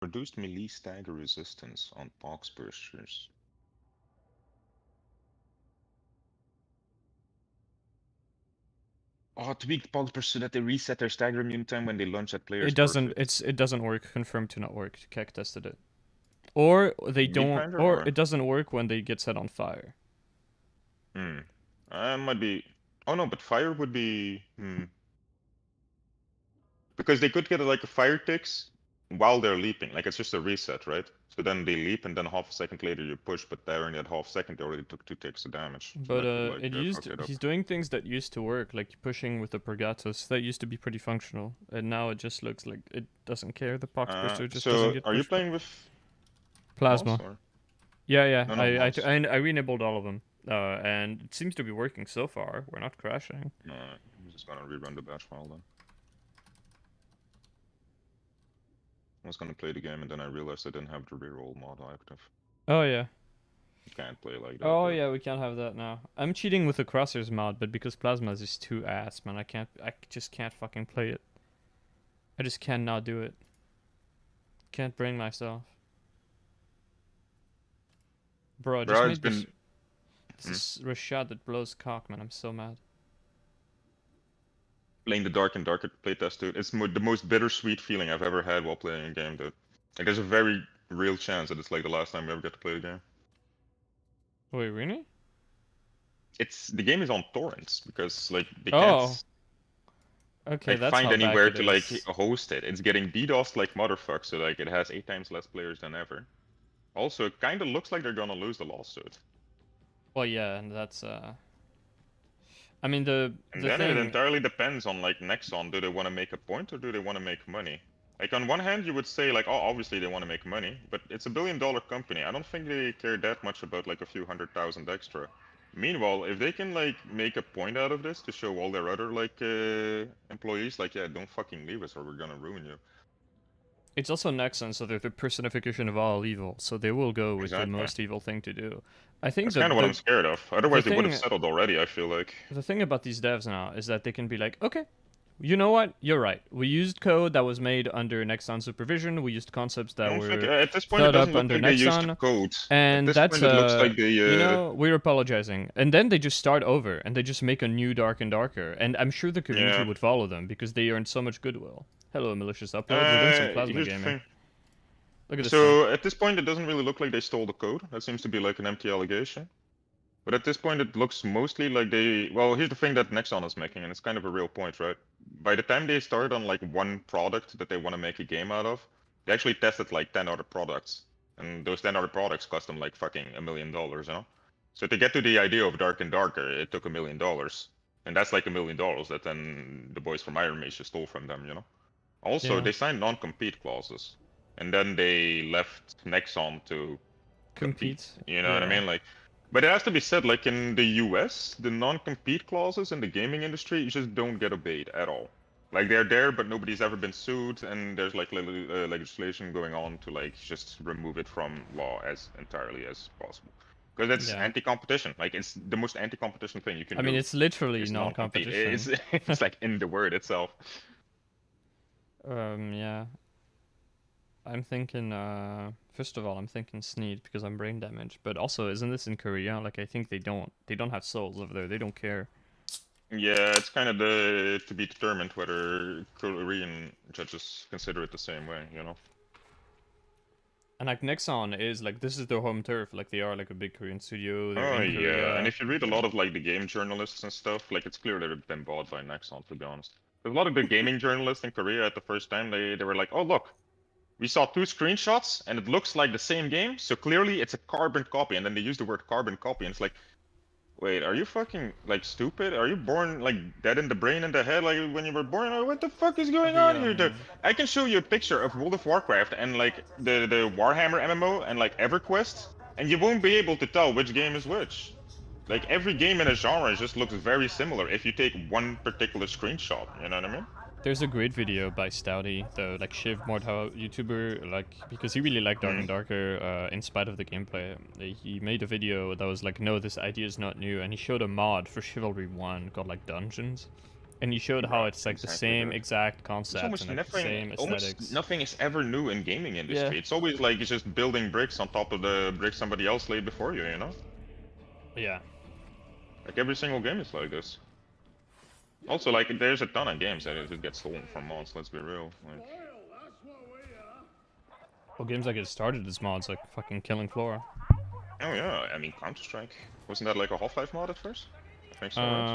Reduced melee stagger resistance on box bursters. Oh, tweaked box bursters so that they reset their stagger immune time when they lunge at players. It doesn't work. Confirmed to not work. Keck tested it. Or they don't. Or it doesn't work when they get set on fire. Might be. Oh no, but fire would be. Because they could get like a fire ticks while they're leaping. Like it's just a reset, right? So then they leap, and then half a second later you push, but there in that half second they already took 2 ticks of damage. So But could, it used. He's doing things that used to work, like pushing with the Pergatos. That used to be pretty functional, and now it just looks like it doesn't care. The Pox Burster just doesn't get pushed. So are you playing with Plasma? Yeah. No, I re-enabled all of them, and it seems to be working so far. We're not crashing. No, I'm just gonna rerun the batch file then. I was gonna play the game and then I realized I didn't have the reroll mod active. Oh yeah. You can't play like that. Oh yeah, we can't have that now. I'm cheating with the Crosshairs mod, but because Plasma is just too ass, man, I just can't fucking play it. I just cannot do it. Can't bring myself. Bro, I just made this is Rashad that blows cock, man. I'm so mad. Playing the Dark and Darker playtest, dude. It's the most bittersweet feeling I've ever had while playing a game, dude. Like, there's a very real chance that it's like the last time we ever get to play the game. Wait, really? The game is on torrents because like they can't find anywhere to like host it. It's getting DDoSed like motherfuck, so like it has 8 times less players than ever. Also, it kind of looks like they're gonna lose the lawsuit. Well, yeah, and that's I mean the then it entirely depends on like Nexon. Do they want to make a point or do they want to make money? Like on one hand, you would say like, oh, obviously they want to make money, but it's a $1 billion company. I don't think they care that much about like a few 100,000 extra. Meanwhile, if they can like make a point out of this to show all their other like employees, like, yeah, don't fucking leave us or we're gonna ruin you. It's also Nexon, so they're the personification of all evil, so they will go with the most evil thing to do. I think that's kind of what I'm scared of. Otherwise, they would have settled already, I feel like. The thing about these devs now is that they can be like, okay, you know what? You're right. We used code that was made under Nexon supervision. We used concepts that were at this point, it doesn't look like they used the code. And that's it looks like they, you know, we're apologizing. And then they just start over and they just make a new Dark and Darker. And I'm sure the community would follow them because they earned so much goodwill. Hello, malicious upload. We're doing some Plasma gaming. Look at this. So at this point, it doesn't really look like they stole the code. That seems to be like an empty allegation. But at this point, it looks mostly like they... Well, here's the thing that Nexon is making, and it's kind of a real point, right? By the time they start on like one product that they want to make a game out of, they actually tested like 10 other products. And those 10 other products cost them like fucking $1 million, you know? So to get to the idea of Dark and Darker, it took $1 million. And that's like $1 million that then the boys from Iron Mage stole from them, you know? Also, they signed non-compete clauses. And then they left Nexon to compete. You know what I mean? Like, but it has to be said, like in the US, the non-compete clauses in the gaming industry just don't get obeyed at all. Like they're there, but nobody's ever been sued, and there's like legislation going on to like just remove it from law as entirely as possible. Because it's anti-competition. Like it's the most anti-competition thing you can do. I mean, it's literally non-competition. It's like in the word itself. Yeah. I'm thinking, first of all, I'm thinking Sneed because I'm brain damaged. But also, isn't this in Korea? Like, I think they don't have souls over there. They don't care. Yeah, it's kind of to be determined whether Korean judges consider it the same way, you know? And like Nexon is like, this is their home turf. Like they are like a big Korean studio. Oh yeah, and if you read a lot of like the game journalists and stuff, like it's clear they've been bought by Nexon, to be honest. There's a lot of the gaming journalists in Korea at the first time, they were like, oh look, we saw 2 screenshots and it looks like the same game, so clearly it's a carbon copy. And then they use the word carbon copy, and it's like, wait, are you fucking like stupid? Are you born like dead in the brain and the head like when you were born? What the fuck is going on here, dude? I can show you a picture of World of Warcraft and like the Warhammer MMO and like EverQuest, and you won't be able to tell which game is which. Like every game in a genre just looks very similar if you take one particular screenshot, you know what I mean? There's a great video by Stouty, the like Shiv Mordhau YouTuber, like because he really liked Dark and Darker in spite of the gameplay. He made a video that was like, no, this idea is not new, and he showed a mod for Chivalry 1 called like Dungeons. And you showed how it's like the same dude. exact concept and like the same aesthetics. Almost nothing is ever new in gaming industry. Yeah. It's always like it's just building bricks on top of the bricks somebody else laid before you, you know? Yeah. Like every single game is like this. Also, like, there's a ton of games that just get stolen from mods, let's be real. Like... Well, games that get started as mods, like fucking Killing Floor. Oh yeah, I mean Counter-Strike. Wasn't that like a Half-Life mod at first? I think so, right?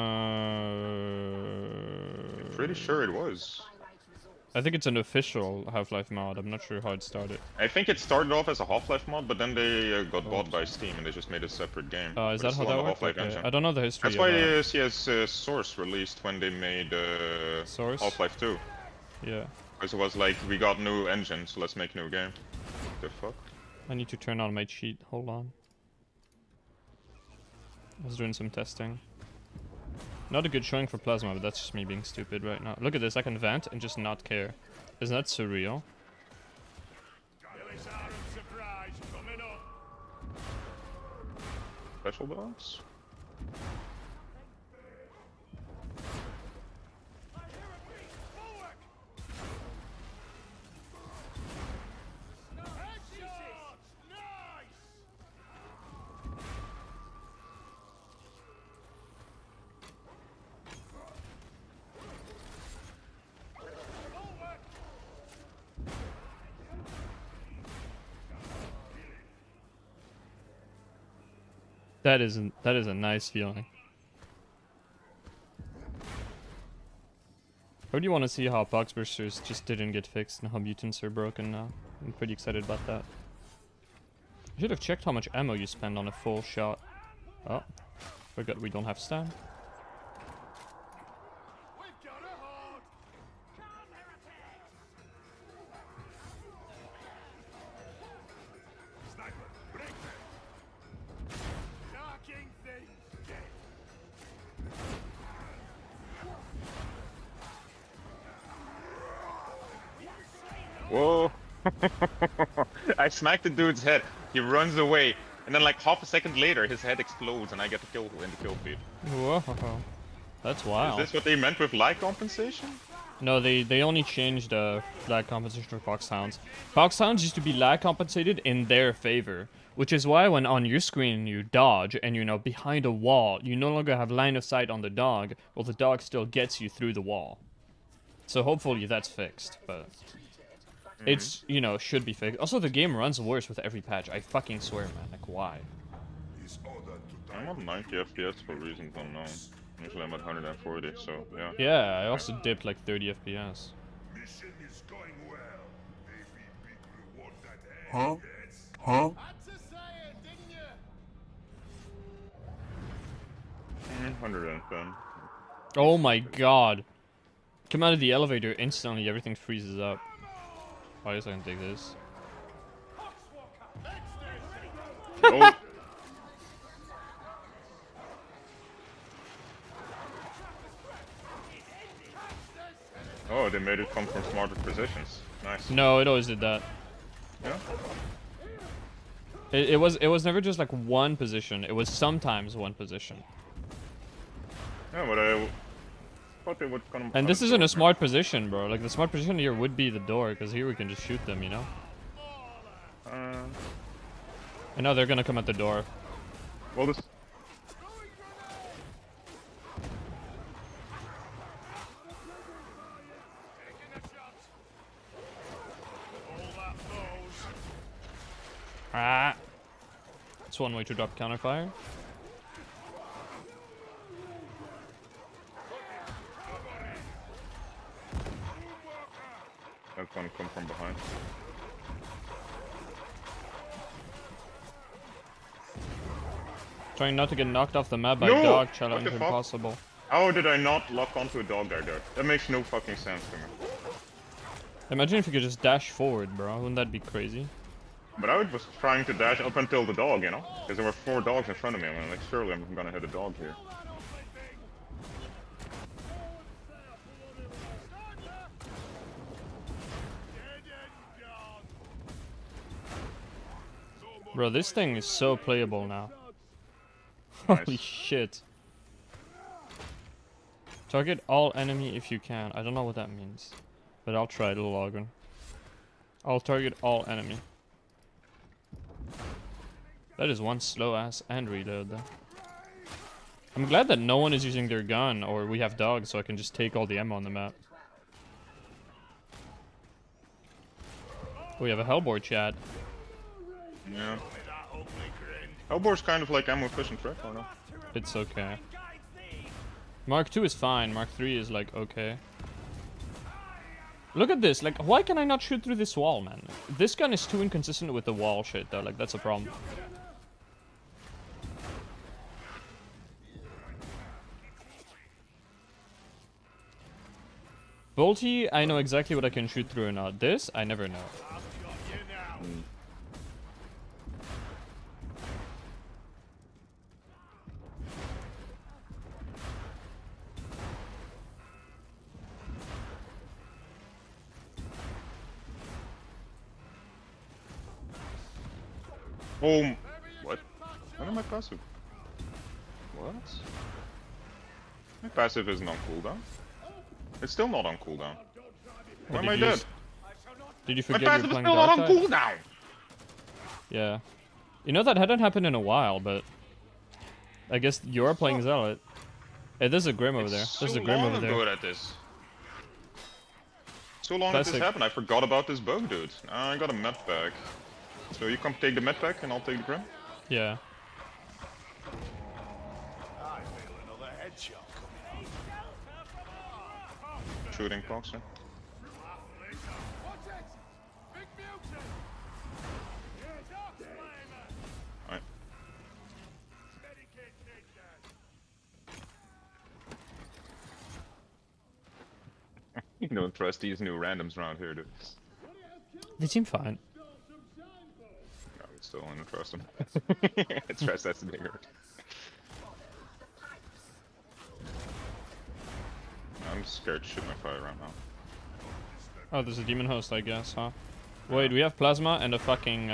I'm pretty sure it was. I think it's an official Half-Life mod, I'm not sure how it started. I think it started off as a Half-Life mod, but then they got bought by Steam and they just made a separate game. Is that how that worked? Okay. I don't know the history That's why CS Source released when they made Half-Life 2. Yeah. Because it was like, we got new engine, so let's make new game. The fuck? I need to turn on my cheat, hold on. I was doing some testing. Not a good showing for Plasma, but that's just me being stupid right now. Look at this, I can vent and just not care. Isn't that surreal? Special box? That is a nice feeling. How do you want to see how box bursters just didn't get fixed and how mutants are broken now? I'm pretty excited about that. I should have checked how much ammo you spend on a full shot. Oh, forgot we don't have stam. Whoa! I smacked the dude's head. He runs away, and then like half a second later, his head explodes, and I get the kill in the kill feed. Whoa, that's wild. Is this what they meant with lag compensation? No, they only changed lag compensation for box hounds. Box hounds used to be lag compensated in their favor, which is why when on your screen you dodge and you're now behind a wall, you no longer have line of sight on the dog, while the dog still gets you through the wall. So hopefully that's fixed, but it's, you know, should be fixed. Also, the game runs worse with every patch. I fucking swear, man. Like, why? I'm on 90 FPS for reasons unknown. Usually I'm at 140, so yeah. Yeah, I also dipped like 30 FPS. Huh? Huh? 110. Oh my god. Come out of the elevator, instantly everything freezes up. Oh, I guess I can take this. Oh. Oh, they made it come from smarter positions. Nice. No, it always did that. Yeah? It was never just like one position. It was sometimes one position. Yeah, but I thought they would come. And this isn't a smart position, bro. Like the smart position here would be the door, because here we can just shoot them, you know. And now they're gonna come at the door. Well, this. Ah. That's one way to drop counterfire. That's gonna come from behind. Trying not to get knocked off the map by No! dog What challenge the fuck? impossible. How did I not lock onto a dog guard there? That makes no fucking sense to me. Imagine if you could just dash forward, bro. Wouldn't that be crazy? But I was just trying to dash up until the dog, you know? Because there were 4 dogs in front of me. I'm like, surely I'm gonna hit a dog here. Bro, this thing is so playable now. Nice. Holy shit. Target all enemy if you can. I don't know what that means, but I'll try it, little Ogren. I'll target all enemy. That is one slow ass and reload though. I'm glad that no one is using their gun, or we have dogs, so I can just take all the ammo on the map. We have a Hellboar, chat. Yeah. Hellboar's kind of like ammo efficient, right? Or no? It's okay. Mark 2 is fine. Mark 3 is like okay. Look at this. Like, why can I not shoot through this wall, man? This gun is too inconsistent with the wall shit, though. Like, that's a problem. Bolty, I know exactly what I can shoot through or not. This, I never know. Oh, what? When am I passive? What? My passive isn't on cooldown. It's still not on cooldown. Why am I dead? Did you My forget you're passive is playing still not on Dark Tide? cooldown! Yeah. You know, that hadn't happened in a while, but... I guess you're playing Zealot. Hey, there's a Grim over there. There's a Grim over there. Good at this. So long Classic. that this happened, I forgot about this bug, dude. I got a med pack. So you come take the med pack and I'll take the Grim? Yeah. Shooting box, yeah. Alright. You don't trust these new randoms around here, dude. They seem fine. No, we still don't trust them. Trust that's the big hurt. I'm scared to shoot my fire right now. Oh, there's a demon host, I guess, huh? Wait, we have plasma and a fucking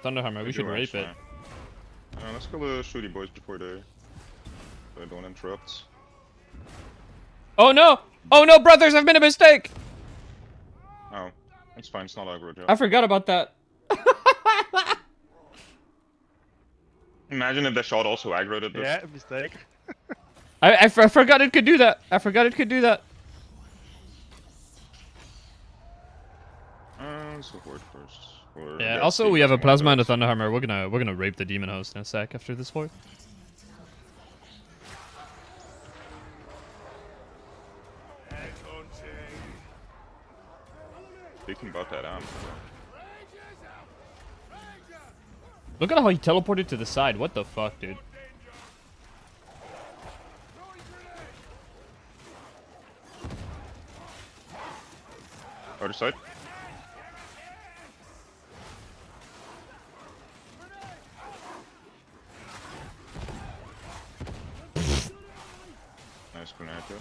Thunderhammer. We should rape it. Let's kill the shooty boys before they don't interrupt. Oh no! Oh no, brothers! I've made a mistake! Oh, it's fine. It's not aggro, Joe. I forgot about that. Imagine if the shot also aggroed at this. Yeah, mistake. I forgot it could do that. I forgot it could do that. Let's go for it first. Yeah. Also, we have a plasma and a Thunderhammer. We're gonna rape the demon host in a sec after this fight. Thinking about that amp. Look at how he teleported to the side. What the fuck, dude? Other side. Nice grenade, yeah.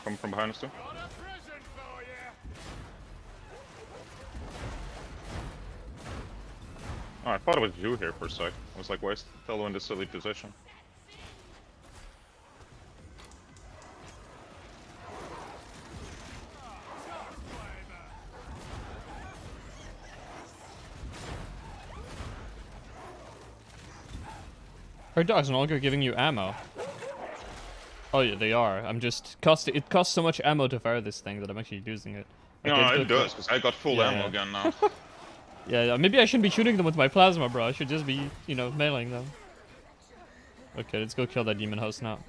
Come from behind us too. Oh, I thought it was you here for a sec. I was like, why is the fellow in this silly position? Our dogs no longer giving you ammo. Oh yeah, they are. I'm just it costs so much ammo to fire this thing that I'm actually using it. No, Okay, it does, because I got full ammo again now. Yeah, maybe I shouldn't be shooting them with my plasma, bro. I should just be, you know, meleeing them. Okay, let's go kill that demon host now.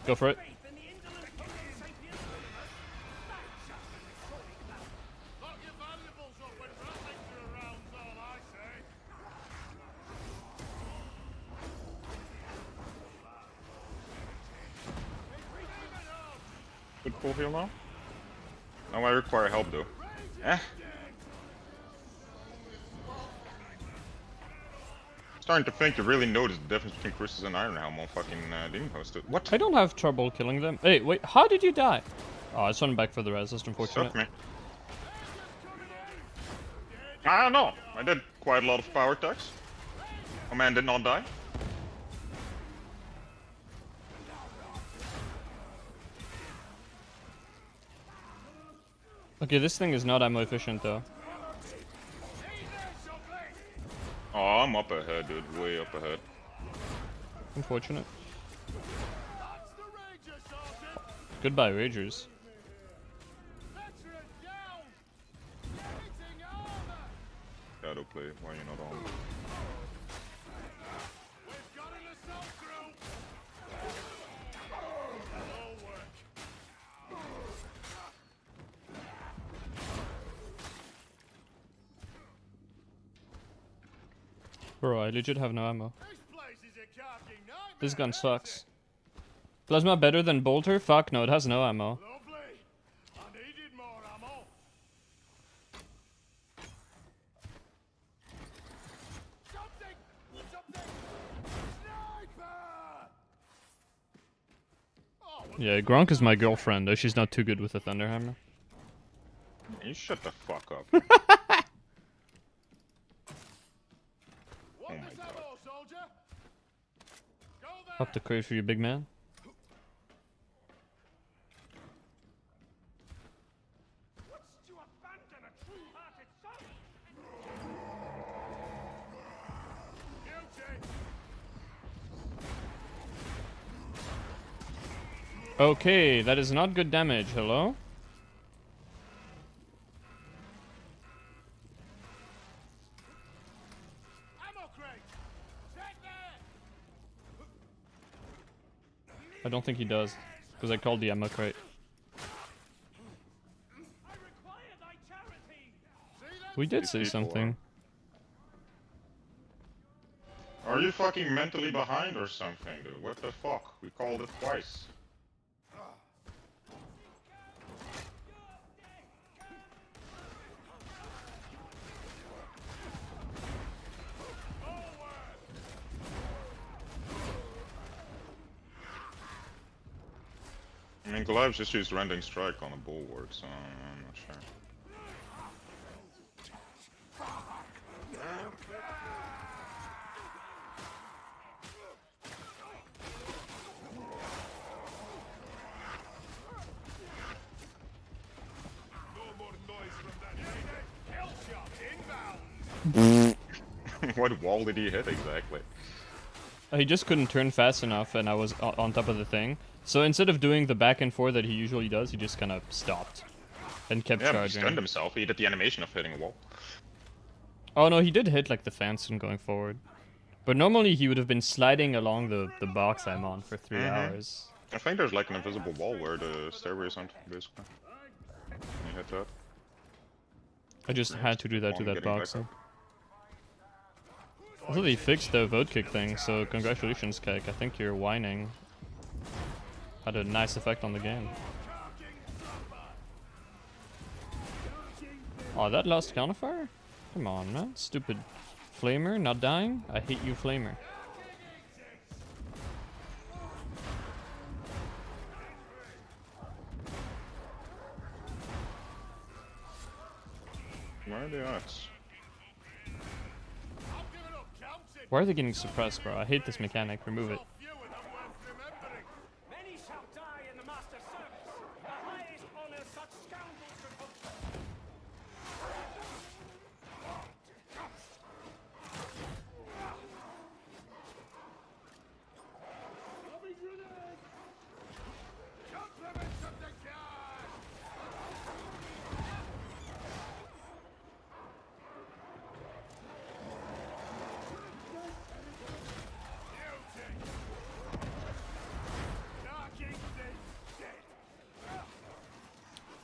Go for it. Good full heal now? Now I require help though. Starting to think you really notice the difference between Crystals and Iron Helm on fucking Demon Host. What? I don't have trouble killing them. Hey, wait, how did you die? Oh, I swung back for the res. That's unfortunate. Suck me. I don't know. I did quite a lot of power attacks. Oh man did not die. Okay, this thing is not ammo efficient though. Oh, I'm up ahead, dude. Way up ahead. Unfortunate. Goodbye, Ragers. Shadow play. Why are you not on? Bro, I legit have no ammo. This gun sucks. Plasma better than Bolter? Fuck no, it has no ammo. Yeah, Gronk is my girlfriend, though she's not too good with the Thunderhammer. You shut the fuck up. Oh my god. Up the crate for you, big man. Okay, that is not good damage. Hello? I don't think he does, because I called the ammo crate. We did say something. Are you fucking mentally behind or something, dude? What the fuck? We called it twice. I mean, Goliath just used Rending Strike on a bulwark, so I'm not sure. What wall did he hit exactly? He just couldn't turn fast enough, and I was on top of the thing. So instead of doing the back and forth that he usually does, he just kind of stopped and kept charging. He stunned himself. He did the animation of hitting a wall. Oh no, he did hit like the fence and going forward. But normally he would have been sliding along the box I'm on for 3 hours. I think there's like an invisible wall where the stairway is on, basically. You hit that. I just had to do that to that box. I thought they fixed the vote kick thing, so congratulations, Kek. I think your whining had a nice effect on the game. Oh, that lost counterfire? Come on, man. Stupid Flamer not dying? I hate you, Flamer. Where are they at? Why are they getting suppressed, bro? I hate this mechanic. Remove it.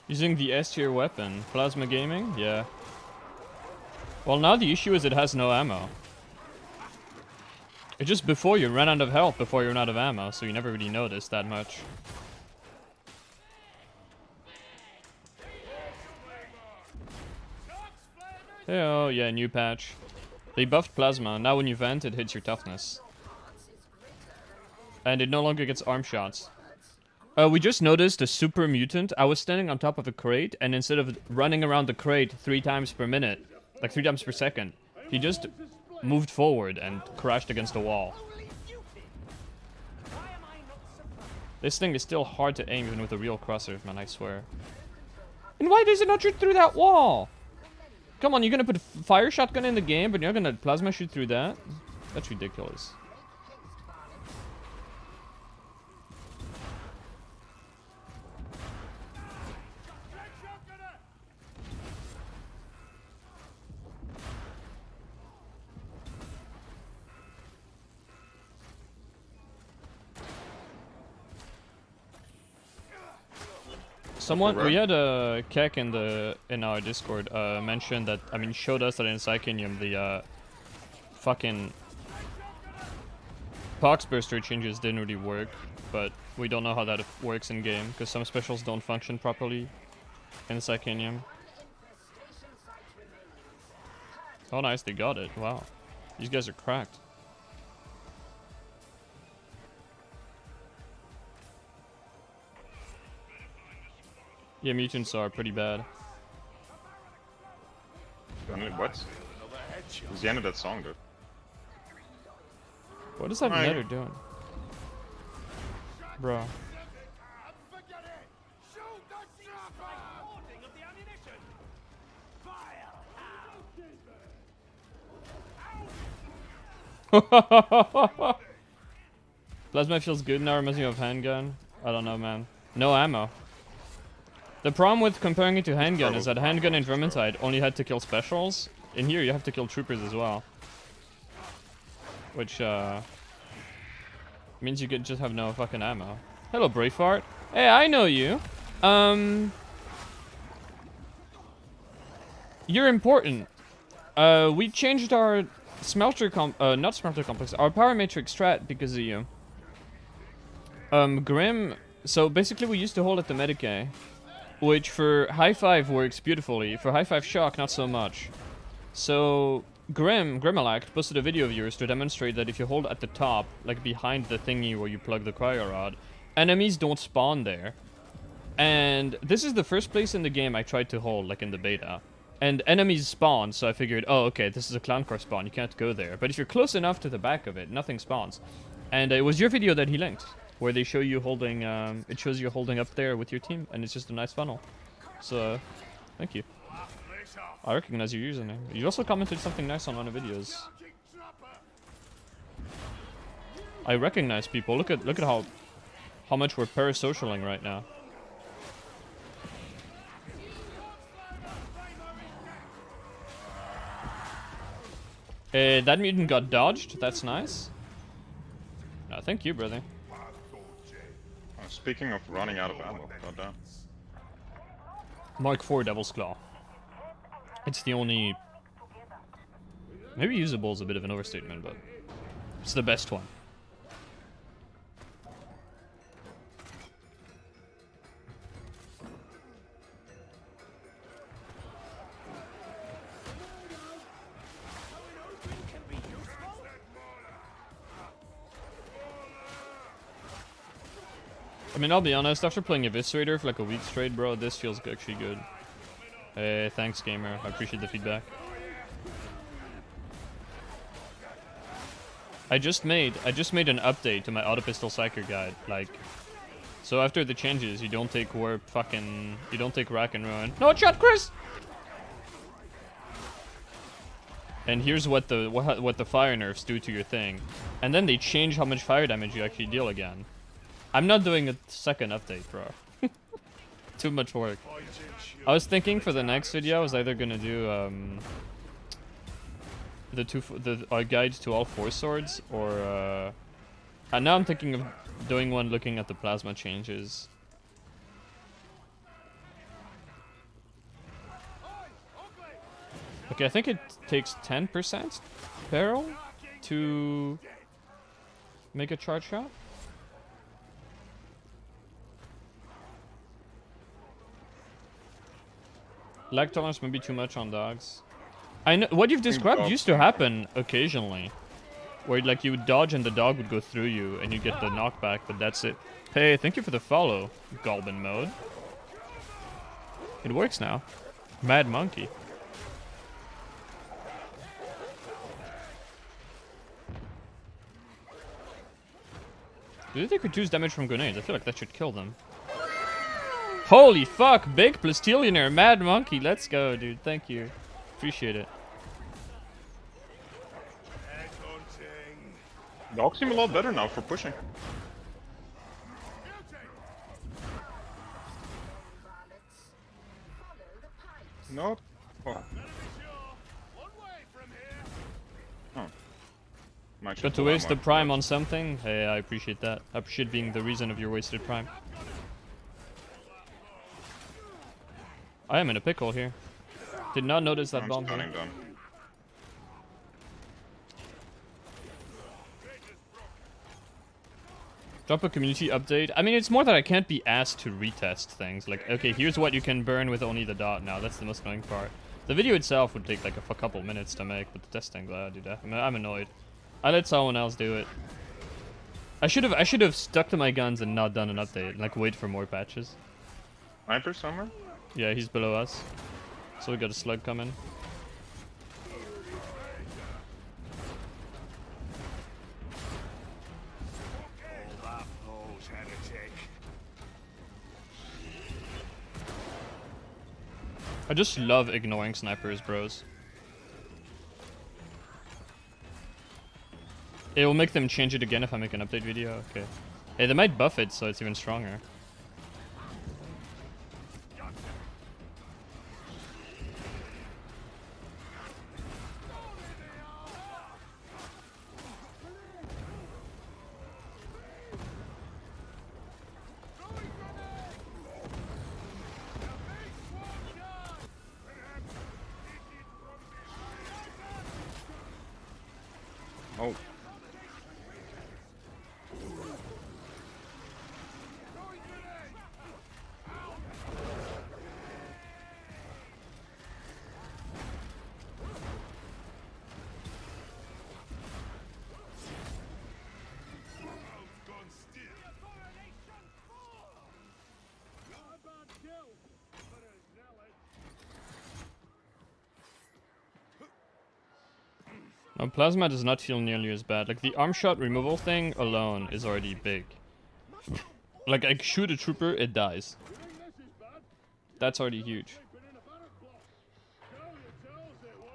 Using the S tier weapon. Plasma gaming? Yeah. Well, now the issue is it has no ammo. It's just before you run out of health, before you run out of ammo, so you never really notice that much. Hey, oh, yeah, new patch. They buffed Plasma. Now when you vent, it hits your toughness. And it no longer gets arm shots. We just noticed a super mutant. I was standing on top of a crate, and instead of running around the crate 3 times per minute, like 3 times per second, he just moved forward and crashed against a wall. This thing is still hard to aim even with a real crosser, man, I swear. And why does it not shoot through that wall? Come on, you're gonna put a fire shotgun in the game, but you're not gonna plasma shoot through that? That's ridiculous. Someone, we had a Keck in our Discord mentioned that, I mean, showed us that in Psychinium the fucking Pox Burster changes didn't really work, but we don't know how that works in game because some specials don't function properly in Psychinium. Oh, nice, they got it. Wow, these guys are cracked. Yeah, mutants are pretty bad. What? What's the end of that song, dude? What is that netter doing? Bro. Plasma feels good now, reminds me of handgun. I don't know, man. No ammo. The problem with comparing it to handgun is that handgun in Vermintide only had to kill specials. In here, you have to kill troopers as well. Which, means you could just have no fucking ammo. Hello, Braveheart. Hey, I know you. You're important. We changed our smelter not smelter complex, our power matrix strat because of you. Grim, so basically we used to hold at the Medicae, which for high five works beautifully. For high five shock, not so much. So Grimalact posted a video of yours to demonstrate that if you hold at the top, like behind the thingy where you plug the cryo rod, enemies don't spawn there. And this is the first place in the game I tried to hold, like in the beta. And enemies spawn, so I figured, oh, okay, this is a clown car spawn, you can't go there. But if you're close enough to the back of it, nothing spawns. And it was your video that he linked, where they show you holding, it shows you holding up there with your team, and it's just a nice funnel. So, thank you. I recognize your username. You also commented something nice on one of the videos. I recognize people. Look at how much we're parasocialing right now. That mutant got dodged. That's nice. No, thank you, brother. Speaking of running out of ammo, goddamn. Mark IV Devil's Claw. It's the only... Maybe usable is a bit of an overstatement, but it's the best one. I mean, I'll be honest, after playing Eviscerator for like a week straight, bro, this feels actually good. Hey, thanks, gamer. I appreciate the feedback. I just made an update to my Auto Pistol Psyker guide. Like, so after the changes, you don't take warp, you don't take rack and ruin. No shot, Chris. And here's what the fire nerfs do to your thing, and then they change how much fire damage you actually deal again. I'm not doing a second update, bro. Too much work. I was thinking for the next video, I was either gonna do our guide to all 4 swords, or and now I'm thinking of doing one looking at the plasma changes. Okay, I think it takes 10% barrel to make a charge shot. Lag tolerance may be too much on dogs. I know what you've described used to happen occasionally, where like you would dodge and the dog would go through you and you get the knockback, but that's it. Hey, thank you for the follow, Golben mode. It works now. Mad Monkey. Do they take reduced damage from grenades? I feel like that should kill them. Holy fuck, big Plastillionaire, Mad Monkey, let's go, dude. Thank you. Appreciate it. Dogs seem a lot better now for pushing. No. Oh. Oh. Got to waste the prime on something? Hey, I appreciate that. I appreciate being the reason of your wasted prime. I am in a pickle here. Did not notice that bomb here. Drop a community update. I mean, it's more that I can't be asked to retest things. Like, okay, here's what you can burn with only the dot now. That's the most annoying part. The video itself would take like a couple minutes to make, but the testing, I do that. I'm annoyed. I let someone else do it. I should have stuck to my guns and not done an update. Like, wait for more patches. Sniper somewhere? Yeah, he's below us. So we got a slug coming. I just love ignoring snipers, bros. It will make them change it again if I make an update video. Okay. Hey, they might buff it so it's even stronger. Oh. No, plasma does not feel nearly as bad. Like, the arm shot removal thing alone is already big. Like, I shoot a trooper, it dies. That's already huge.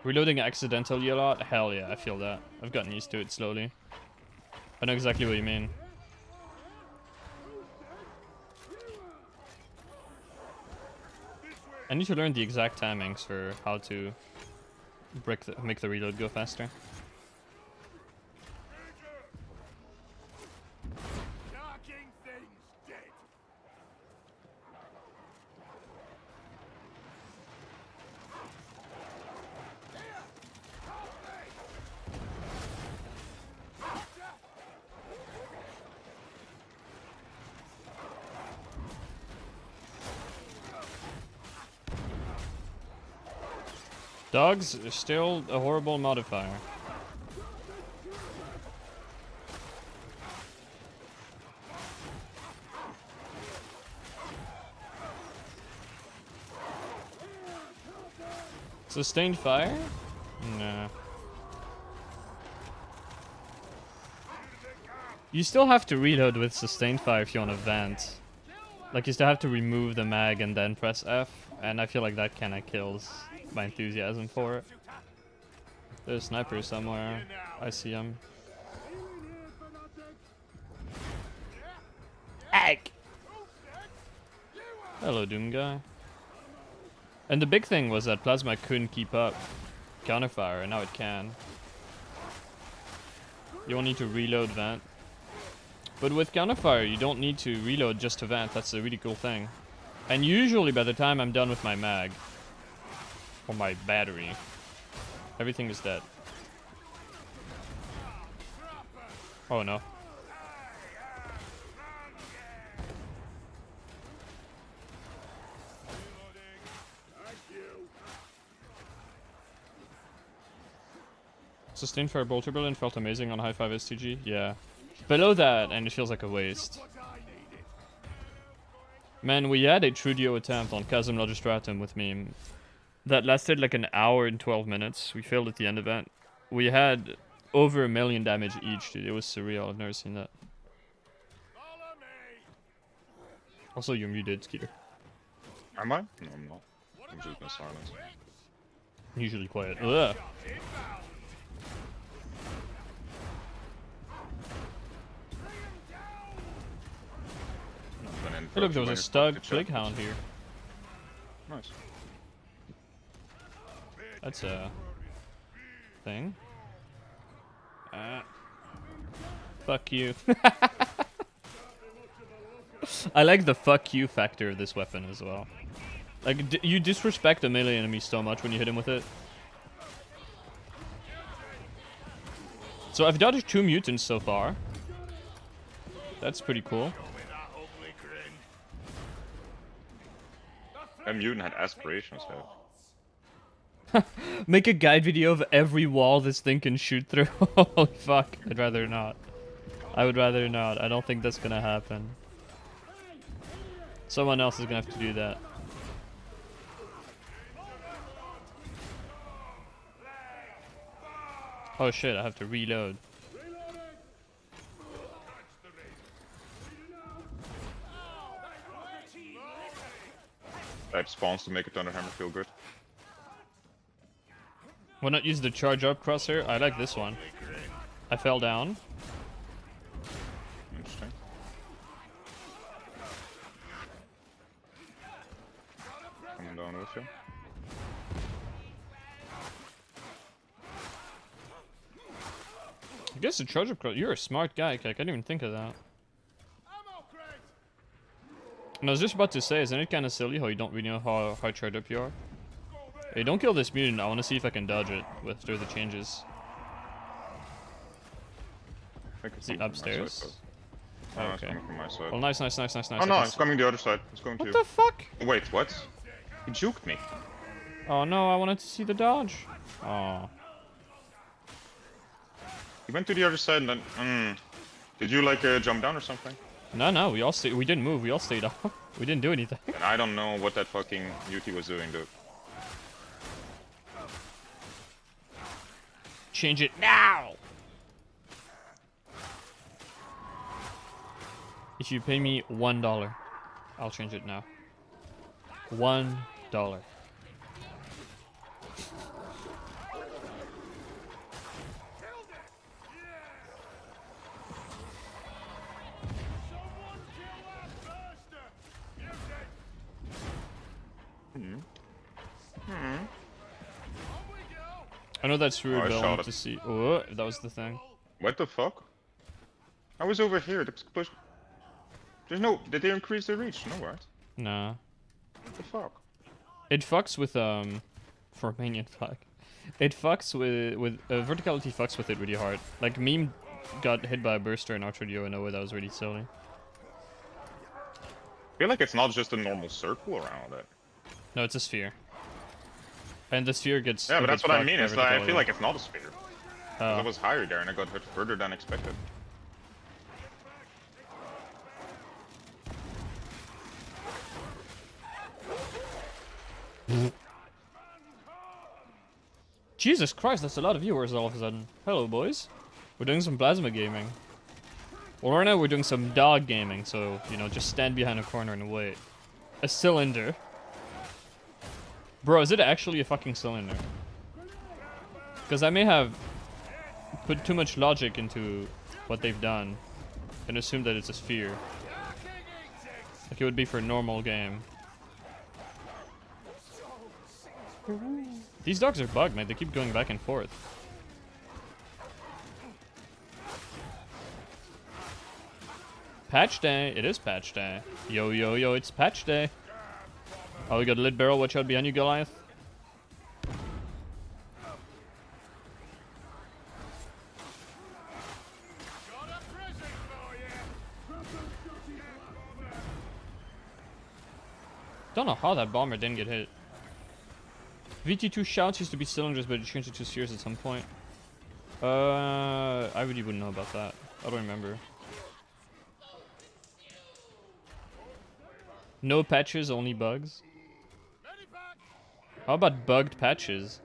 Reloading accidentally a lot? Hell yeah, I feel that. I've gotten used to it slowly. I know exactly what you mean. I need to learn the exact timings for how to make the reload go faster. Dogs are still a horrible modifier. Sustained fire? Nah. You still have to reload with sustained fire if you want to vent. Like, you still have to remove the mag and then press F, and I feel like that kinda kills my enthusiasm for it. There's a sniper somewhere. I see him. Egg! Hello, Doom guy. And the big thing was that Plasma couldn't keep up counterfire, and now it can. You don't need to reload vent. But with counterfire, you don't need to reload just to vent. That's a really cool thing. And usually by the time I'm done with my mag, or my battery, everything is dead. Oh no. Sustained fire bolter brilliant felt amazing on high 5 STG. Yeah. Below that, and it feels like a waste. Man, we had a Trudio attempt on Chasm Logistratum with me that lasted like an hour and 12 minutes. We failed at the end event. We had over 1 million damage each, dude. It was surreal. I've never seen that. Also, you're muted, Skeeter. Am I? No, I'm not. I'm just in silence. Usually quiet. Ugh. Hey, look, there was a Stug Plaguehound here. Nice. That's a thing. Fuck you. I like the fuck you factor of this weapon as well. Like, you disrespect a melee enemy so much when you hit him with it. So I've dodged 2 mutants so far. That's pretty cool. A mutant had aspirations, though. Make a guide video of every wall this thing can shoot through. Holy fuck. I'd rather not. I would rather not. I don't think that's gonna happen. Someone else is gonna have to do that. Oh shit, I have to reload. Type spawns to make a Thunder Hammer feel good. Why not use the charge up crosshair? I like this one. I fell down. Interesting. Coming down with you. I guess the charge up cross. You're a smart guy, Kek. I didn't even think of that. And I was just about to say, isn't it kind of silly how you don't really know how charged up you are? Hey, don't kill this mutant. I want to see if I can dodge it through the changes. Is he upstairs? Side, oh, no, okay. it's coming from my side. Well, nice. Oh no, it's coming the other side. It's going to What you. the fuck? Wait, what? He juked me. Oh no, I wanted to see the dodge. Oh. He went to the other side and then... Did you like jump down or something? No, we all stayed. We didn't move. We all stayed up. We didn't do anything. And I don't know what that fucking UT was doing, dude. Change it now! If you pay me $1, I'll change it now. $1. I know that's rude, but I wanted to see. Oh, that was the thing. What the fuck? I was over here. There's no... Did they increase the reach? No, right? Nah. What the fuck? It fucks with for Romanian fuck. It fucks with verticality fucks with it really hard. Like Meme got hit by a burster in Archer Dio in a way that was really silly. I feel like it's not just a normal circle around it. No, it's a sphere. And the sphere gets... Yeah, but that's what I mean. It's like, I feel verticality. like it's not a sphere. It was higher there and I got hit further than expected. Jesus Christ, that's a lot of viewers all of a sudden. Hello, boys. We're doing some plasma gaming. Well, right now we're doing some dog gaming, so, you know, just stand behind a corner and wait. A cylinder. Bro, is it actually a fucking cylinder? Because I may have put too much logic into what they've done and assumed that it's a sphere. Like it would be for a normal game. These dogs are bugged, man. They keep going back and forth. Patch day. It is patch day. Yo, yo, yo, it's patch day. Oh, we got a lit barrel. Watch out behind you, Goliath. Don't know how that bomber didn't get hit. VT2 shouts used to be cylinders, but it changed it to spheres at some point. I really wouldn't know about that. I don't remember. No patches, only bugs. How about bugged patches?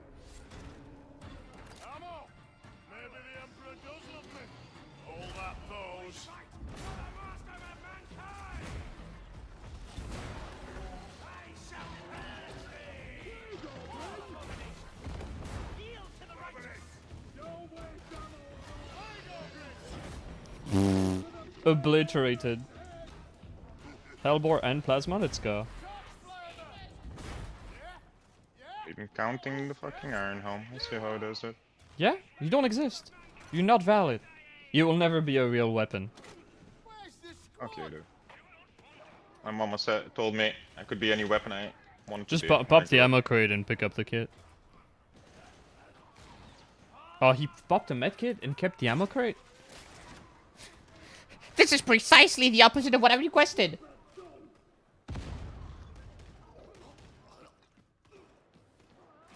Obliterated. Hellbore and Plasma, let's go. Even counting the fucking Iron Helm. Let's see how it does it. Yeah, you don't exist. You're not valid. You will never be a real weapon. Okay, dude. My mama told me I could be any weapon I wanted Just to be. pop the ammo crate and pick up the kit. Oh, he popped a med kit and kept the ammo crate? This is precisely the opposite of what I requested.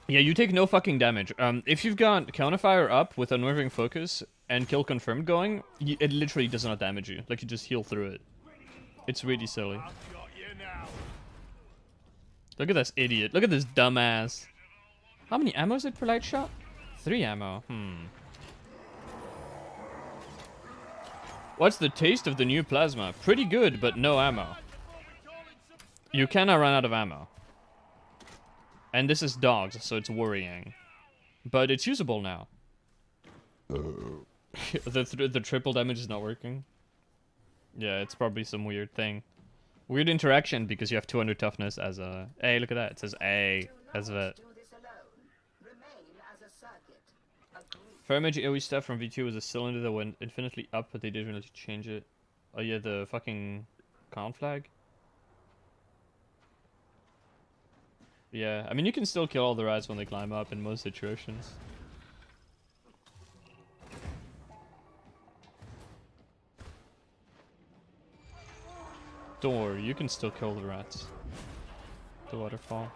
Yeah, you take no fucking damage. If you've got counterfire up with Unwavering Focus and kill confirmed going, it literally does not damage you. Like, you just heal through it. It's really silly. Look at this idiot. Look at this dumbass. How many ammo is it per light shot? 3 ammo. What's the taste of the new plasma? Pretty good, but no ammo. You cannot run out of ammo. And this is dogs, so it's worrying. But it's usable now. The triple damage is not working. Yeah, it's probably some weird thing. Weird interaction because you have 200 toughness as a... Hey, look at that. It says A as a... Fire AoE stuff from V2 was a cylinder that went infinitely up, but they didn't really change it. Oh yeah, the fucking count flag. Yeah, I mean you can still kill all the rats when they climb up in most situations. Don't worry, you can still kill the rats. The waterfall.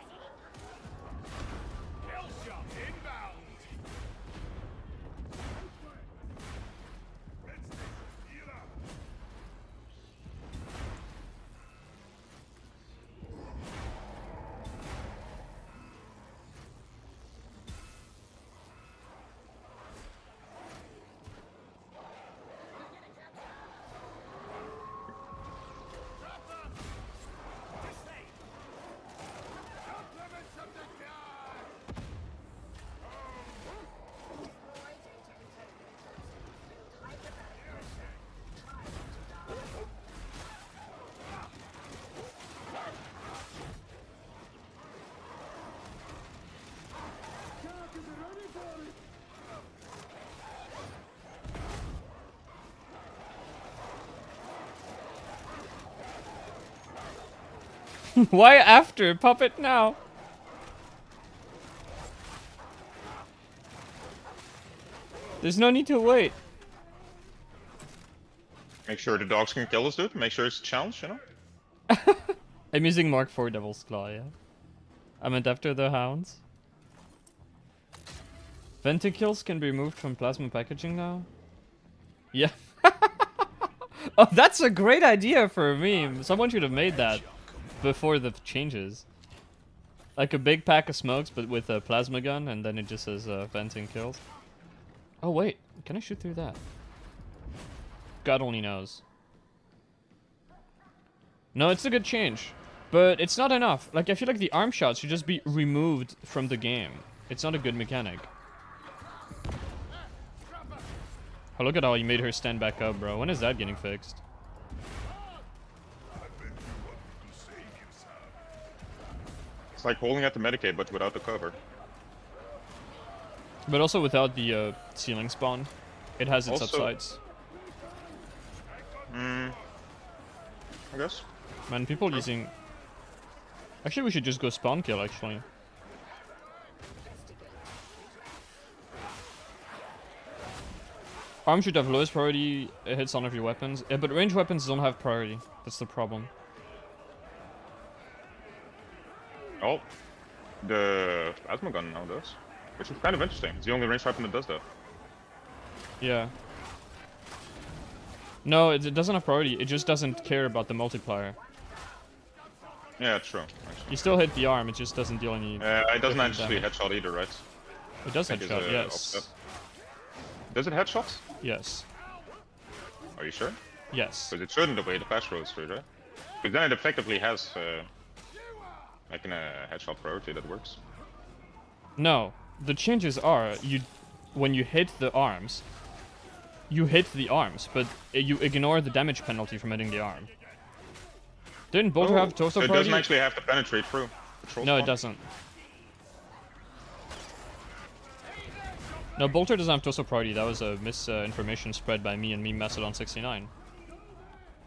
Why after? Pop it now. There's no need to wait. Make sure the dogs can kill us, dude. Make sure it's a challenge, you know? I'm using Mark IV Devil's Claw, yeah. I meant after the hounds. Venticles can be removed from plasma packaging now? Yeah. Oh, that's a great idea for a meme. Someone should have made that before the changes. Like a big pack of smokes, but with a plasma gun, and then it just says venting kills. Oh wait, can I shoot through that? God only knows. No, it's a good change, but it's not enough. Like, I feel like the arm shots should just be removed from the game. It's not a good mechanic. Oh, look at how you made her stand back up, bro. When is that getting fixed? It's like holding at the Medicaid, but without the cover. But also without the ceiling spawn. It has its upsides. I guess. Man, people using... Actually, we should just go spawn kill, actually. Arm should have lowest priority hits on every weapons. Yeah, but range weapons don't have priority. That's the problem. Oh. The plasma gun now does. Which is kind of interesting. It's the only ranged weapon that does that. Yeah. No, it doesn't have priority. It just doesn't care about the multiplier. Yeah, true. Actually. You still hit the arm, it just doesn't deal any... it doesn't actually damage. headshot either, right? It does headshot, yes. Offset. Does it headshot? Yes. Are you sure? Yes. Because it shouldn't the way the fast road through, right? Because then it effectively has like a headshot priority that works. No. The changes are, when you hit the arms, you hit the arms, but you ignore the damage penalty from hitting the arm. Didn't Bolter have torso so it priority? doesn't actually have to penetrate through. No, it doesn't. No, Bolter doesn't have torso priority. That was a misinformation spread by me and Meme Mastodon69.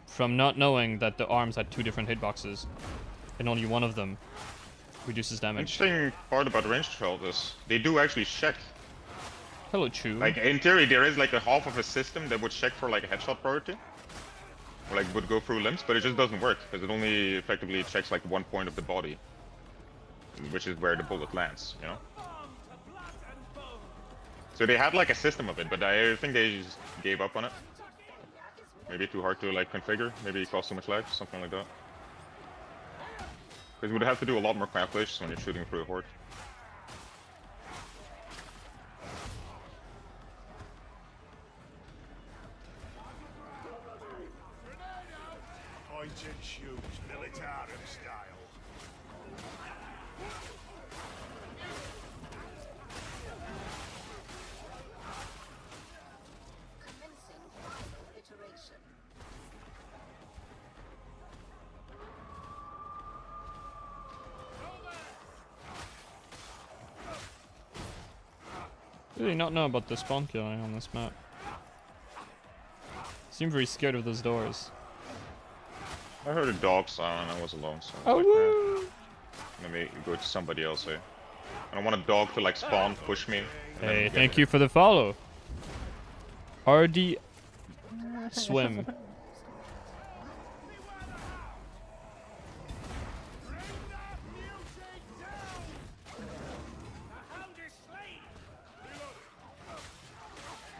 From not knowing that the arms had 2 different hitboxes, and only one of them reduces damage. Interesting part about ranged shot is they do actually check. Hello, Chu. Like in theory, there is like a half of a system that would check for like a headshot priority, or like would go through limbs, but it just doesn't work because it only effectively checks like one point of the body, which is where the bullet lands. You know. So they had like a system of it, but I think they just gave up on it. Maybe too hard to like configure. Maybe it costs too much life, something like that. Because you would have to do a lot more calculations when you're shooting through a horde. Pointed shoes, militarum style. Commencing iteration. Really not know about the spawn killing on this map. Seem very scared of those doors. I heard a dog sound and I was alone, so I Oh, was woo! like, let me go to somebody else here. I don't want a dog to like spawn, push me. Hey, thank you for the follow. RD swim.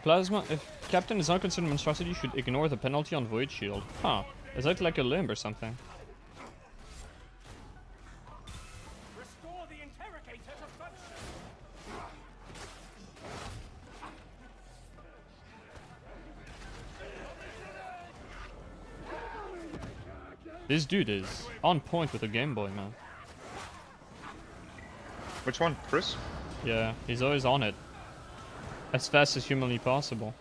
Plasma, if Captain is not considered monstrosity, you should ignore the penalty on Void Shield. Huh. Is that like a limb or something? Restore the interrogator to function. This dude is on point with a Game Boy, man. Which one, Chris? Yeah, he's always on it. As fast as humanly possible.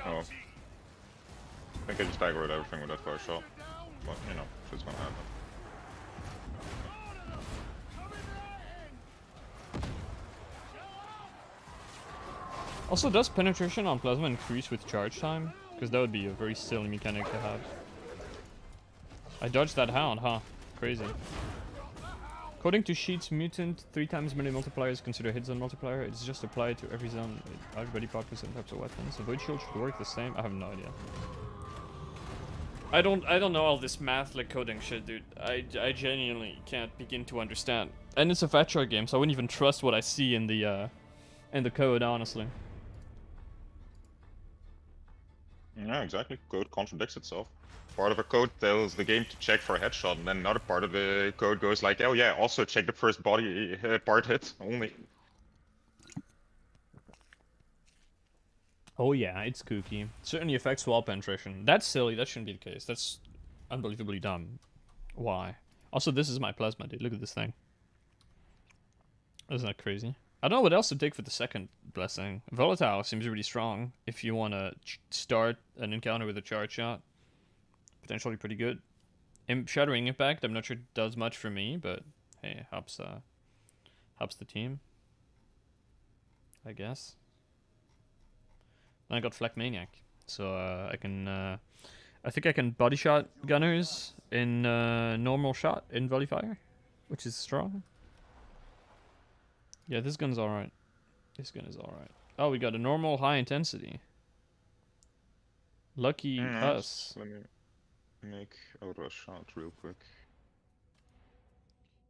Oh. I think I just aggroed everything with that fire shot. But, you know, shit's gonna happen. Also, does penetration on plasma increase with charge time? Because that would be a very silly mechanic to have. I dodged that hound, huh? Crazy. According to Sheets, mutant 3 times melee multiplier is considered hit zone multiplier. It's just applied to every zone, everybody part with certain types of weapons. A void shield should work the same. I have no idea. I don't know all this math like coding shit, dude. I genuinely can't begin to understand. And it's a Fatroid game, so I wouldn't even trust what I see in the code, honestly. Yeah, exactly. Code contradicts itself. Part of a code tells the game to check for a headshot, and then another part of the code goes like, oh yeah, also check the first body part hit only. Oh yeah, it's kooky. Certainly affects wall penetration. That's silly, that shouldn't be the case. That's unbelievably dumb. Why? Also, this is my plasma, dude. Look at this thing. Isn't that crazy? I don't know what else to take for the second blessing. Volatile seems really strong if you want to start an encounter with a charge shot. Potentially pretty good. Shattering Impact, I'm not sure it does much for me, but hey, helps the team, I guess. And I got Flak Maniac, so I think I can body shot gunners in normal shot in volley fire, which is strong. Yeah, this gun's alright. This gun is alright. Oh, we got a normal high intensity. Lucky us. Let me make auto shot real quick.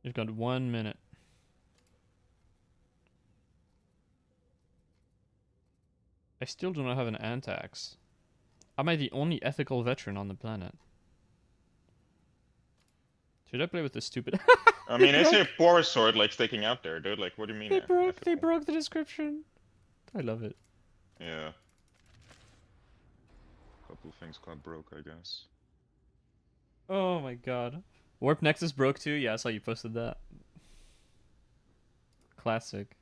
You've got 1 minute. I still do not have an Antax. Am I the only ethical veteran on the planet? Should I play with this stupid? I mean, I say a poor sword like sticking out there, dude. Like, what do you mean? They broke the description. I love it. Yeah. Couple of things got broke, I guess. Oh my god. Warp Nexus broke too? Yeah, I saw you posted that. Classic.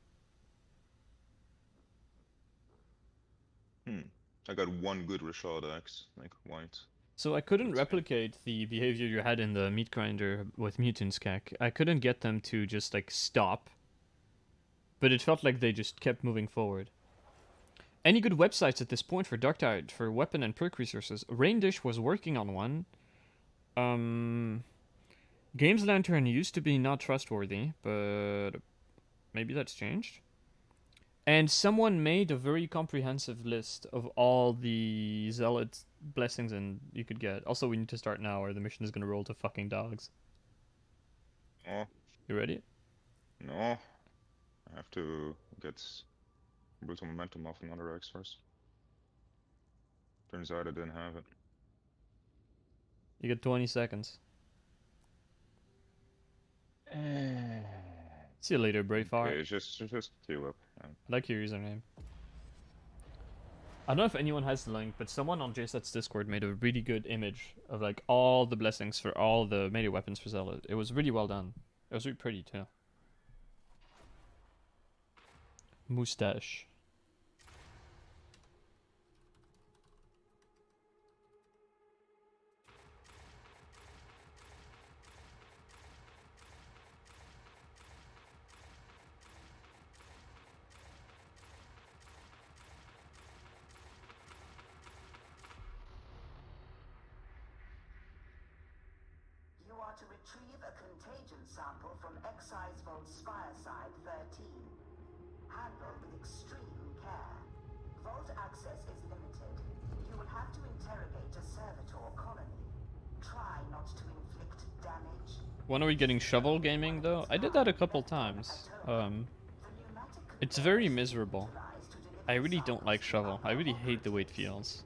I got one good Rashad axe, like white. So I couldn't replicate the behavior you had in the meat grinder with Mutants Kek. I couldn't get them to just like stop. But it felt like they just kept moving forward. Any good websites at this point for Dark Tide, for weapon and perk resources? Raindish was working on one. Games Lantern used to be not trustworthy, but maybe that's changed. And someone made a very comprehensive list of all the Zealot blessings and you could get. Also, we need to start now or the mission is going to roll to fucking dogs. Oh. You ready? No. I have to get brutal momentum off another axe first. Turns out I didn't have it. You get 20 seconds. See you later, Braveheart. Okay, just queue up. I like your username. I don't know if anyone has the link, but someone on JSET's Discord made a really good image of like all the blessings for all the melee weapons for Zealot. It was really well done. It was really pretty too. Moustache. You are to retrieve a contagion sample from Excise Vault Spireside 13. Handle with extreme care. Vault access is limited. You will have to interrogate a servitor colony. Try not to inflict damage. When are we getting shovel gaming though? I did that a couple times. It's very miserable. I really don't like shovel. I really hate the way it feels.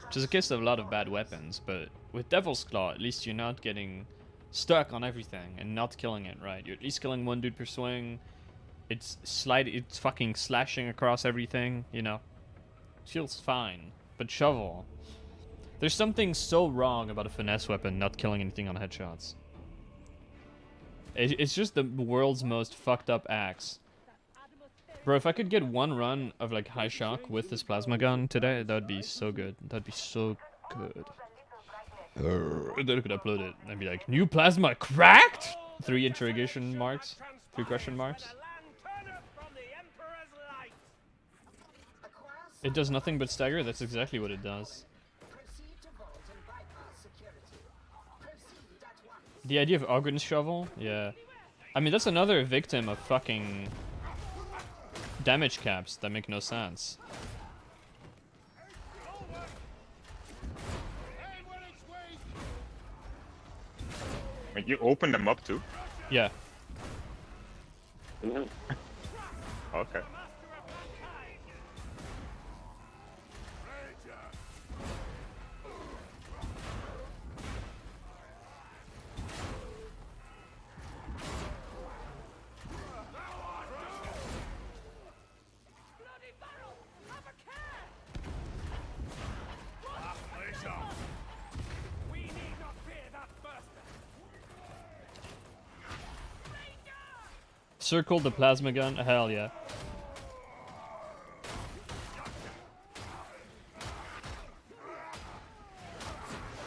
Which is a case of a lot of bad weapons, but with Devil's Claw, at least you're not getting stuck on everything and not killing it, right? You're at least killing one dude per swing. It's fucking slashing across everything, you know. It feels fine. But shovel. There's something so wrong about a finesse weapon not killing anything on headshots. It's just the world's most fucked up axe. Bro, if I could get one run of like high shock with this plasma gun today, that would be so good. That'd be so good. And then I could upload it and be like, new plasma cracked? 3 interrogation marks? 3 question marks? It does nothing but stagger? That's exactly what it does. Proceed to vault and bypass security. Proceed at once. The idea of Ogren's shovel? Yeah. I mean, that's another victim of fucking damage caps that make no sense. Wait, you opened them up too? Yeah. Okay. We need not fear that burster. Circle the plasma gun? Hell yeah.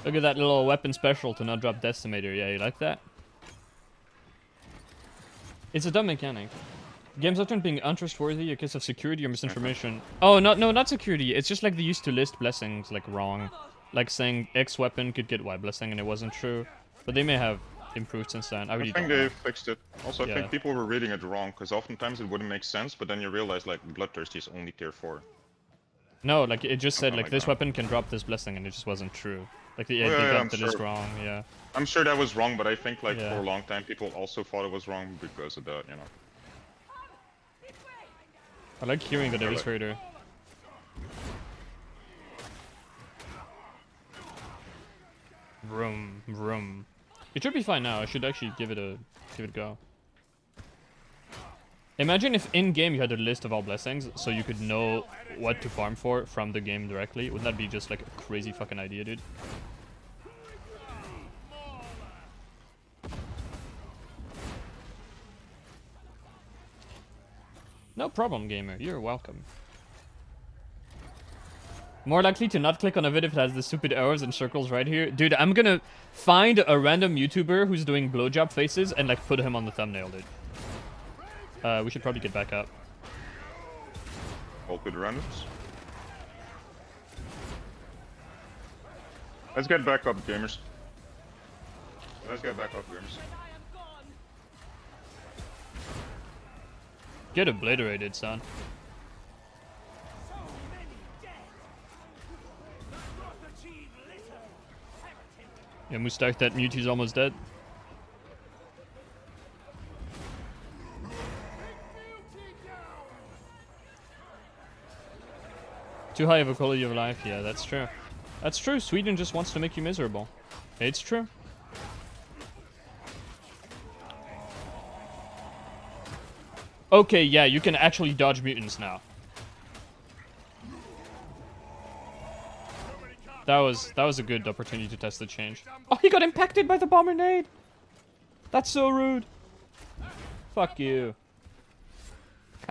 Look at that little weapon special to not drop Decimator. Yeah, you like that? It's a dumb mechanic. Games often being untrustworthy, a case of security or misinformation. Oh, no, not security. It's just like they used to list blessings like wrong. Like saying X weapon could get Y blessing and it wasn't true. But they may have improved since then. I really think don't know. they fixed it. Also, I think people were reading it wrong, because oftentimes it wouldn't make sense, but then you realize, like, Bloodthirsty is only tier 4. No, like, it just said, Something like, like this that. weapon can drop this blessing, and it just wasn't true. Like, they yeah, got I'm that it's sure. wrong, yeah. I'm sure that was wrong, but I think, like, Yeah. for a long time, people also thought it was wrong because of that, you know. I like hearing the Devil's Raider. Vroom, vroom. It should be fine now. I should actually give it a go. Imagine if in-game you had a list of all blessings, so you could know what to farm for from the game directly. Wouldn't that be just like a crazy fucking idea, dude? No problem, gamer. You're welcome. More likely to not click on a video if it has the stupid arrows and circles right here. Dude, I'm gonna find a random YouTuber who's doing blowjob faces and like put him on the thumbnail, dude. We should probably get back up. All good randoms. Let's get back up, gamers. Let's get back up, gamers. Get obliterated, son. Yeah, Mustark, that Mewtwo's almost dead. Too high of a quality of life, yeah, that's true. That's true, Sweden just wants to make you miserable. It's true. Okay, yeah, you can actually dodge mutants now. That was a good opportunity to test the change. Oh, he got impacted by the bomber nade! That's so rude. Fuck you.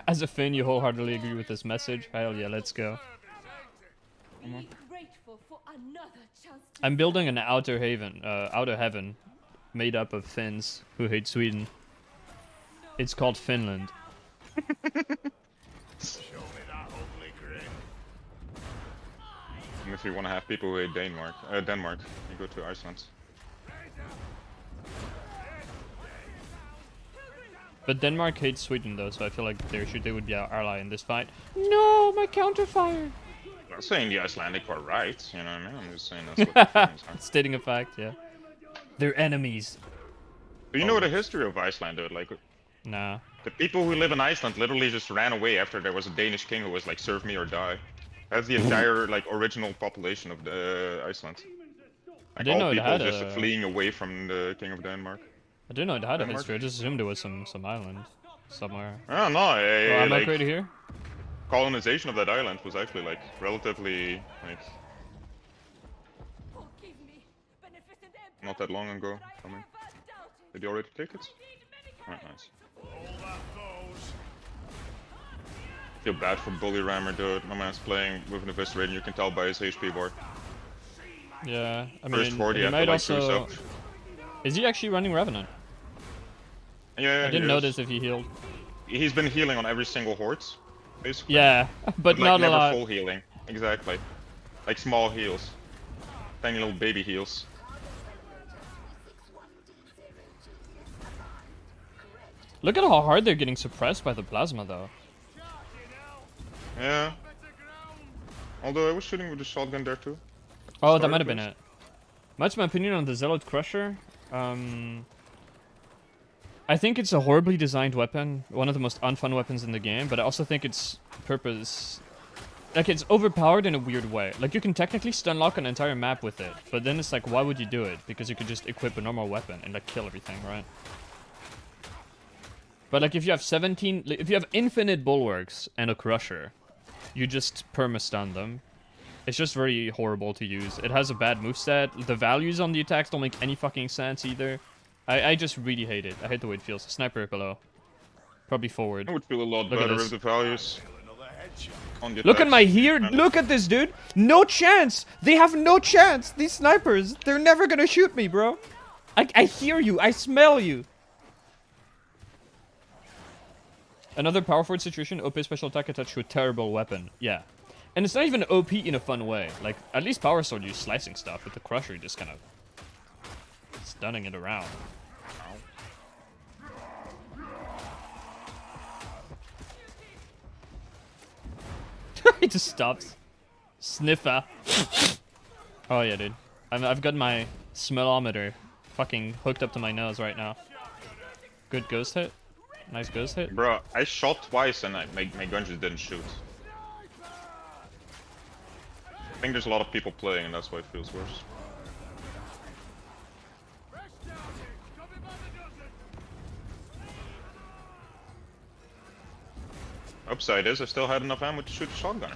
As a Finn, you wholeheartedly agree with this message? Hell yeah, let's go. I'm building an outer heaven, made up of Finns who hate Sweden. It's called Finland. And if you want to have people who hate Denmark, you go to Iceland. But Denmark hates Sweden though, so I feel like they would be our ally in this fight. No, my counterfire! I'm not saying the Icelandic are right, you know what I mean? I'm just saying that's what the feelings are. Stating a fact, yeah. They're enemies. Do you know the history of Iceland, dude? Like, Nah. the people who live in Iceland literally just ran away after there was a Danish king who was like, serve me or die. That's the entire, like, original population of Iceland. Like, I didn't know it had just a... fleeing away from the king of Denmark. I didn't know it had a Denmark? history. I just assumed it was some island somewhere. Oh, no, Oh, I'm like, right here? colonization of that island was actually, like, relatively, like, not that long ago. I mean, did you already take it? Alright, nice. Feel bad for Bully Rammer, dude. My man's playing with an Eviscerator, and you can tell by his HP bar. Yeah, I First mean, 40 he after might like 2 also... subs. Is he actually running Revenant? Yeah, I didn't he notice is. if he healed. He's been healing on every single horde, basically. Yeah, but like, not a never lot. full healing. Exactly. Like small heals. Tiny little baby heals. Look at how hard they're getting suppressed by the plasma, though. Yeah. Although I was shooting with the shotgun there too. Oh, that might have been it. Much my opinion on the Zealot Crusher. I think it's a horribly designed weapon, one of the most unfun weapons in the game, but I also think its purpose... Like, it's overpowered in a weird way. Like, you can technically stunlock an entire map with it, but then it's like, why would you do it? Because you could just equip a normal weapon and, like, kill everything, right? But, like, if you have 17... If you have infinite bulwarks and a Crusher, you just perma-stun them. It's just very horrible to use. It has a bad moveset. The values on the attacks don't make any fucking sense either. I just really hate it. I hate the way it feels. Sniper below. Probably forward. I would feel a lot Look at better this. with the values. On the Look at attacks. my here. Look at this, dude. No chance. They have no chance. These snipers. They're never gonna shoot me, bro. I hear you. I smell you. Another power forward situation. OP special attack attached to a terrible weapon. Yeah. And it's not even OP in a fun way. Like, at least Power Sword, you're slicing stuff. With the Crusher, you're just kind of stunning it around. He just stops. Sniffer. Oh yeah, dude. I've got my smellometer fucking hooked up to my nose right now. Good ghost hit. Nice ghost hit. Bro, I shot twice and my gun just didn't shoot. I think there's a lot of people playing and that's why it feels worse. Upside is I still had enough ammo to shoot the shotgun.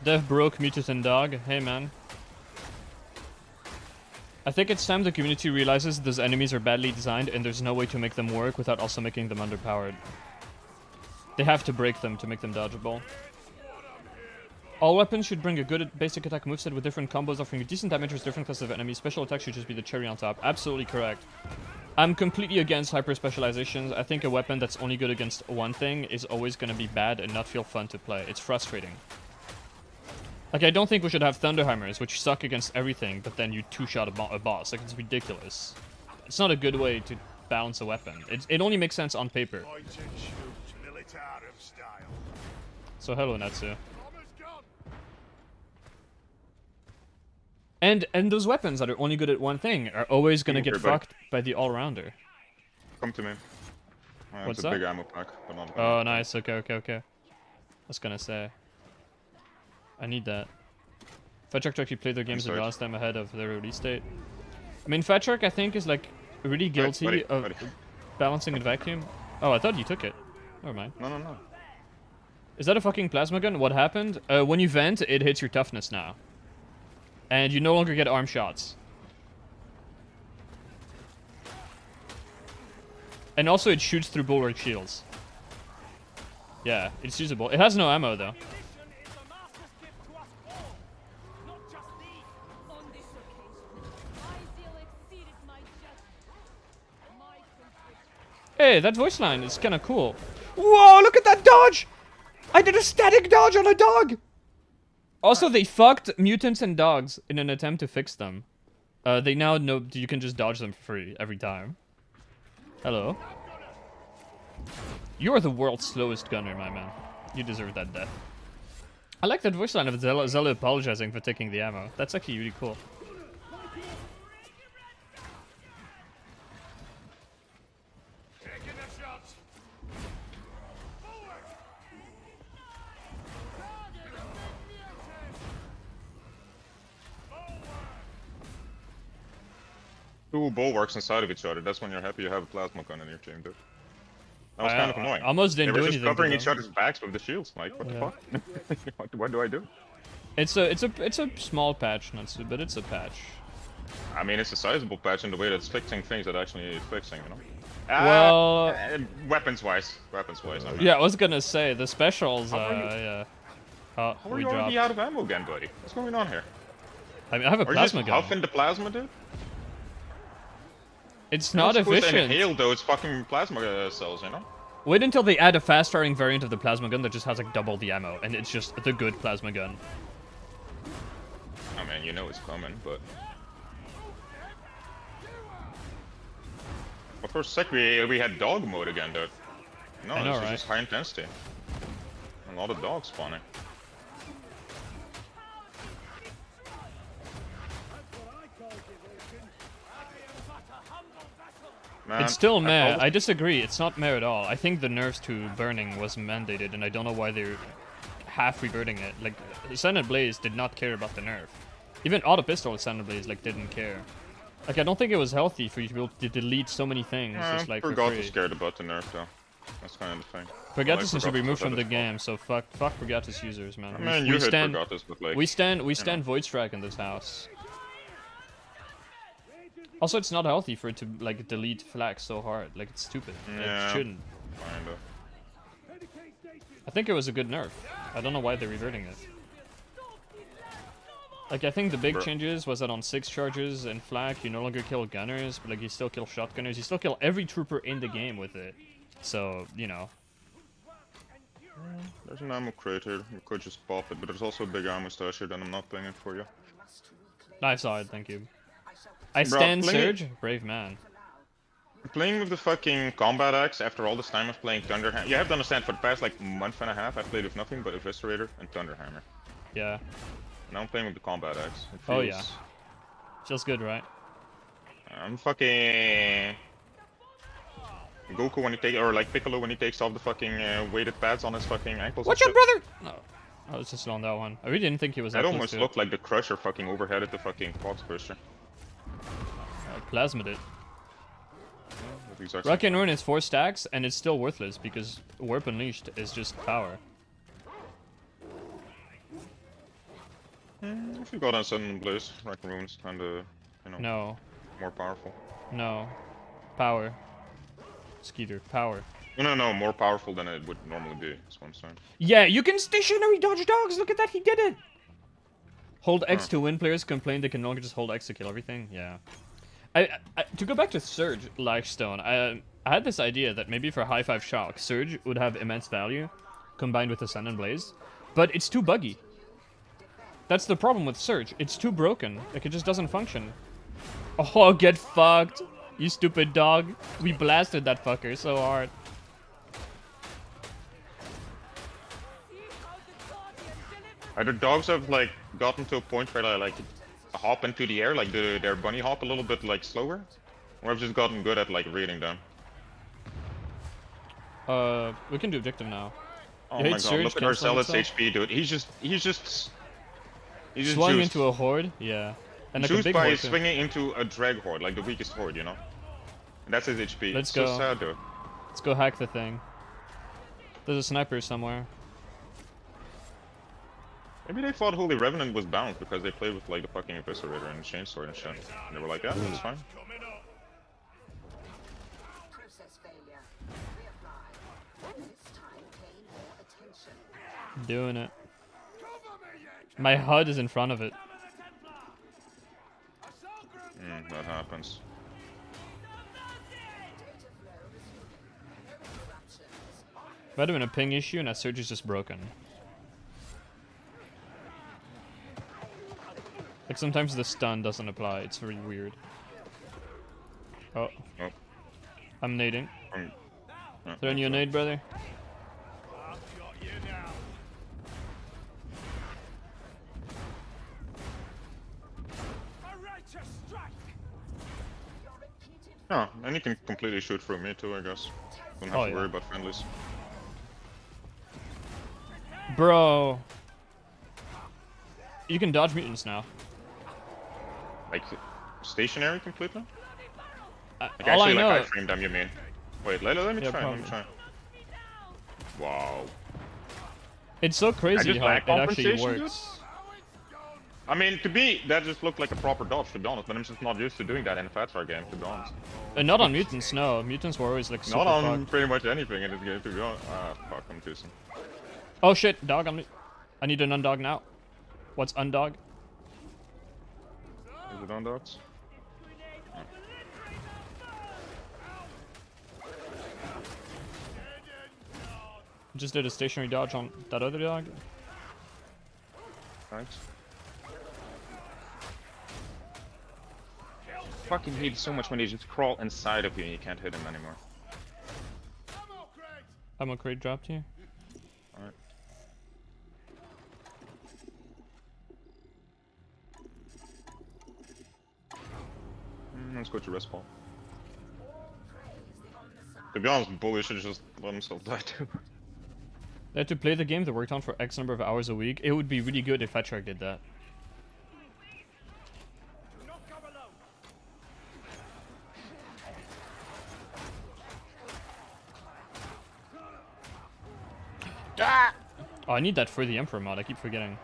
Dev broke mutant and dog. Hey man. I think it's time the community realizes those enemies are badly designed and there's no way to make them work without also making them underpowered. They have to break them to make them dodgeable. All weapons should bring a good basic attack moveset with different combos offering decent damage with different classes of enemies. Special attacks should just be the cherry on top. Absolutely correct. I'm completely against hyper specializations. I think a weapon that's only good against one thing is always going to be bad and not feel fun to play. It's frustrating. Like, I don't think we should have Thunderhammers, which suck against everything, but then you two-shot a boss. Like, it's ridiculous. It's not a good way to balance a weapon. It only makes sense on paper. So hello, Natsu. And those weapons that are only good at one thing are always gonna get fucked by the all-rounder. Come to me. What's it's a that? big ammo pack. But not Oh, nice. Okay. I was gonna say. I need that. Fatshark actually played their games the last time ahead of their release date. I mean, Fatshark, I think, is like really guilty of balancing in vacuum. Oh, I thought you took it. Never mind. No. Is that a fucking plasma gun? What happened? When you vent, it hits your toughness now. And you no longer get arm shots. And also it shoots through bulwark shields. Yeah, it's usable. It has no ammo though. Hey, that voice line is kind of cool. Whoa, look at that dodge! I did a static dodge on a dog! Also, they fucked mutants and dogs in an attempt to fix them. They now know you can just dodge them for free every time. Hello. You are the world's slowest gunner, my man. You deserve that death. I like that voice line of Zella apologizing for taking the ammo. That's actually really cool. Two bulwarks inside of each other. That's when you're happy you have a plasma gun in your team, dude. That was kind of annoying. I almost didn't they do were just anything. covering each other's backs with the shields. Like, what the fuck? What do I do? It's a small patch, but it's a patch. I mean, it's a sizable patch in the way that it's fixing things that actually need fixing, you know. Well, weapons-wise. Yeah, I was gonna say the specials. Yeah. How are you already out of ammo again, buddy? What's going on here? I mean, I have a plasma gun. Are you just huffing the plasma, dude? It's not efficient. To inhale those fucking plasma cells, you know? Wait until they add a fast-firing variant of the plasma gun that just has like double the ammo, and it's just the good plasma gun. I mean, you know it's coming, but... Well, for a sec we had dog mode again, dude. No, this is just high intensity. A lot of dogs spawning. Man, it's still meh. I disagree. It's not meh at all. I think the nerfs to burning was mandated, and I don't know why they're half reverting it. Like, Sand Blaze did not care about the nerf. Even Auto Pistol with Sand Blaze like didn't care. Like, I don't think it was healthy for you to be able to delete so many things just like for free. was scared about the nerf though. That's kind of the thing. Pergatus needs to be removed from the game, so fuck Pergatus users, man. I mean, you hit Pergatus, but like... We stand Void Strike in this house. Also, it's not healthy for it to like delete flags so hard. Like, it's stupid. Yeah, it shouldn't. Kinda. I think it was a good nerf. I don't know why they're reverting it. Like, I think the big changes was that on 6 charges and flak, you no longer kill gunners, but like you still kill shotgunners. You still kill every trooper in the game with it. So, you know. There's an ammo crate here. You could just pop it, but there's also a big ammo stash here, then I'm not playing it for you. I saw it, thank you. I stand Surge, brave man. Playing with the fucking combat axe after all this time of playing Thunderhammer. You have to understand, for the past like month and a half, I've played with nothing but Eviscerator and Thunderhammer. Yeah. Now I'm playing with the combat axe. Oh yeah. Feels good, right? I'm fucking Goku when he takes, or like Piccolo when he takes off the fucking weighted pads on his fucking ankles. Watch out, brother! No. I was just on that one. I really didn't think he was that That close almost to looked like the Crusher fucking overheaded the fucking Fox Pusher. it. Plasmid it. That's exactly Rocky and Ruin is 4 stacks, and it's still worthless because Warp Unleashed is just power. If you got on Sun and Blaze, Rock and Ruin is kinda, you know, No. more powerful. No. Power. Skeeter. Power. No, more powerful than it would normally be, is what I'm saying. Yeah, you can stationary dodge dogs! Look at that, he did it! Hold X to win. Players complain they can no longer just hold X to kill everything. Yeah. To go back to Surge, Lifestone, I had this idea that maybe for High 5 Shock, Surge would have immense value, combined with the Sun and Blaze, but it's too buggy. That's the problem with Surge. It's too broken. Like, it just doesn't function. Oh, get fucked, you stupid dog. We blasted that fucker so hard. Either dogs have like gotten to a point where they like hop into the air, like their bunny hop a little bit like slower, or I've just gotten good at like reading them. We can do objective now. Oh You my hate god, Surge look at canceling Arcella's itself? HP, dude. He's just Swung juiced. into a horde? Yeah. And like a Juiced big by horde too. swinging into a drag horde, like the weakest horde, you know? And that's his HP. Let's It's go. so sad, dude. Let's go hack the thing. There's a sniper somewhere. Maybe they thought Holy Revenant was balanced because they played with like the fucking Eviscerator and Chainsword and shit. And they were like, yeah, that's fine. Process failure. Reapply. This time pay more attention. Doing it. My HUD is in front of it. That happens. Might have been a ping issue and that Surge is just broken. Like sometimes the stun doesn't apply, it's very weird. Oh. Oh. I'm nading. Yeah, Throwing you a nade, brother. I've got you now. A righteous strike. Oh, and you can completely shoot through me too, I guess. Don't have Oh, to yeah. worry about friendlies. Bro. You can dodge mutants now. Like, stationary completely? Like All I actually, know. like I framed them, you mean? Wait, let me Yeah, try, let me probably. try. Wow. It's so crazy just how lack it actually compensation, dude? works. I mean, to me, that just looked like a proper dodge, to be honest, but I'm just not used to doing that in a Fatstar game, to be honest. And not on mutants, no. Mutants were always like super Not on fucked. pretty much anything in this game, to be honest. Ah, fuck, I'm choosing. Oh shit, dog on me. I need an undog now. What's undog? Is it on dogs? Just did a stationary dodge on that other dog. Thanks. Fucking hate it so much when they just crawl inside of you and you can't hit them anymore. Ammo crate dropped here. Alright. Let's go to respawn. To be honest, Bully should just let himself die too. They had to play the game they worked on for X number of hours a week. It would be really good if Fatshark did that. Do not go alone. Oh, I need that for the Emperor mod. I keep forgetting.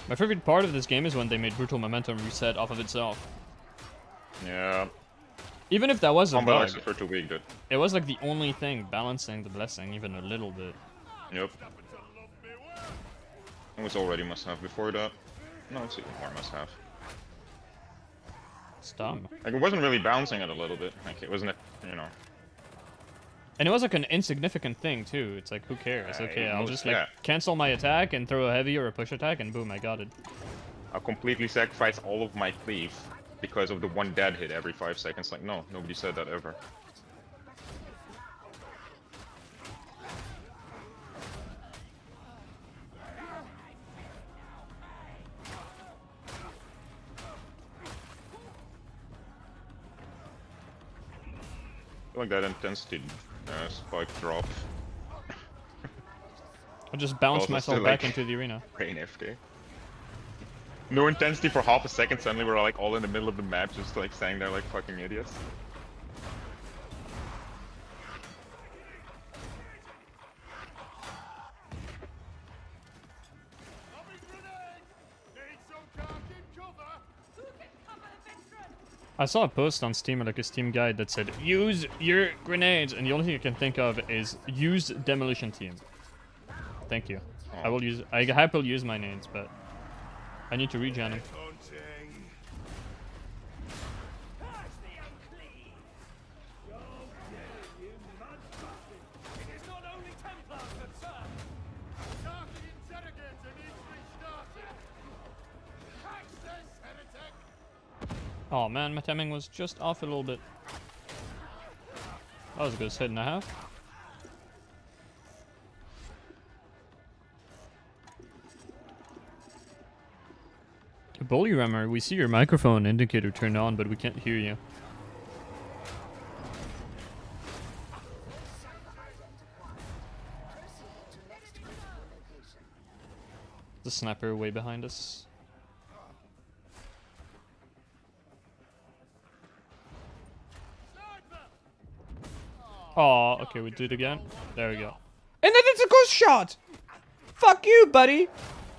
My favorite part of this game is when they made Brutal Momentum reset off of itself. Yeah. Even if that was a Combat bug, access for too weak, dude. it was like the only thing balancing the blessing even a little bit. Yep. It was already must have before that. No, it's even more must have. It's dumb. Like, it wasn't really bouncing it a little bit. Like, it wasn't, you know. And it was like an insignificant thing too. It's like, who cares? Okay, I'll most- just like yeah. cancel my attack and throw a heavy or a push attack and boom, I got it. I'll completely sacrifice all of my cleave because of the one dead hit every 5 seconds. Like, no, nobody said that ever. feel like that intensity spike drop. I just bounced Also myself still, back like, into the arena. brain FK. No intensity for half a second, suddenly we're like all in the middle of the map, just like standing there like fucking idiots. I saw a post on Steam, like a Steam guide that said, use your grenades, and the only thing I can think of is use demolition team. Thank you. Oh. I happily use my nades, but I need to regen him. Oh man, my timing was just off a little bit. That was a good hit and a half. Bully Rammer, we see your microphone indicator turned on, but we can't hear you. The sniper way behind us. Oh, okay, we do it again. There we go. And then it's a ghost shot! Fuck you, buddy!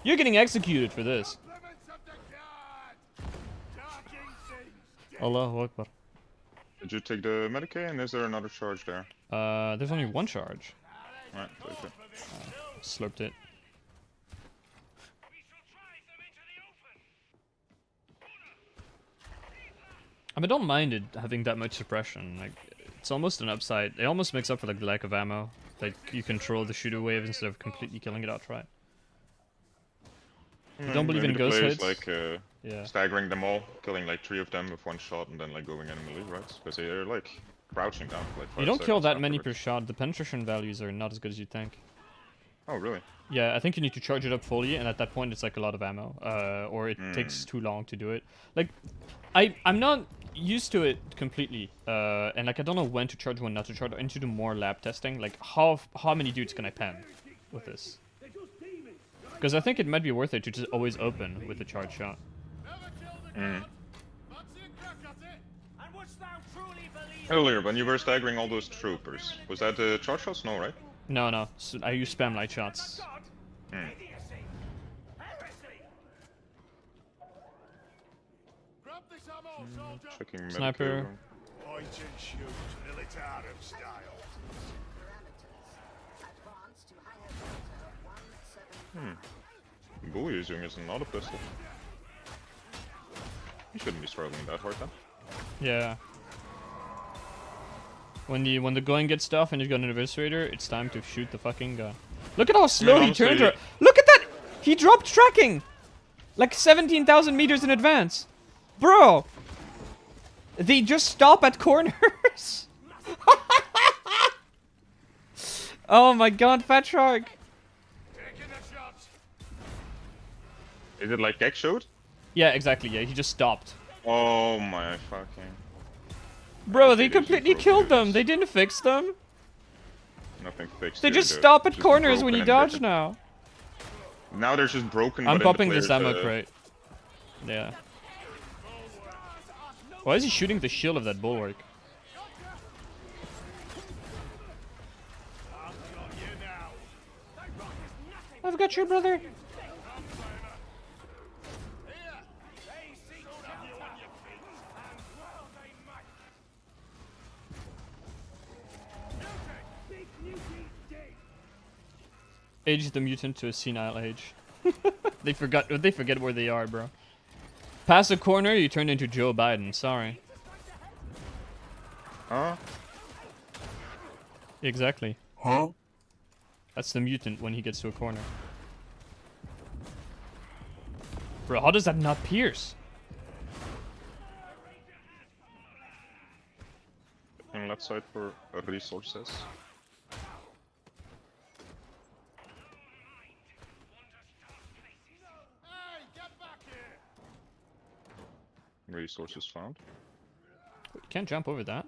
You're getting executed for this. Allahu Akbar. Did you take the Medicaid and is there another charge there? There's only one charge. Alright, take it. Slurped it. I mean, I don't mind it having that much suppression. Like, it's almost an upside. It almost makes up for like the lack of ammo. Like, you control the shooter wave instead of completely killing it outright. You don't believe in Maybe the ghost players, hits? like, Yeah. staggering them all, killing like 3 of them with 1 shot and then like going in melee, right? Because they're like crouching down for like 5 You don't kill seconds that many per afterwards. shot. The penetration values are not as good as you think. Oh, really? Yeah, I think you need to charge it up fully, and at that point it's like a lot of ammo, or it takes too long to do it. Like, I'm not used to it completely, and like I don't know when to charge, when not to charge. I need to do more lab testing. Like, how many dudes can I pen with this? Because I think it might be worth it to just always open with a charge shot. Earlier, when you were staggering all those troopers, was that the charge shots? No, right? No. So I use spam light shots. Checking Sniper. Medicaid. Point and shoot, militarum style. Bully is using is not a pistol. He shouldn't be struggling that hard then. Yeah. When the going gets tough and you got an eviscerator, it's time to shoot the fucking gun. Look at how slow he turned her. Look at that! He dropped tracking! Like 17,000 meters in advance. Bro! They just stop at corners. Oh my god, Fat Shark. Is it like Gek showed? Yeah, exactly, yeah, he just stopped. Oh my fucking... Bro, they It is completely broken, killed it them. is. They didn't fix them. Nothing fixed They here, just dude. stop at Just corners when broken you and dodge bitten. now. Now they're just broken. I'm but in the popping this players', ammo crate. Yeah. Why is he shooting the shield of that bulwark? I've got your brother. Age the mutant to a senile age. They forget where they are, bro. Pass a corner, you turn into Joe Biden. Sorry. Huh? Exactly. Huh? That's the mutant when he gets to a corner. Bro, how does that not pierce? And left side for resources. Resources found. You can't jump over that.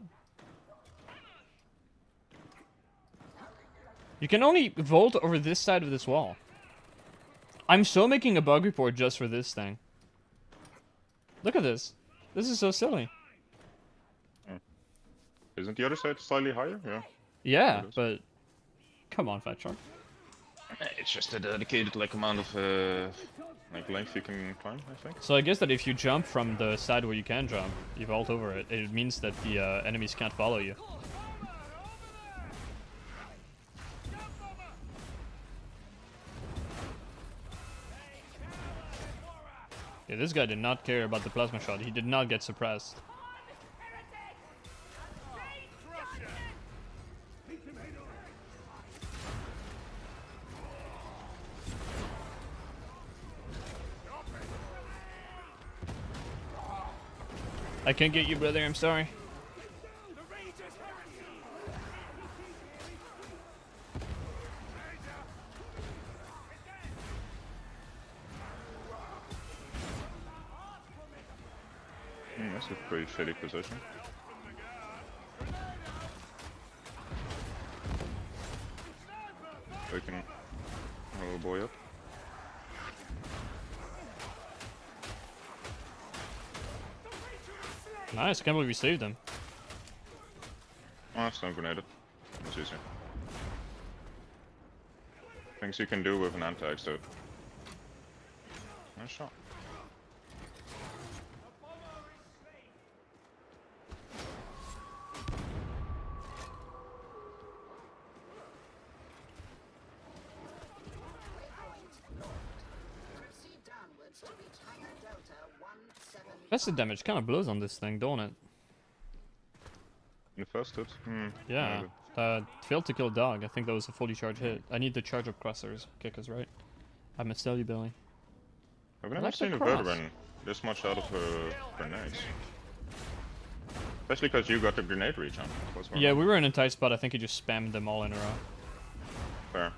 You can only vault over this side of this wall. I'm so making a bug report just for this thing. Look at this. This is so silly. Isn't the other side slightly higher? Yeah. Yeah, but come on, Fat Shark. It's just a dedicated like amount of like length you can climb, I think. So I guess that if you jump from the side where you can jump, you vault over it. It means that the enemies can't follow you. Yeah, this guy did not care about the plasma shot. He did not get suppressed. I can't get you, brother. I'm sorry. That's a pretty shitty position. Waking a little boy up. Nice. I can't believe we saved him. Oh, that's not grenaded. That's easy. Things you can do with an anti-axe, dude. Nice shot. That's the damage kind of blows on this thing, don't it? In the first hit? Yeah. Failed to kill a dog. I think that was a fully charged hit. I need the charge up crossers. Kick us right. I must tell you, Billy. I've never Like seen the a cross. veteran this much out of her grenades. Especially because you got the grenade reach on. Yeah, we were in a tight spot. I think he just spammed them all in a row. Fair.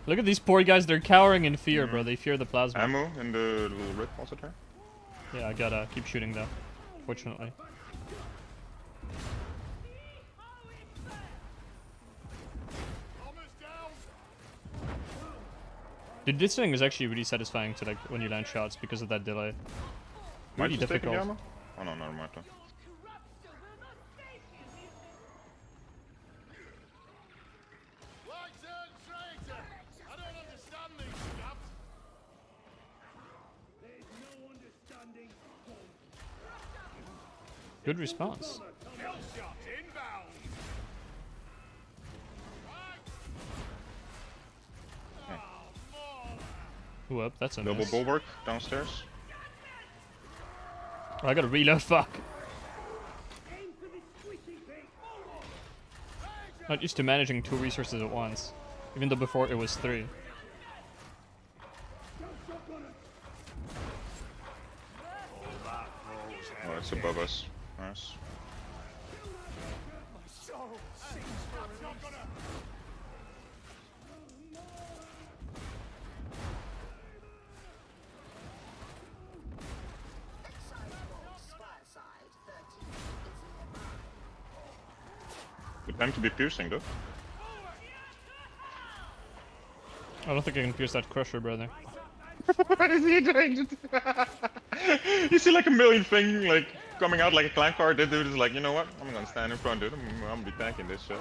Look at these poor guys. They're cowering in fear, bro. They fear the plasma. Ammo in the little red closet here. Yeah, I gotta keep shooting though. Fortunately. Dude, this thing is actually really satisfying to like when you land shots because of that delay. Might Really just taking the difficult. ammo? Oh no, never mind. Though. Good response. Whoop, that's a Double miss. bulwark downstairs. Oh, I gotta reload, fuck. Not used to managing 2 resources at once. Even though before it was 3. Oh, it's above us. Nice. Good time to be piercing, though. I don't think I can pierce that crusher, brother. What is he doing? You see like a million things like coming out like a clank card. That dude is like, you know what? I'm gonna stand in front, dude. I'm gonna be tanking this shit.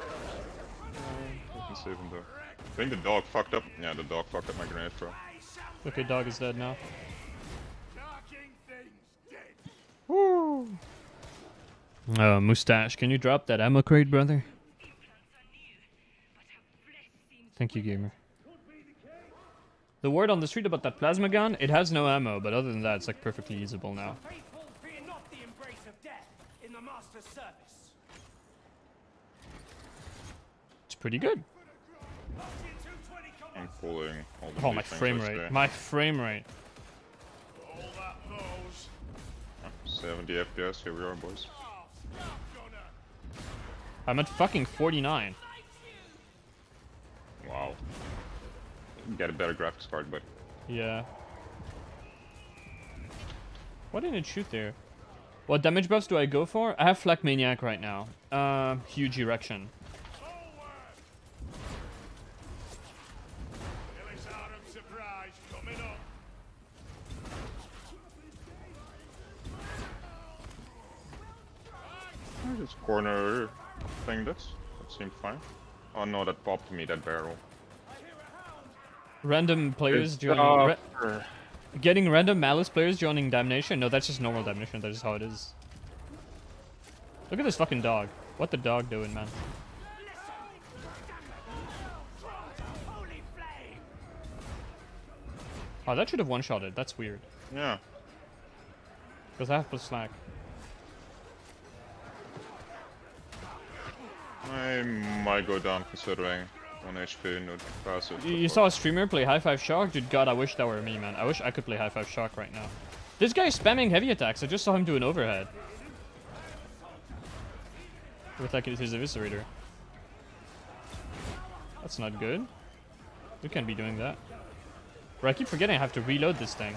I can save him though. I think the dog fucked up. Yeah, the dog fucked up my grenade throw. Okay, dog is dead now. Woo! Mustache, can you drop that ammo crate, brother? Thank you, gamer. The word on the street about that plasma gun, it has no ammo, but other than that, it's like perfectly usable now. It's pretty good. I'm pulling all the Oh, my frame rate. My frame rate. 70 FPS, here we are, boys. I'm at fucking 49. Wow. Get a better graphics card, but Yeah. Why didn't it shoot there? What damage buffs do I go for? I have Flak Maniac right now. Huge erection. this corner thing that seemed fine. Oh no, that popped me, that barrel. Random players joining... Getting random Malice players joining Damnation? No, that's just normal Damnation. That is how it is. Look at this fucking dog. What the dog doing, man? Oh, that should have one-shotted. That's weird. Yeah. Because I have plus slack. I might go down considering 1 HP, no passive. You saw a streamer play High Five Shock? Dude, God, I wish that were me, man. I wish I could play High Five Shock right now. This guy's spamming heavy attacks. I just saw him do an overhead. With like his eviscerator. That's not good. We can't be doing that. Bro, I keep forgetting I have to reload this thing.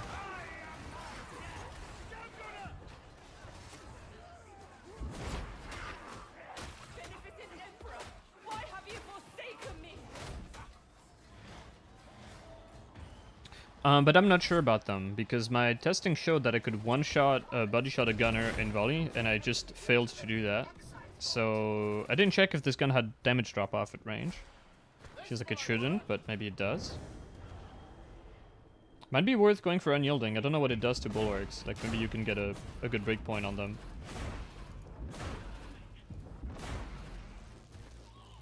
But I'm not sure about them, because my testing showed that I could one-shot, body shot a gunner in volley, and I just failed to do that. So I didn't check if this gun had damage drop-off at range. Feels like it shouldn't, but maybe it does. Might be worth going for unyielding. I don't know what it does to bulwarks. Like, maybe you can get a good breakpoint on them.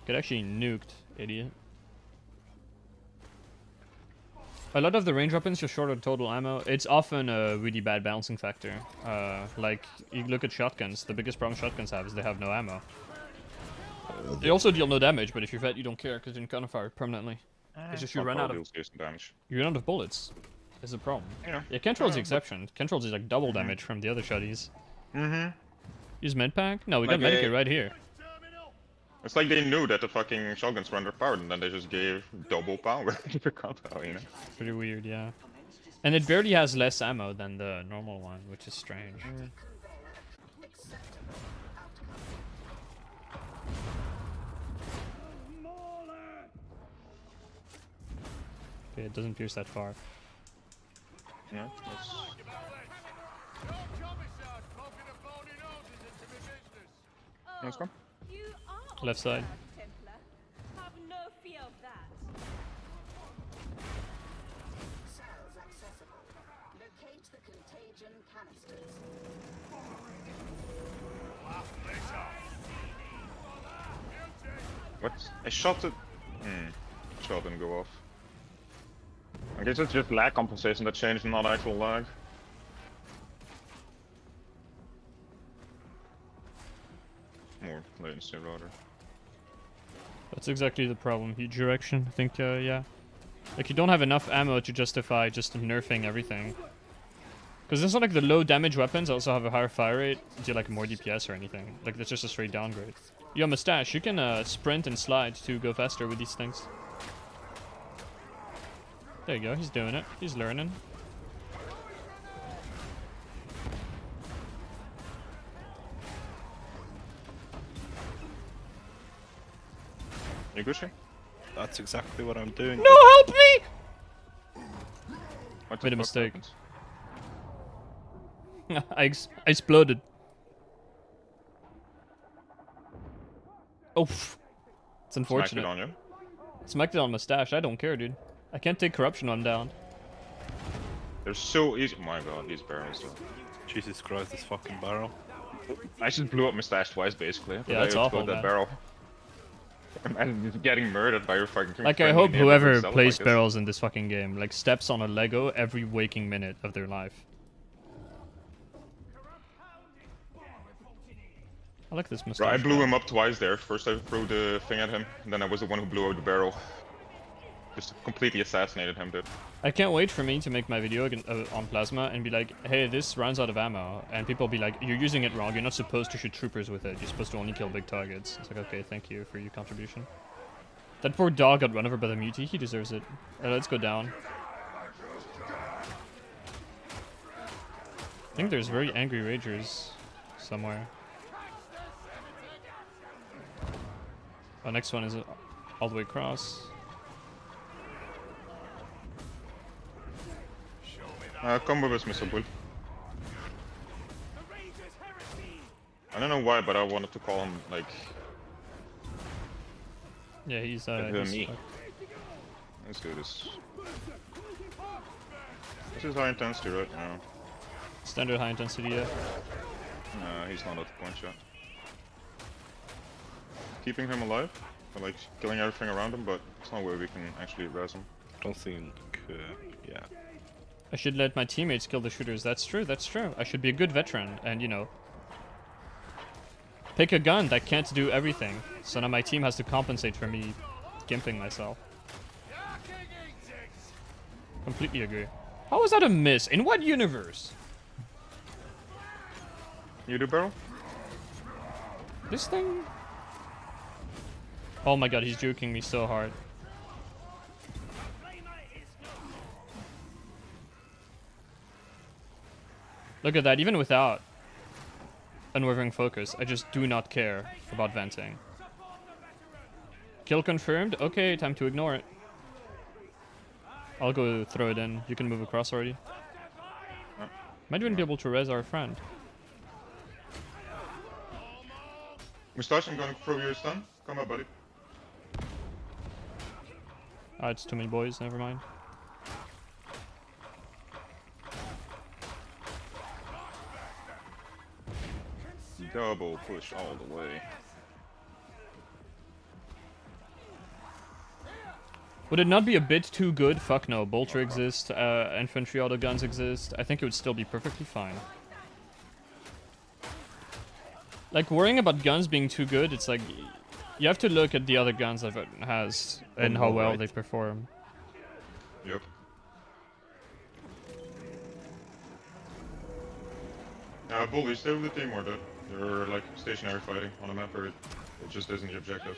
Get actually nuked, idiot. A lot of the range weapons just short on total ammo. It's often a really bad balancing factor. Like, you look at shotguns. The biggest problem shotguns have is they have no ammo. They also deal no damage, but if you're vet, you don't care because you can counterfire permanently. It's just you run out of damage. You run out of bullets. Is the problem. Yeah. Control's the exception. Control's is like double damage from the other shotties. Use medpack? No, we got Like medkit right here. It's like they knew that the fucking shotguns were underpowered, and then they just gave double power to the combo, you know? Pretty weird, yeah. And it barely has less ammo than the normal one, which is strange. Okay, it doesn't pierce that far. Yeah, let's go. Left side. Have no fear of that. Cells accessible. Locate the contagion canisters. What? I shot it. Shot didn't go off. I guess it's just lag compensation that changed, not actual lag. More latency rather. That's exactly the problem. Huge direction. I think, yeah. Like, you don't have enough ammo to justify just nerfing everything. Because it's not like the low damage weapons also have a higher fire rate, do like more DPS or anything. Like, that's just a straight downgrade. Yo, Mustache, you can sprint and slide to go faster with these things. There you go, he's doing it. He's learning. You Gucci? That's exactly what I'm doing. No, help me! What the Made a fuck mistake. happened? I exploded. Oh, it's Smacked unfortunate. it on you. Smacked it on Mustache. I don't care, dude. I can't take corruption on down. They're so easy. Oh my god, these barrels though. Jesus Christ, this fucking barrel. I just blew up my stash twice basically. Yeah, that's awful, that man. barrel. And just getting murdered by your fucking Like, I friendly hope neighborhood whoever self, plays I guess. barrels in this fucking game, like, steps on a Lego every waking minute of their life. I like this Mustache. Bro, I blew guy. him up twice there. First I threw the thing at him, and then I was the one who blew out the barrel. Just completely assassinated him, dude. I can't wait for me to make my video on Plasma and be like, hey, this runs out of ammo. And people be like, you're using it wrong. You're not supposed to shoot troopers with it. You're supposed to only kill big targets. It's like, okay, thank you for your contribution. That poor dog got run over by the mutie. He deserves it. Let's go down. I think there's very angry ragers somewhere. Oh, next one is all the way across. Come with us, Mr. Bull. I don't know why, but I wanted to call him like. Yeah, he's me. Let's do this. This is high intensity right now. Standard high intensity, yeah. He's not at the point yet. Keeping him alive, or like killing everything around him, but it's not where we can actually res him. I don't think, yeah. I should let my teammates kill the shooters. That's true, that's true. I should be a good veteran and, you know, pick a gun that can't do everything. So now my team has to compensate for me gimping myself. Completely agree. How was that a miss? In what universe? You do, barrel? This thing? Oh my god, he's juking me so hard. Look at that, even without unwavering focus, I just do not care about venting. Kill confirmed? Okay, time to ignore it. I'll go throw it in. You can move across already. Might even be able to res our friend. Moustache, I'm gonna throw you a stun. Come up, buddy. Ah, it's too many boys, never mind. Double push all the way. Would it not be a bit too good? Fuck no. Bolter exists, infantry autoguns exist. I think it would still be perfectly fine. Like, worrying about guns being too good, it's like, you have to look at the other guns that it has and how well they perform. Yep. Bully, stay with the team or that. You're like stationary fighting on a map where it just isn't the objective.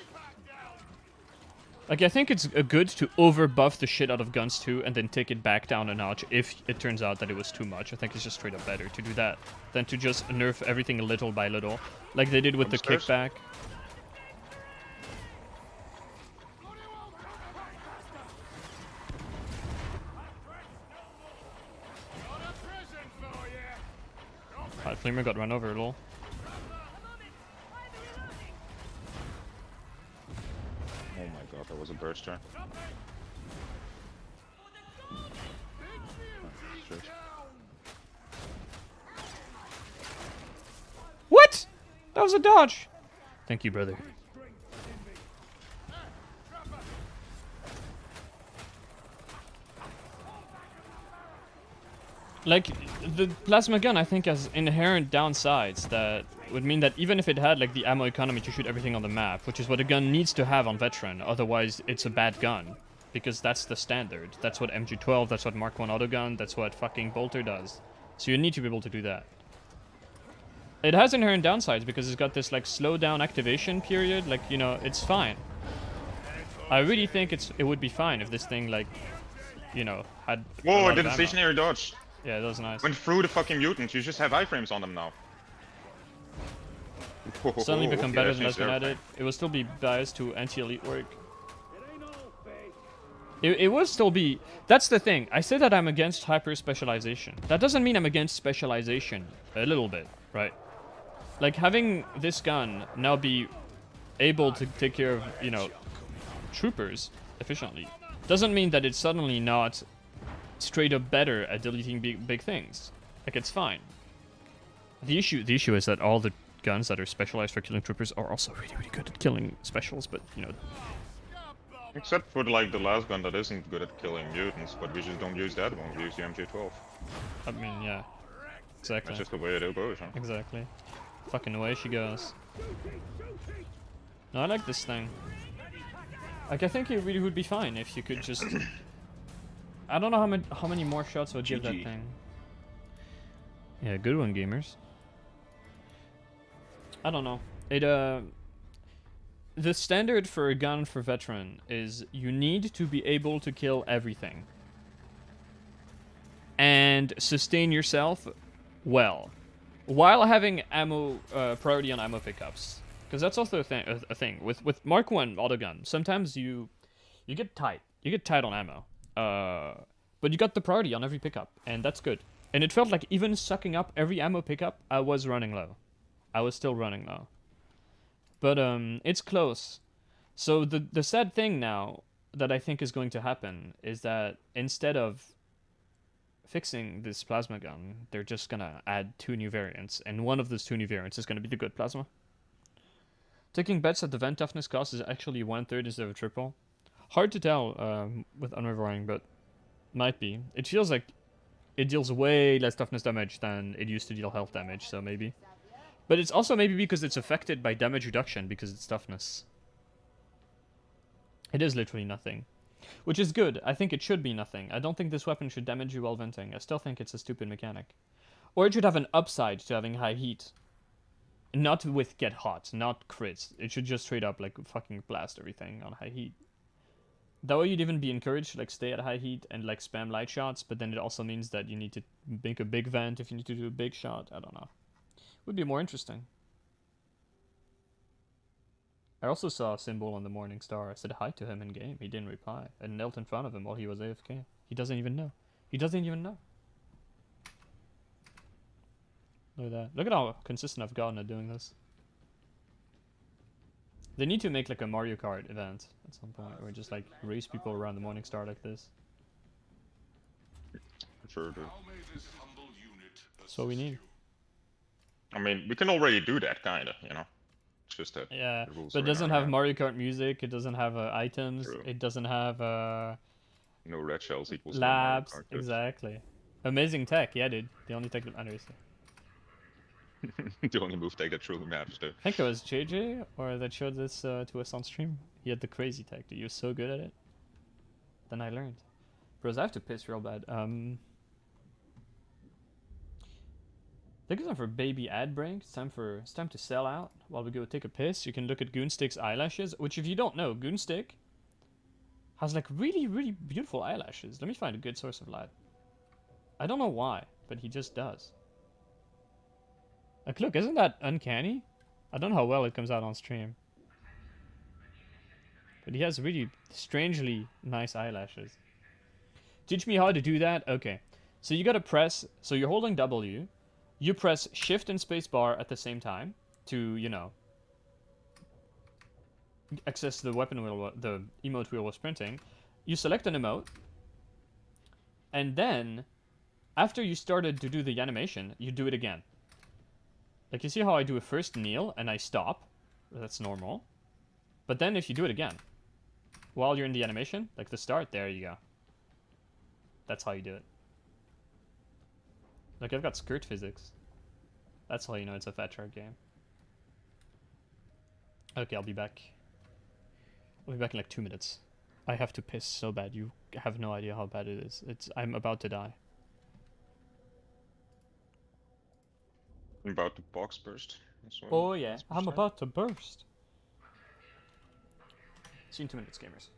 Like, I think it's good to over-buff the shit out of guns too, and then take it back down a notch if it turns out that it was too much. I think it's just straight up better to do that than to just nerf everything little by little, like they did with the kickback. Alright, Flamer got run over, lol. Oh my god, that was a burst try. What? That was a dodge. Thank you, brother. Like, the plasma gun, I think, has inherent downsides that would mean that even if it had, like, the ammo economy to shoot everything on the map, which is what a gun needs to have on Veteran, otherwise it's a bad gun. Because that's the standard. That's what MG12, that's what Mark 1 autogun, that's what fucking Bolter does. So you need to be able to do that. It has inherent downsides because it's got this, like, slow down activation period, like, you know, it's fine. I really think it would be fine if this thing, like, you know, had... Whoa, I did a stationary dodge. Yeah, that was nice. Went through the fucking mutants, you just have iframes on them now. Suddenly become okay, better than Lesbian at it. It will still be biased to anti-elite work. It will still be... That's the thing. I say that I'm against hyper-specialization. That doesn't mean I'm against specialization. A little bit, right? Like, having this gun now be able to take care of, you know, troopers efficiently doesn't mean that it's suddenly not straight up better at deleting big things. Like, it's fine. The issue is that all the guns that are specialized for killing troopers are also really good at killing specials, but, you know... Except for, like, the last gun that isn't good at killing mutants, but we just don't use that one, we use the MG12. I mean, yeah. Exactly. That's just the way it goes, huh? Exactly. Fucking away she goes. No, I like this thing. Like, I think it really would be fine if you could just... I don't know how many more shots would give that thing. Yeah, good one, gamers. I don't know. The standard for a gun for Veteran is you need to be able to kill everything. And sustain yourself well. While having ammo, priority on ammo pickups. Because that's also a thing. With Mark 1 autogun, sometimes you get tight. You get tight on ammo. But you got the priority on every pickup, and that's good. And it felt like even sucking up every ammo pickup, I was running low. I was still running though. But it's close. So the sad thing now that I think is going to happen is that instead of fixing this plasma gun, they're just gonna add 2 new variants, and one of those 2 new variants is gonna be the good plasma. Taking bets at the vent toughness cost is actually 1/3 instead of a triple. Hard to tell with Unrevoring, but might be. It feels like it deals way less toughness damage than it used to deal health damage, so maybe. But it's also maybe because it's affected by damage reduction because it's toughness. It is literally nothing. Which is good. I think it should be nothing. I don't think this weapon should damage you while venting. I still think it's a stupid mechanic. Or it should have an upside to having high heat. Not with get hot, not crits. It should just straight up like fucking blast everything on high heat. That way you'd even be encouraged to like stay at high heat and like spam light shots, but then it also means that you need to make a big vent if you need to do a big shot. I don't know. Would be more interesting. I also saw a symbol on the Morning Star. I said hi to him in game. He didn't reply. I knelt in front of him while he was AFK. He doesn't even know. He doesn't even know. Look at that. Look at how consistent I've gotten at doing this. They need to make like a Mario Kart event at some point, where just like race people around the Morning Star like this. Sure, dude. That's what we need. I mean, we can already do that, kinda, you know? It's just that. Yeah, the rules but it are in doesn't our have hand. Mario Kart music, it doesn't have items, True. it doesn't have No red shells equals labs, no Mario Kart, dude. exactly. Amazing tech, yeah dude. The only tech that matters. The only move take that truly matters, dude. I think it was JJ or that showed this to us on stream. He had the crazy tech, dude. He was so good at it. Then I learned. Bros, I have to piss real bad. I think it's time for baby ad break. It's time to sell out while we go take a piss. You can look at Goonstick's eyelashes, which if you don't know, Goonstick has like really, really beautiful eyelashes. Let me find a good source of light. I don't know why, but he just does. Like, look, isn't that uncanny? I don't know how well it comes out on stream. But he has really strangely nice eyelashes. Teach me how to do that? Okay. So you gotta press, so you're holding W. You press shift and space bar at the same time to, you know, access the weapon wheel, the emote wheel while sprinting. You select an emote. And then, after you started to do the animation, you do it again. Like, you see how I do a first kneel and I stop? That's normal. But then if you do it again, while you're in the animation, like the start, there you go. That's how you do it. Like, I've got skirt physics. That's how you know it's a fat shark game. Okay, I'll be back. I'll be back in like 2 minutes. I have to piss so bad. You have no idea how bad it is. I'm about to die. I'm about to box burst. That's what Oh yeah, that's I'm percent. about to burst. See you in 2 minutes, gamers.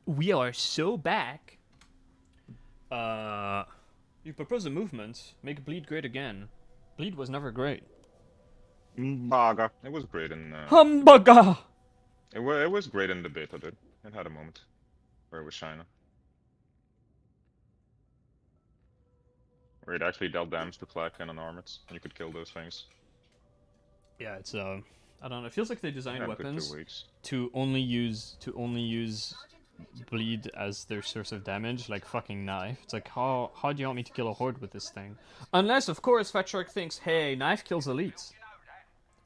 We are so back. You propose a movement. Make Bleed great again. Bleed was never great. Baga. It was great in. Humbaga! It was great in the beta, dude. It had a moment where it was shining. Where it actually dealt damage to Flak and unarmored, and you could kill those things. Yeah, it's I don't know. It feels like they designed Had a good weapons 2 weeks. to only use bleed as their source of damage, like fucking knife. It's like how do you want me to kill a horde with this thing? Unless of course Fat Shark thinks, hey, knife kills elites.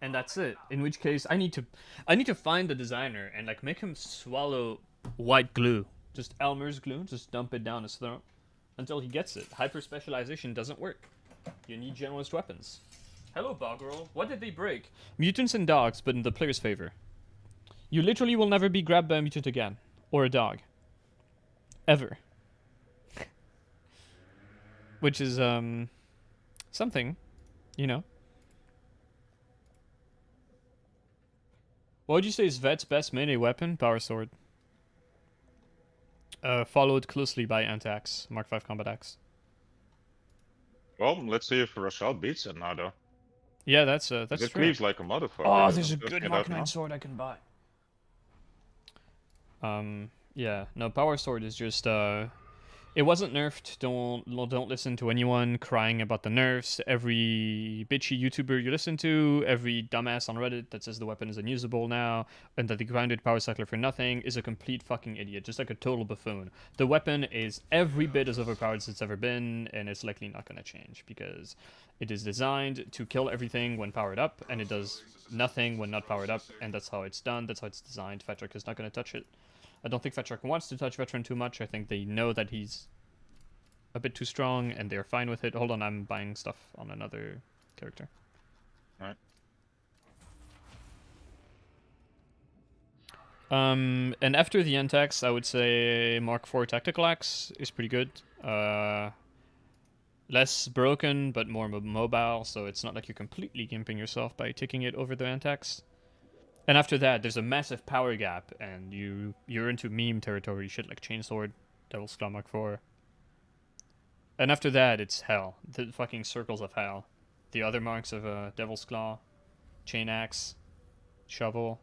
And that's it. In which case I need to find the designer and like make him swallow white glue. Just Elmer's glue, just dump it down his throat until he gets it. Hyper specialization doesn't work. You need generalist weapons. Hello, Boggerel. What did they break? Mutants and dogs, but in the player's favor. You literally will never be grabbed by a mutant again. Or a dog. Ever. Which is, something. You know. What would you say is Vet's best melee weapon? Power Sword. Followed closely by Antax, Mark 5 Combat Axe. Well, let's see if Rashad beats it now, though. Yeah, that's It true. cleaves like a motherfucker. Oh, there's a Just good get Mark out 9 now. sword I can buy. Yeah, no, Power Sword is just, it wasn't nerfed. Don't listen to anyone crying about the nerfs. Every bitchy YouTuber you listen to, every dumbass on Reddit that says the weapon is unusable now, and that they grounded Power Cycler for nothing is a complete fucking idiot, just like a total buffoon. The weapon is every bit as overpowered as it's ever been, and it's likely not going to change, because it is designed to kill everything when powered up, and it does nothing when not powered up, and that's how it's done, that's how it's designed. Fat Shark is not going to touch it. I don't think Fat Shark wants to touch Veteran too much. I think they know that he's a bit too strong, and they're fine with it. Hold on, I'm buying stuff on another character. Alright. And after the N-Tax, I would say Mark 4 Tactical Axe is pretty good. Less broken, but more mobile, so it's not like you're completely gimping yourself by taking it over the N-Tax. And after that, there's a massive power gap, and you're into meme territory, shit like Chainsword, Devil's Claw Mark 4. And after that, it's hell. The fucking circles of hell. The other marks of Devil's Claw, Chain Axe, Shovel.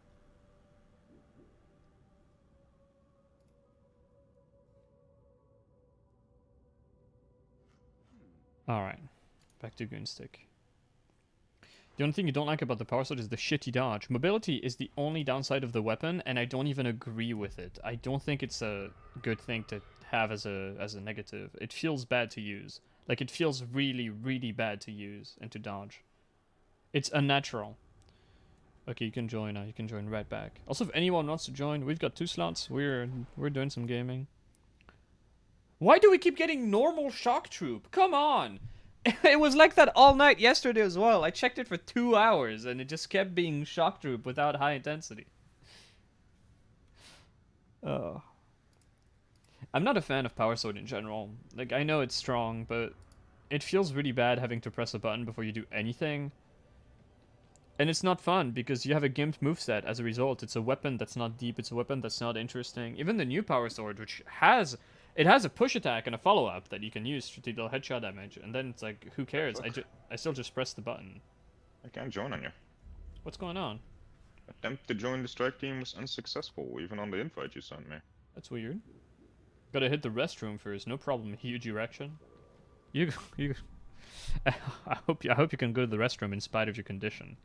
Alright, back to Goonstick. The only thing you don't like about the Power Sword is the shitty dodge. Mobility is the only downside of the weapon, and I don't even agree with it. I don't think it's a good thing to have as a negative. It feels bad to use. Like, it feels really, really bad to use and to dodge. It's unnatural. Okay, you can join now. You can join right back. Also, if anyone wants to join, we've got 2 slots. We're doing some gaming. Why do we keep getting normal Shock Troop? Come on! It was like that all night yesterday as well. I checked it for 2 hours, and it just kept being Shock Troop without high intensity. Oh. I'm not a fan of Power Sword in general. Like, I know it's strong, but it feels really bad having to press a button before you do anything. And it's not fun, because you have a gimped moveset as a result. It's a weapon that's not deep, it's a weapon that's not interesting. Even the new Power Sword, which has... It has a push attack and a follow-up that you can use to deal headshot damage, and then it's like, who cares? I still just press the button. I can't join on you. What's going on? Attempt to join the strike team was unsuccessful, even on the invite you sent me. That's weird. Gotta hit the restroom first, no problem. Huge erection. You. I hope you can go to the restroom in spite of your condition.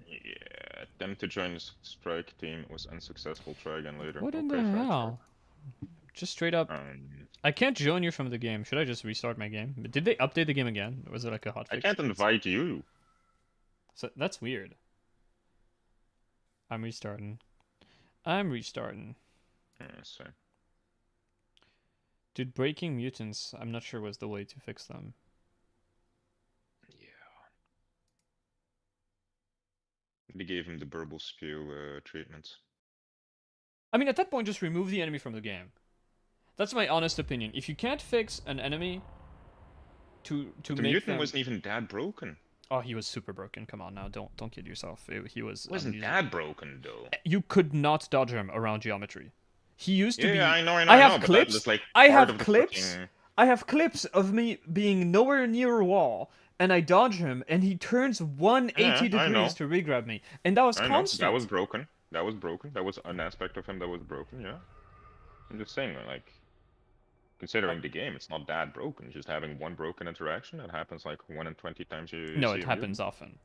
Yeah, attempt to join the strike team was unsuccessful. Try again later. What in Okay, the Fat hell? Just straight up. Shark. I can't join you from the game. Should I just restart my game? Did they update the game again? Or was it like a hotfix? I can't invite you. So that's weird. I'm restarting. I'm restarting. Yeah, so. Dude, breaking mutants, I'm not sure was the way to fix them. Yeah. They gave him the verbal spew treatment. I mean, at that point, just remove the enemy from the game. That's my honest opinion. If you can't fix an enemy to The make mutant them... wasn't even that broken. Oh, he was super broken. Come on now, don't kid yourself. He was... It wasn't that broken though. You could not dodge him around geometry. He used to be. Yeah, I know, I have but that clips. is, like, I part have of the clips. fucking- I have clips of me being nowhere near a wall, and I dodge him, and he turns 180 Yeah, I know. degrees to regrab me, and that was I know, constant. that was broken. That was broken. That was an aspect of him that was broken, yeah. I'm just saying, like, considering the game, it's not that broken. Just having one broken interaction, that happens like 1 in 20 times you No, see it a happens mutant. often.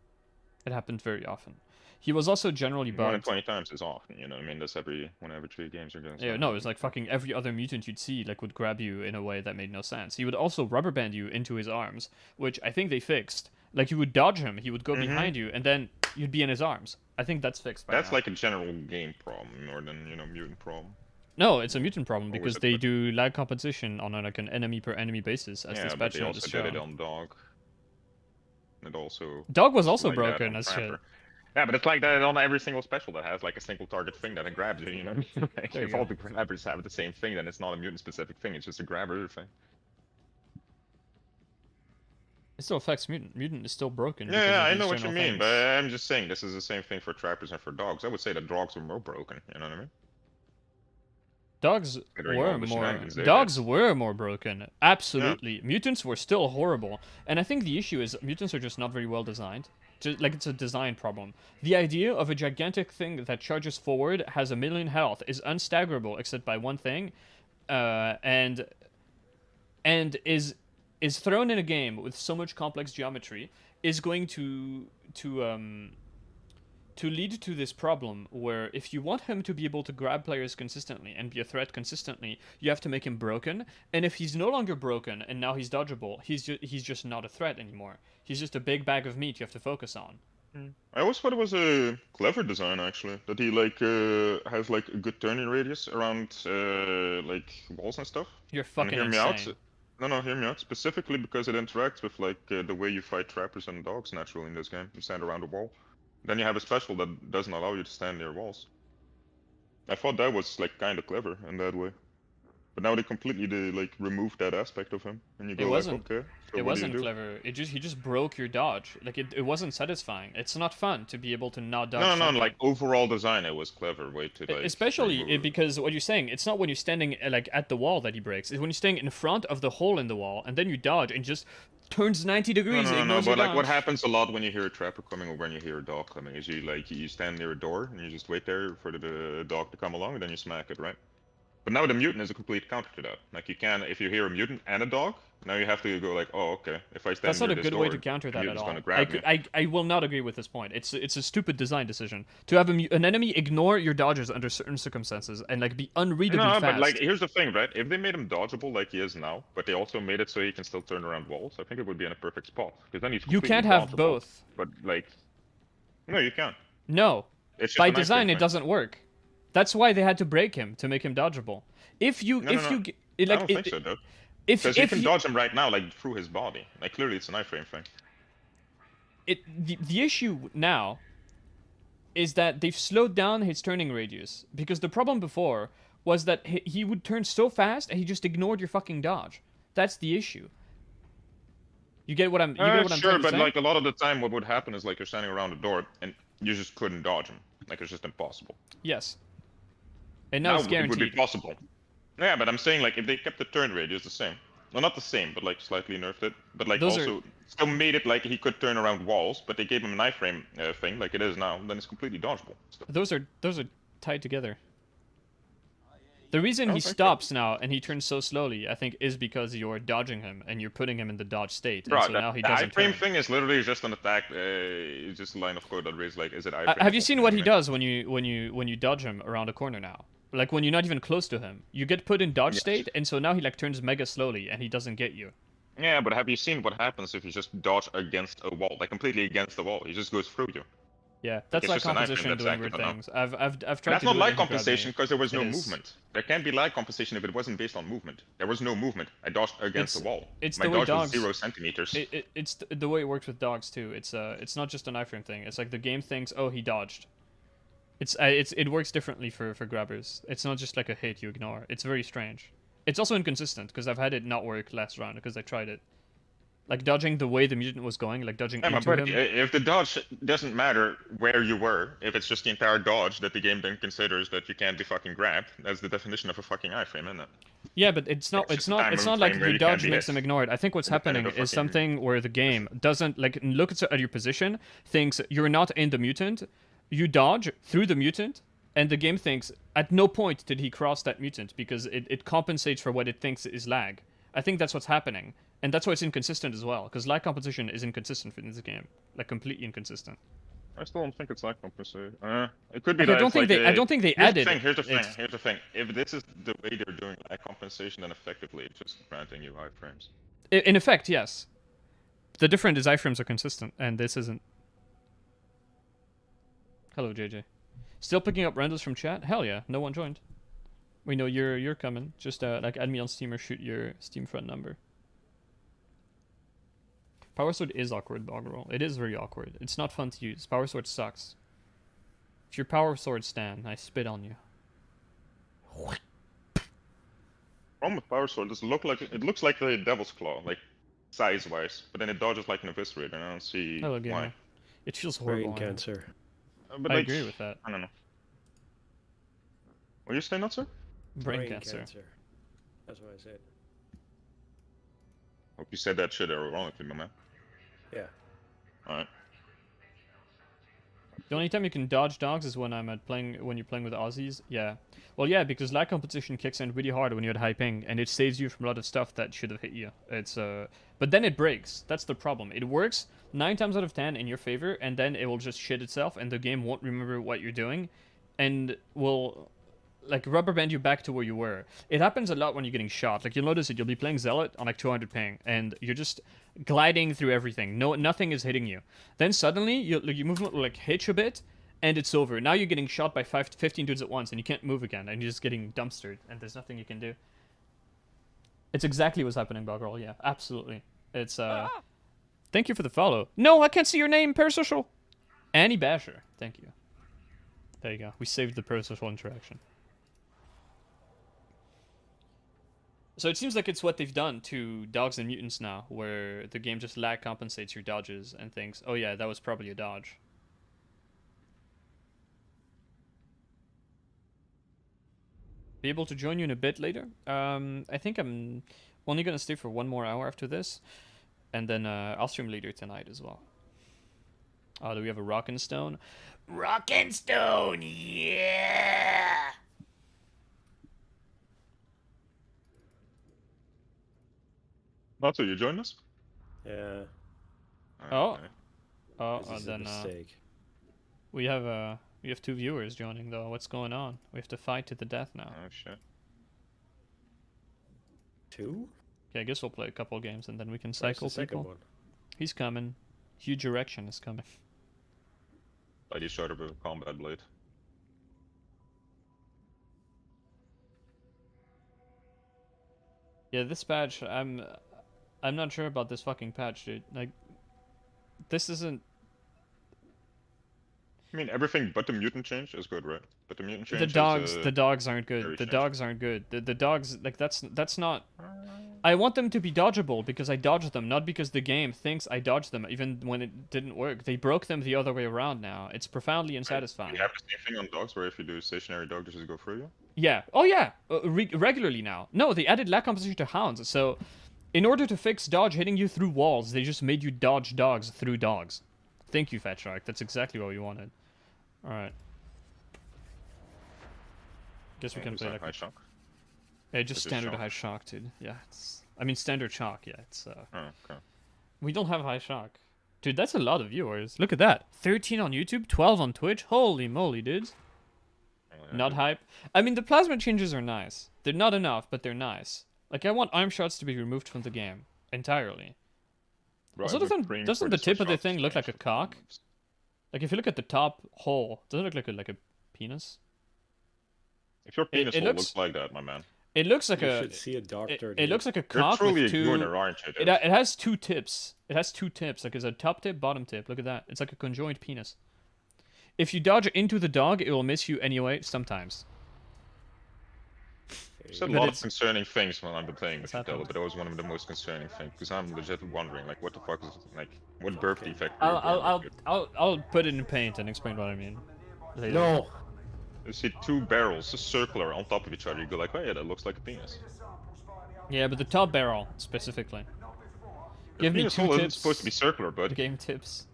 It happens very often. He was also generally 1 in bugged. 20 times is often, you know what I mean? That's every 1 every 3 games you're gonna Yeah, see. no, it's like fucking every other mutant you'd see like would grab you in a way that made no sense. He would also rubber band you into his arms, which I think they fixed. Like you would dodge him, he would go behind you, and then you'd be in his arms. I think that's fixed by That's now. like a general game problem more than, you know, mutant problem. No, it's a mutant problem Or was because it they like- do lag compensation on like an enemy per enemy basis, as Yeah, this but patch they note also is did it shown. on Dog. It also... Dog was also like that broken on as Trapper. shit. Yeah, but it's like that on every single special that has like a single target thing that it grabs you, you know? Like, There you if go. all the grabbers have the same thing, then it's not a mutant specific thing, it's just a grabber thing. It still affects mutant. Mutant is still broken. Yeah, because yeah, of I these know what you general mean, things. but I'm just saying this is the same thing for trappers and for dogs. I would say that dogs are more broken, you know what I mean? Dogs Considering were all the more. shenanigans they Dogs did. were more broken. Absolutely. Mutants were still horrible, and I think the issue is mutants are just not very well designed. Just like it's a design problem. The idea of a gigantic thing that charges forward, has 1,000,000 health, is unstaggerable except by one thing, and is thrown in a game with so much complex geometry, is going to lead to this problem where if you want him to be able to grab players consistently and be a threat consistently, you have to make him broken. And if he's no longer broken and now he's dodgeable, he's just not a threat anymore. He's just a big bag of meat you have to focus on. I always thought it was a clever design actually, that he like has like a good turning radius around like walls and stuff. You're And fucking hear me insane. out. No, hear me out. Specifically because it interacts with like the way you fight trappers and dogs naturally in this game. You stand around a wall. Then you have a special that doesn't allow you to stand near walls. I thought that was like kind of clever in that way. But now they completely like removed that aspect of him, and you go like, wasn't. okay. So It what do you wasn't do? clever. He just broke your dodge. Like it wasn't satisfying. It's not fun to be able to not dodge. No, something. like overall design, it was clever way to like. Especially remove- because what you're saying, it's not when you're standing like at the wall that he breaks. It's when you're standing in front of the hole in the wall, and then you dodge and just turns 90 degrees. No, ignores but your like what dodge. happens a lot when you hear a trapper coming or when you hear a dog coming is you stand near a door and you just wait there for the dog to come along and then you smack it, right? But now the mutant is a complete counter to that. Like you can, if you hear a mutant and a dog, now you have to go like, oh okay, if I stand That's not near a this good way door, to counter the that at mutant's all. gonna grab me. I will not agree with this point. It's a stupid design decision to have an enemy ignore your dodges under certain circumstances and like be unreadably No, fast. but like here's the thing, right? If they made him dodgeable like he is now, but they also made it so he can still turn around walls, I think it would be in a perfect spot. Because then he's You completely can't have dodgeable. both. But like, no, you can't. No, It's just by an ice design cream it thing. doesn't work. That's why they had to break him to make him dodgeable. If you No, no, no. it, like I don't think so, though. if Because you if can you, dodge him right now, like through his body. Like clearly, it's an iframe thing. the issue now is that they've slowed down his turning radius because the problem before was that he would turn so fast and he just ignored your fucking dodge. That's the issue. You get what I'm Sure, trying to but say? like a lot of the time, what would happen is like you're standing around the door and you just couldn't dodge him. Like it's just impossible. Yes. And now it's it would guaranteed. be possible. Yeah, but I'm saying like if they kept the turn radius the same, well not the same, but like slightly nerfed it, but like Those also still made it like he could turn around walls, but they gave him an iframe thing like it is now, then it's completely dodgeable. Still. Those are tied together. The reason I he don't think so. stops now and he turns so slowly, I think, is because you're dodging him and you're putting him in the dodge state. Bro, And so now he the doesn't iframe turn. thing is literally just an attack. It's just a line of code that reads like, is it iframe? Have you seen what he Anyway. does when you dodge him around a corner now? Like when you're not even close to him, you get put in dodge Yes. state, and so now he like turns mega slowly and he doesn't get you. Yeah, but have you seen what happens if you just dodge against a wall, like completely against the wall? He just goes through you. Yeah, that's it's like just an item composition that's doing active weird enough. things. I've tried That's to not do it lag and he grabbed compensation me. because there was no It is. movement. There can't be lag compensation if it wasn't based on movement. There was no movement. I dodged against the wall. It's My the way dodge dogs. was 0 centimeters. It's the way it works with dogs too. It's not just an iframe thing. It's like the game thinks, oh, he dodged. It works differently for grabbers. It's not just like a hit you ignore. It's very strange. It's also inconsistent because I've had it not work last round because I tried it. Like dodging the way the mutant was going, like dodging into him. If the dodge doesn't matter where you were, if it's just the entire dodge that the game then considers that you can't be fucking grabbed, that's the definition of a fucking iframe, isn't it? Yeah, but it's not like the dodge makes them ignore it. I think what's happening is something where the game doesn't like look at your position, thinks you're not in the mutant, you dodge through the mutant, and the game thinks at no point did he cross that mutant because it compensates for what it thinks is lag. I think that's what's happening. And that's why it's inconsistent as well, because lag compensation is inconsistent in this game, like completely inconsistent. I still don't think it's lag compensation. It could be. Like, I don't think they added. Here's the thing. If this is the way they're doing lag compensation, then effectively it's just granting you iframes. In effect, yes. The difference is iframes are consistent, and this isn't. Hello, JJ. Still picking up renders from chat? Hell yeah, no one joined. We know you're coming. Just like add me on Steam or shoot your Steam front number. Power Sword is awkward, Boggerel. It is very awkward. It's not fun to use. Power Sword sucks. If you're Power Sword stan, I spit on you. Problem with Power Sword is it looks like the Devil's Claw, like size-wise, but then it dodges like an Eviscerator, and I don't see why. It feels horrible. Brain cancer. But I agree with that. I don't know. What you say, not sir? Brain cancer. That's what I said. Hope you said that shit ironically, my man. Yeah. Alright. The only time you can dodge dogs is when when you're playing with Aussies. Yeah. Well, yeah, because lag competition kicks in really hard when you're at high ping, and it saves you from a lot of stuff that should have hit you. It's but then it breaks. That's the problem. It works 9 times out of 10 in your favor, and then it will just shit itself, and the game won't remember what you're doing, and will like rubber band you back to where you were. It happens a lot when you're getting shot. Like you'll notice it. You'll be playing Zealot on like 200 ping, and you're just gliding through everything. Nothing is hitting you. Then suddenly your movement will like hitch a bit, and it's over. Now you're getting shot by 15 dudes at once, and you can't move again, and you're just getting dumpstered, and there's nothing you can do. It's exactly what's happening, Boggerel. Yeah, absolutely. It's Thank you for the follow. No, I can't see your name, Parasocial. Annie Basher. Thank you. There you go. We saved the parasocial interaction. So it seems like it's what they've done to Dogs and Mutants now, where the game just lag compensates your dodges and thinks, oh yeah, that was probably a dodge. Be able to join you in a bit later. I think I'm only going to stay for 1 more hour after this, and then I'll stream later tonight as well. Do we have a Rockin' Stone? Rockin' Stone, yeah! Natsu, you join us? Yeah. Oh. Okay. Oh, This is a then mistake. we have 2 viewers joining though. What's going on? We have to fight to the death now. Oh shit. 2? Okay, I guess we'll play a couple games and then we can Where's cycle the second people. one? He's coming. Huge erection is coming. Like you shot a combat blade. Yeah, this patch, I'm not sure about this fucking patch, dude. Like, this isn't. I mean, everything but the mutant change is good, right? But the mutant change The dogs aren't very good. The strange. dogs aren't good. The dogs, like, that's not. I want them to be dodgeable because I dodged them, not because the game thinks I dodged them, even when it didn't work. They broke them the other way around now. It's profoundly unsatisfying. You have the same thing on dogs, where if you do a stationary dog, just go through you? Yeah. Oh, yeah. Regularly now. No, they added lag compensation to hounds. So, in order to fix dodge hitting you through walls, they just made you dodge dogs through dogs. Thank you, Fat Shark. That's exactly what we wanted. Alright. Guess we can play like... high shock. Yeah, just Is it standard shock? high shock, dude. Yeah, it's... I mean, standard shock, yeah. It's, Oh, okay. We don't have high shock. Dude, that's a lot of viewers. Look at that. 13 on YouTube, 12 on Twitch. Holy moly, dudes. Oh, yeah, Not dude. hype. I mean, the plasma changes are nice. They're not enough, but they're nice. Like, I want arm shots to be removed from the game. Entirely. Bro, Also, I've been praying doesn't for the this tip for of the shots thing to look like a change. cock? Like, if you look at the top hole, doesn't it look like a penis? If your penis it hole looks- looks like that, my man. It looks like You a... should see a doctor. It looks like a You're cock truly with a two... gooner, aren't you, dude? It has 2 tips. It has 2 tips. Like, there's a top tip, bottom tip. Look at that. It's like a conjoined penis. If you dodge into the dog, it will miss you anyway, sometimes. There's a But lot of it's- concerning things when I've been playing with What's Fidel, happened? but that was one of the most concerning things because I'm legit wondering, like, what the fuck is like, what birth defect? I'll were you born I'll with, I'll, dude? I'll put it in paint and explain what I mean. Later. No. You see two barrels, just circular, on top of each other. You go like, oh yeah, that looks like a penis. Yeah, but the top barrel specifically. The Give me penis 2 hole isn't tips. supposed to be circular, bud. Game tips.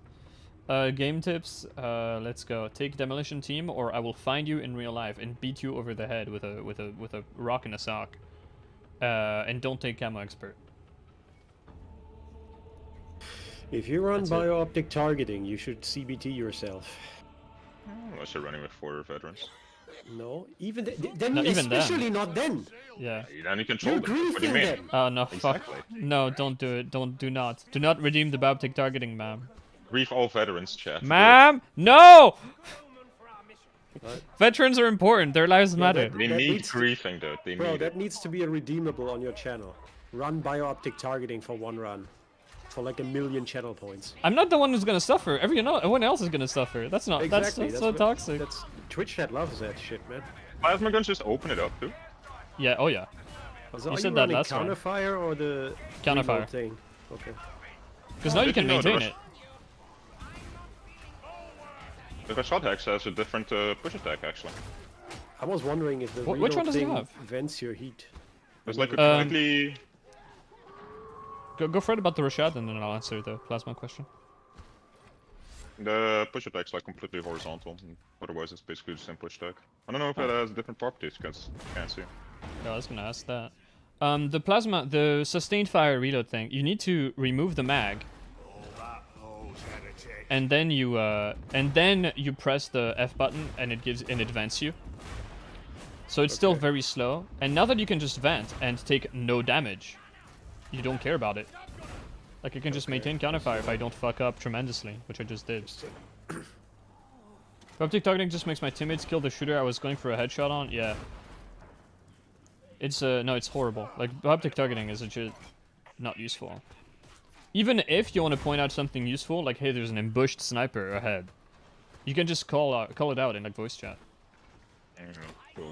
Game tips. Let's go. Take demolition team, or I will find you in real life and beat you over the head with a rock and a sock. And don't take camo expert. If you run That's it. bio-optic targeting, you should CBT yourself. Unless you're running with 4 veterans. No, even then, Not even then. especially not then. Yeah. Then you control You're them. What do you griefing mean? them. Oh no, fuck. Exactly. No, don't do it. Do not. Do not redeem the Baptic targeting, ma'am. Grief all veterans, chat. Ma'am, no! What? Veterans are important. Their lives matter. They That need needs to- griefing, dude. They Bro, need that it. needs to be a redeemable on your channel. Run bio-optic targeting for 1 run. For like 1,000,000 channel points. I'm not the one who's gonna suffer. Everyone else is gonna suffer. That's not. Exactly. That's so what- toxic. That's Twitch chat loves that shit, man. Plasma guns just open it up, too. Yeah. Oh yeah. Also, You are said you that running last one. counterfire or the Counterfire. reload thing? Okay. Because now you Did can you know there maintain was- it. The shot hex has a different push attack, actually. I was wondering if the Which reload one does it thing have? vents your heat. There's like a Um, completely... Go for it about the Rashad, and then I'll answer the plasma question. The push attack's like completely horizontal. And otherwise, it's basically the same push attack. I don't know if it has different properties, because I can't see. Yeah, I was gonna ask that. The plasma, the sustained fire reload thing. You need to remove the mag, and then you press the F button, and it vents you. So it's still Okay. very slow. And now that you can just vent and take no damage, you don't care about it. Like I can just maintain counterfire if I don't fuck up tremendously, which I just did. Optic targeting just makes my teammates kill the shooter I was going for a headshot on. Yeah. It's no, it's horrible. Like optic targeting is legit not useful. Even if you want to point out something useful, like hey, there's an ambushed sniper ahead, you can just call it out in like voice chat.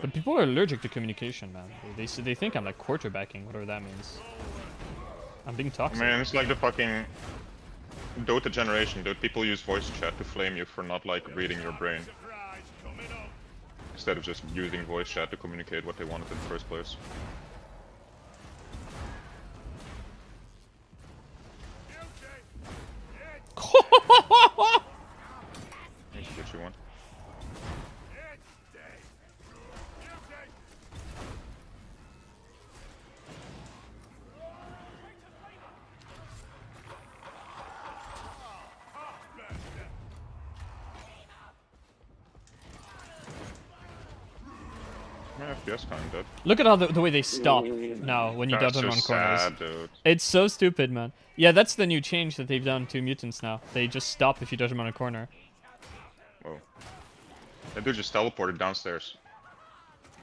But people are allergic to communication, man. They think I'm like quarterbacking, whatever that means. I'm being toxic. Man, it's like the fucking Dota generation, dude. People use voice chat to flame you for not like reading your brain. Instead of just using voice chat to communicate what they wanted in the first place. Let's get you one. My FPS kind of dead. Look at how the way they stop now when you That's dodge them so on corners. sad, dude. It's so stupid, man. Yeah, that's the new change that they've done to mutants now. They just stop if you dodge them on a corner. Whoa. That dude just teleported downstairs.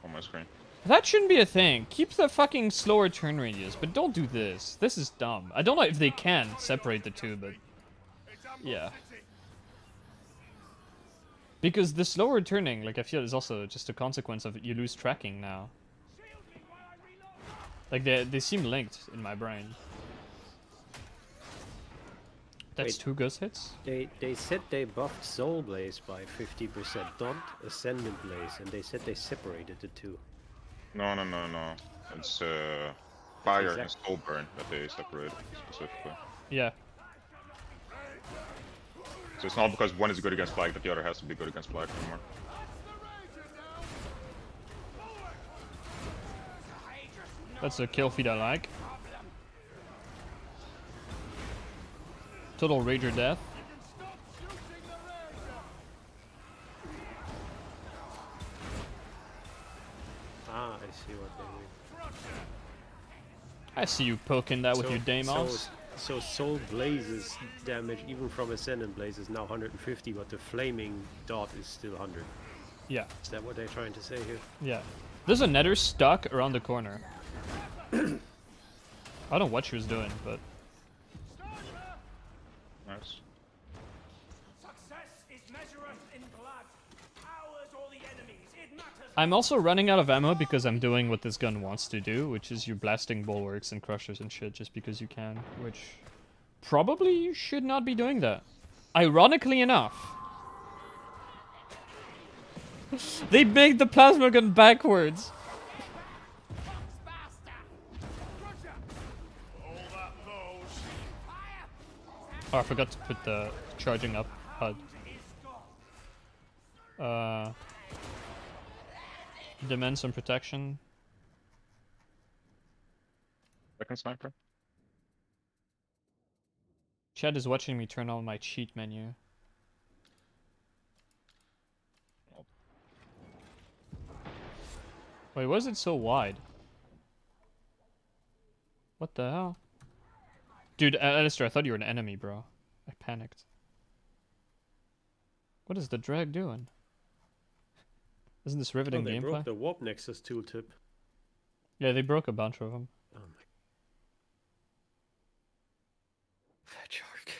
On my screen. That shouldn't be a thing. Keep the fucking slower turn radius, but don't do this. This is dumb. I don't know if they can separate the two, but yeah. Because the slower turning, like I feel, is also just a consequence of you lose tracking now. Like they seem linked in my brain. That's Wait. 2 ghost hits? They said they buffed Soul Blaze by 50%, not Ascendant Blaze, and they said they separated the two. No. It's fire and Exact- soul burn that they separated specifically. Yeah. So it's not because one is good against flag that the other has to be good against flag anymore. That's a kill feed I like. Total Rager death. Ah, I see what they mean. I see you poking that with your Daemons. So Soul Blaze's damage, even from Ascendant Blaze, is now 150, but the Flaming Dot is still 100. Yeah, Is that what they're trying to say here? yeah. There's a nether stuck around the corner. I don't know what she was doing, but Nice. Success is measureth in blood. Ours or the enemy's, it I'm also running out of ammo because I'm doing what this gun wants to do, which is you're blasting bulwarks and crushers and shit just because you can, which probably you should not be doing that. Ironically enough. They made the plasma gun backwards. Oh, I forgot to put the charging up HUD. Demand some protection. Second sniper. Chad is watching me turn on my cheat menu. Wait, why is it so wide? What the hell? Dude, Alistair, I thought you were an enemy, bro. I panicked. What is the drag doing? Isn't this riveting they gameplay? broke the warp nexus tooltip. Yeah, they broke a bunch of them. Oh my. Fat shark.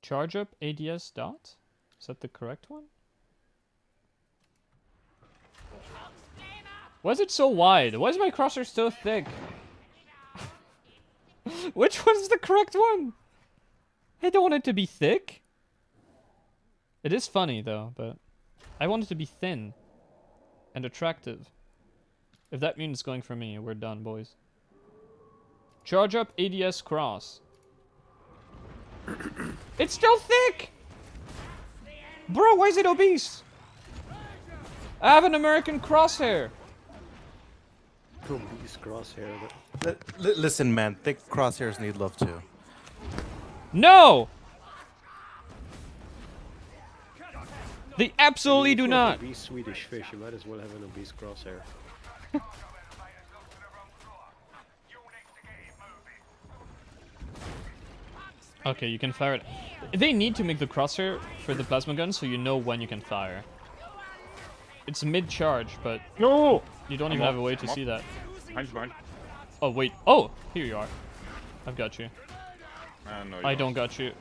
Charge up ADS dot? Is that the correct one? Why is it so wide? Why is my crosshair so thick? Which one's the correct one? I don't want it to be thick. It is funny though, but I want it to be thin and attractive. If that means going for me, we're done, boys. Charge up ADS cross. It's still thick! Bro, why is it obese? I have an American crosshair. Obese crosshair. Listen, man, thick crosshairs need love too. No! They absolutely do not. Obese Swedish fish, you might as well have an obese crosshair. Okay, you can fire it. They need to make the crosshair for the plasma gun so you know when you can fire. It's mid-charge, but No! you don't even have a way to see that. Behind. Oh, wait. Oh! Here you are. I've got you. No, I don't got you.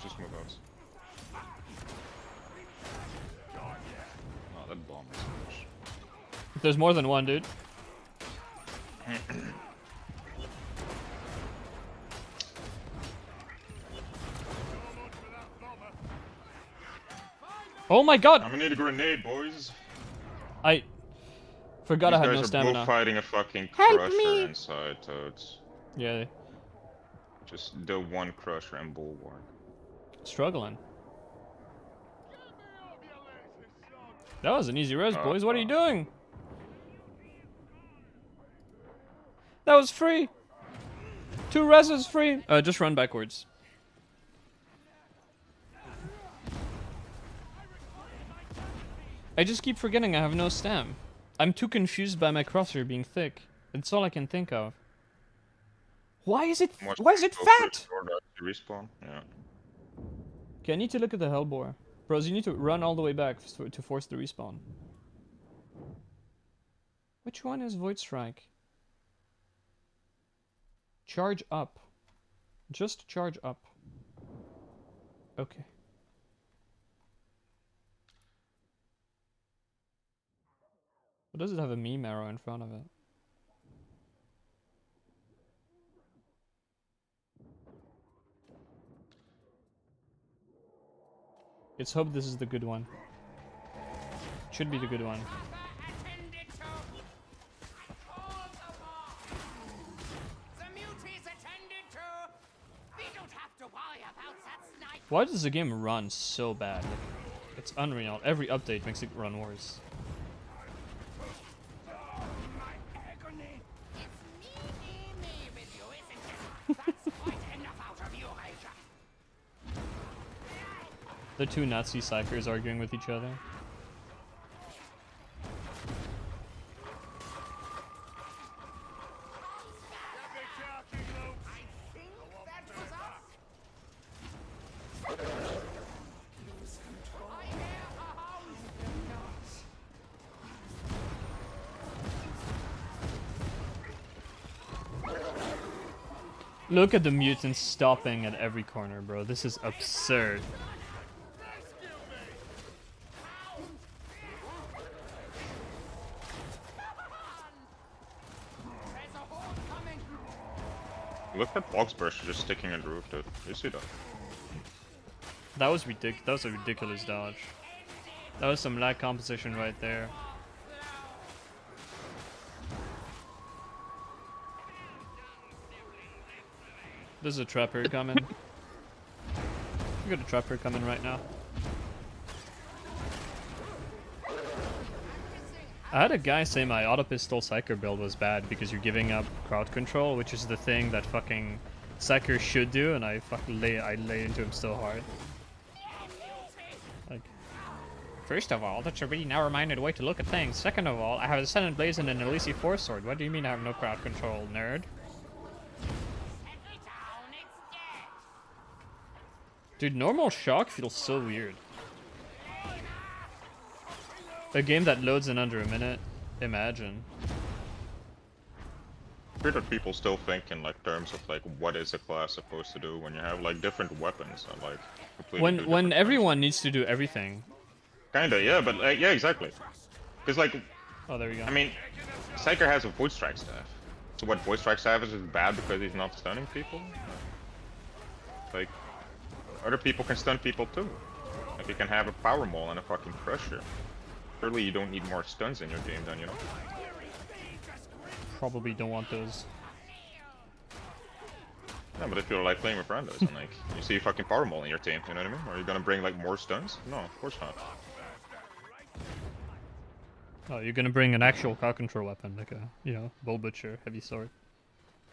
Just move out. Oh, that bomb is huge. There's more than one, dude. Oh my god! I'm gonna need a grenade, boys. I forgot I had no These guys are stamina. both fighting a fucking Help crusher me. inside, Toads. Yeah, Just the one crusher and bulwark. struggling. That was an easy res, boys. What are you doing? That was free. 2 reses free. Just run backwards. I just keep forgetting I have no stam. I'm too confused by my crosshair being thick. That's all I can think of. Why is it fat? Respawn? Yeah. Okay, I need to look at the Hellbore. Bros, you need to run all the way back to force the respawn. Which one is Void Strike? Charge up. Just charge up. Okay. What does it have a meme arrow in front of it? Let's hope this is the good one. Should be the good one. Why does the game run so bad? Like, it's unreal. Every update makes it run worse. The 2 Nazi psychers arguing with each other. Look at the mutants stopping at every corner, bro. This is absurd. Look at box burst just sticking in the roof, dude. You see that? That was ridiculous. That was a ridiculous dodge. That was some lag composition right there. There's a trapper coming. We got a trapper coming right now. I had a guy say my auto pistol Psyker build was bad because you're giving up crowd control, which is the thing that fucking Psyker should do, and I fucking lay into him so hard. Like, first of all, that's a really narrow-minded way to look at things. Second of all, I have a Ascendant Blaze and an Elise Force Sword. What do you mean I have no crowd control, nerd? Dude, normal shock feels so weird. A game that loads in under a minute. Imagine. Weird that people still think in like terms of like what is a class supposed to do when you have like different weapons and like completely when everyone needs to do everything. Kinda, yeah, but yeah, exactly. Because like, oh, there you go. I mean, Psyker has a voice strike staff. So what voice strike staff is bad because he's not stunning people? Like, other people can stun people too. Like you can have a power maul and a fucking crusher. Surely you don't need more stuns in your game then, you know? Probably don't want those. Yeah, but if you're like playing with randos and like you see fucking power maul in your team, you know what I mean? Are you gonna bring like more stuns? No, of course not. Oh, you're gonna bring an actual crowd control weapon, like a, you know, Bull Butcher, heavy sword.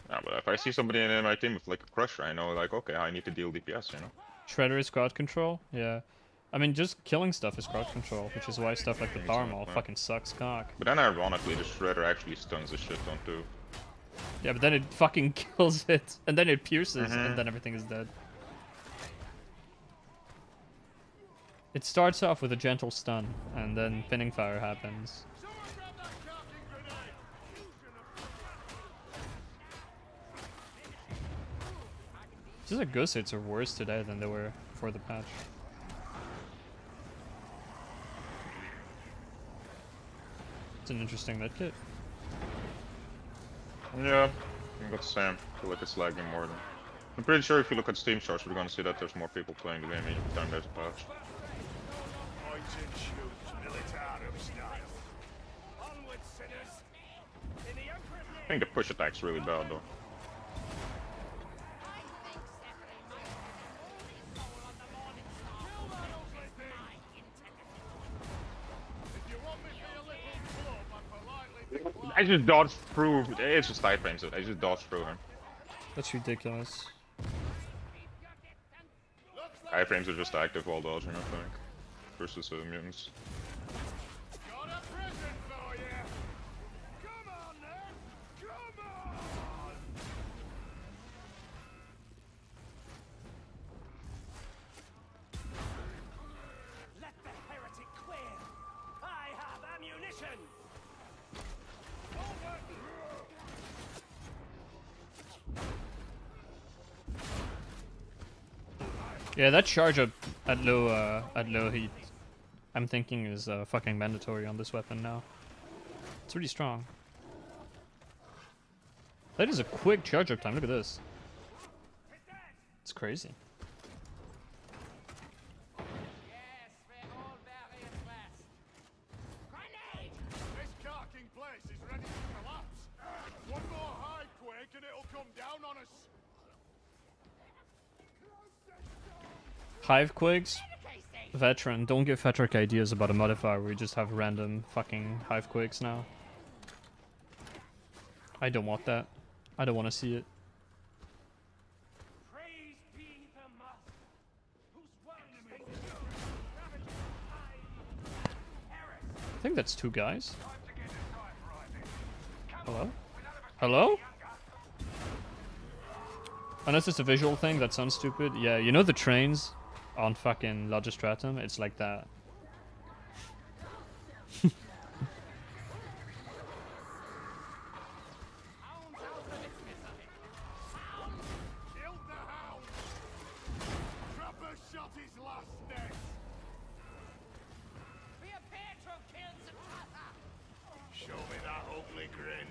Yeah, but if I see somebody in my team with like a crusher, I know like, okay, I need to deal DPS, you know? Shredder is crowd control? Yeah. I mean, just killing stuff is crowd control, which is why stuff like the power maul fucking sucks cock. But then ironically, the Shredder actually stuns the shit on too. Yeah, but then it fucking kills it, and then it pierces, and then everything is dead. It starts off with a gentle stun, and then pinning fire happens. It's just like ghost hits are worse today than they were before the patch. It's an interesting medkit. Yeah, I got the same. I feel like it's lagging more than. I'm pretty sure if you look at Steam charts, we're gonna see that there's more people playing the game every time there's a patch. I think the push attack's really bad though. I just dodged through. It's just iframes it. I just dodged through him. That's ridiculous. Iframes are just active while dodging, I think. Versus mutants. Let the heretic queer. I have ammunition. Yeah, that charge at low heat, I'm thinking is fucking mandatory on this weapon now. It's really strong. That is a quick charge up time. Look at this. It's crazy. This carking place is ready to collapse. One more high quake and it'll come down on us. Hive Quakes? Veteran, don't give Fetric ideas about a modifier where you just have random fucking Hive Quakes now. I don't want that. I don't want to see it. Praise be the mother, whose word I think that's two guys. Hello? Hello? Unless it's a visual thing, that sounds stupid. Yeah, you know the trains on fucking Logistratum? It's like that. Show me that ugly grin.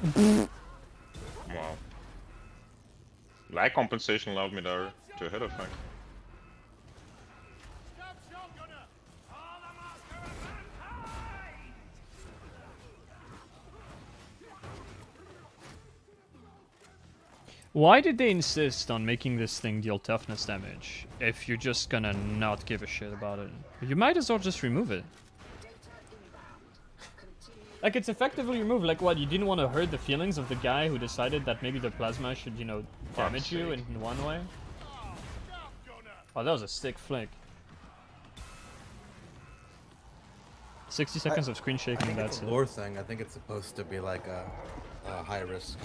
Wow. Lag compensation allowed me there to hit, I think. Stab shotgunner! All the master of mankind! Why did they insist on making this thing deal toughness damage if you're just gonna not give a shit about it? You might as well just remove it. Like, it's effectively removed. Like, what, you didn't want to hurt the feelings of the guy who decided that maybe the plasma should, you know, damage you in one way? Oh, that was a sick flick. 60 seconds of screen shaking, and that's It's a it. lore thing. I think it's supposed to be like a high risk,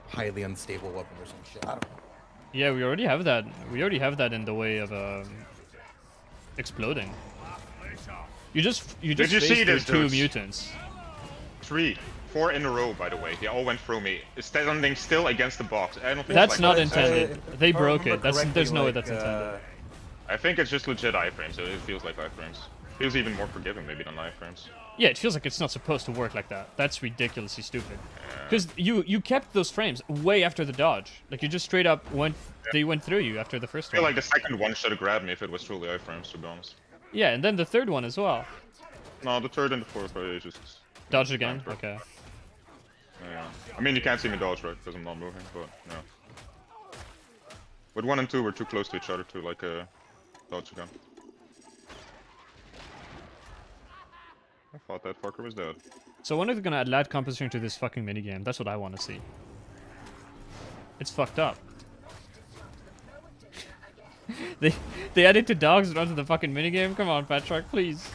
highly unstable weapon or some shit. I don't know. Yeah, we already have that. We already have that in the way of exploding. You just Did you faced see their this, two dudes? mutants. 4 in a row, by the way. They all went through me. Standing still against the box. I don't think That's it's not like intended. They If I broke remember it. correctly, There's no way like, that's intended. I think it's just legit iframes, so it feels like iframes. Feels even more forgiving maybe than iframes. Yeah, it feels like it's not supposed to work like that. That's ridiculously stupid. Because you kept those frames way after the dodge. Like, you just straight up went. They went through you after the first I feel one. like the second one should have grabbed me if it was truly iframes, to be honest. Yeah, and then the third one as well. No, the third and the fourth are just... Dodge again? Okay. Yeah. I mean, you can't see me dodge, right? Because I'm not moving, but yeah. But 1 and 2 were too close to each other to, like, dodge again. I thought that fucker was dead. So when are they gonna add lag compensation to this fucking minigame? That's what I want to see. It's fucked up. they added to dogs onto the fucking minigame? Come on, Patrick, please.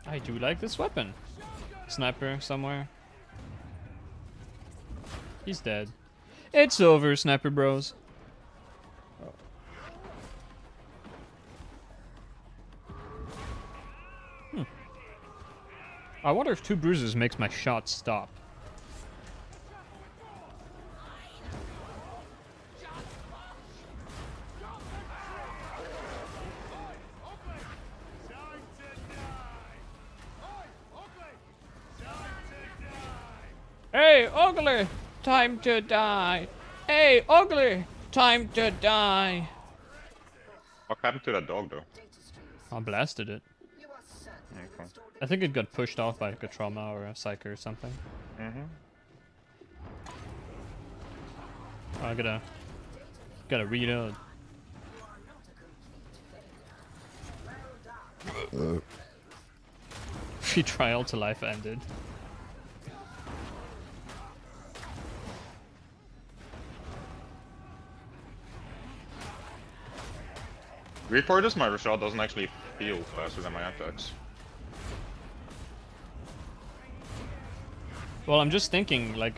I do like this weapon. Sniper somewhere. He's dead. It's over, sniper bros. I wonder if 2 bruises makes my shot stop. Hey, Ugly! Time to die! Hey, Ugly! Time to die! What happened to that dog, though? I blasted it. Okay. I think it got pushed off by like a trauma or a psych or something. Oh, I gotta reload. Free trial to life ended. Report this, my shot doesn't actually feel faster than my attacks. Well, I'm just thinking, like,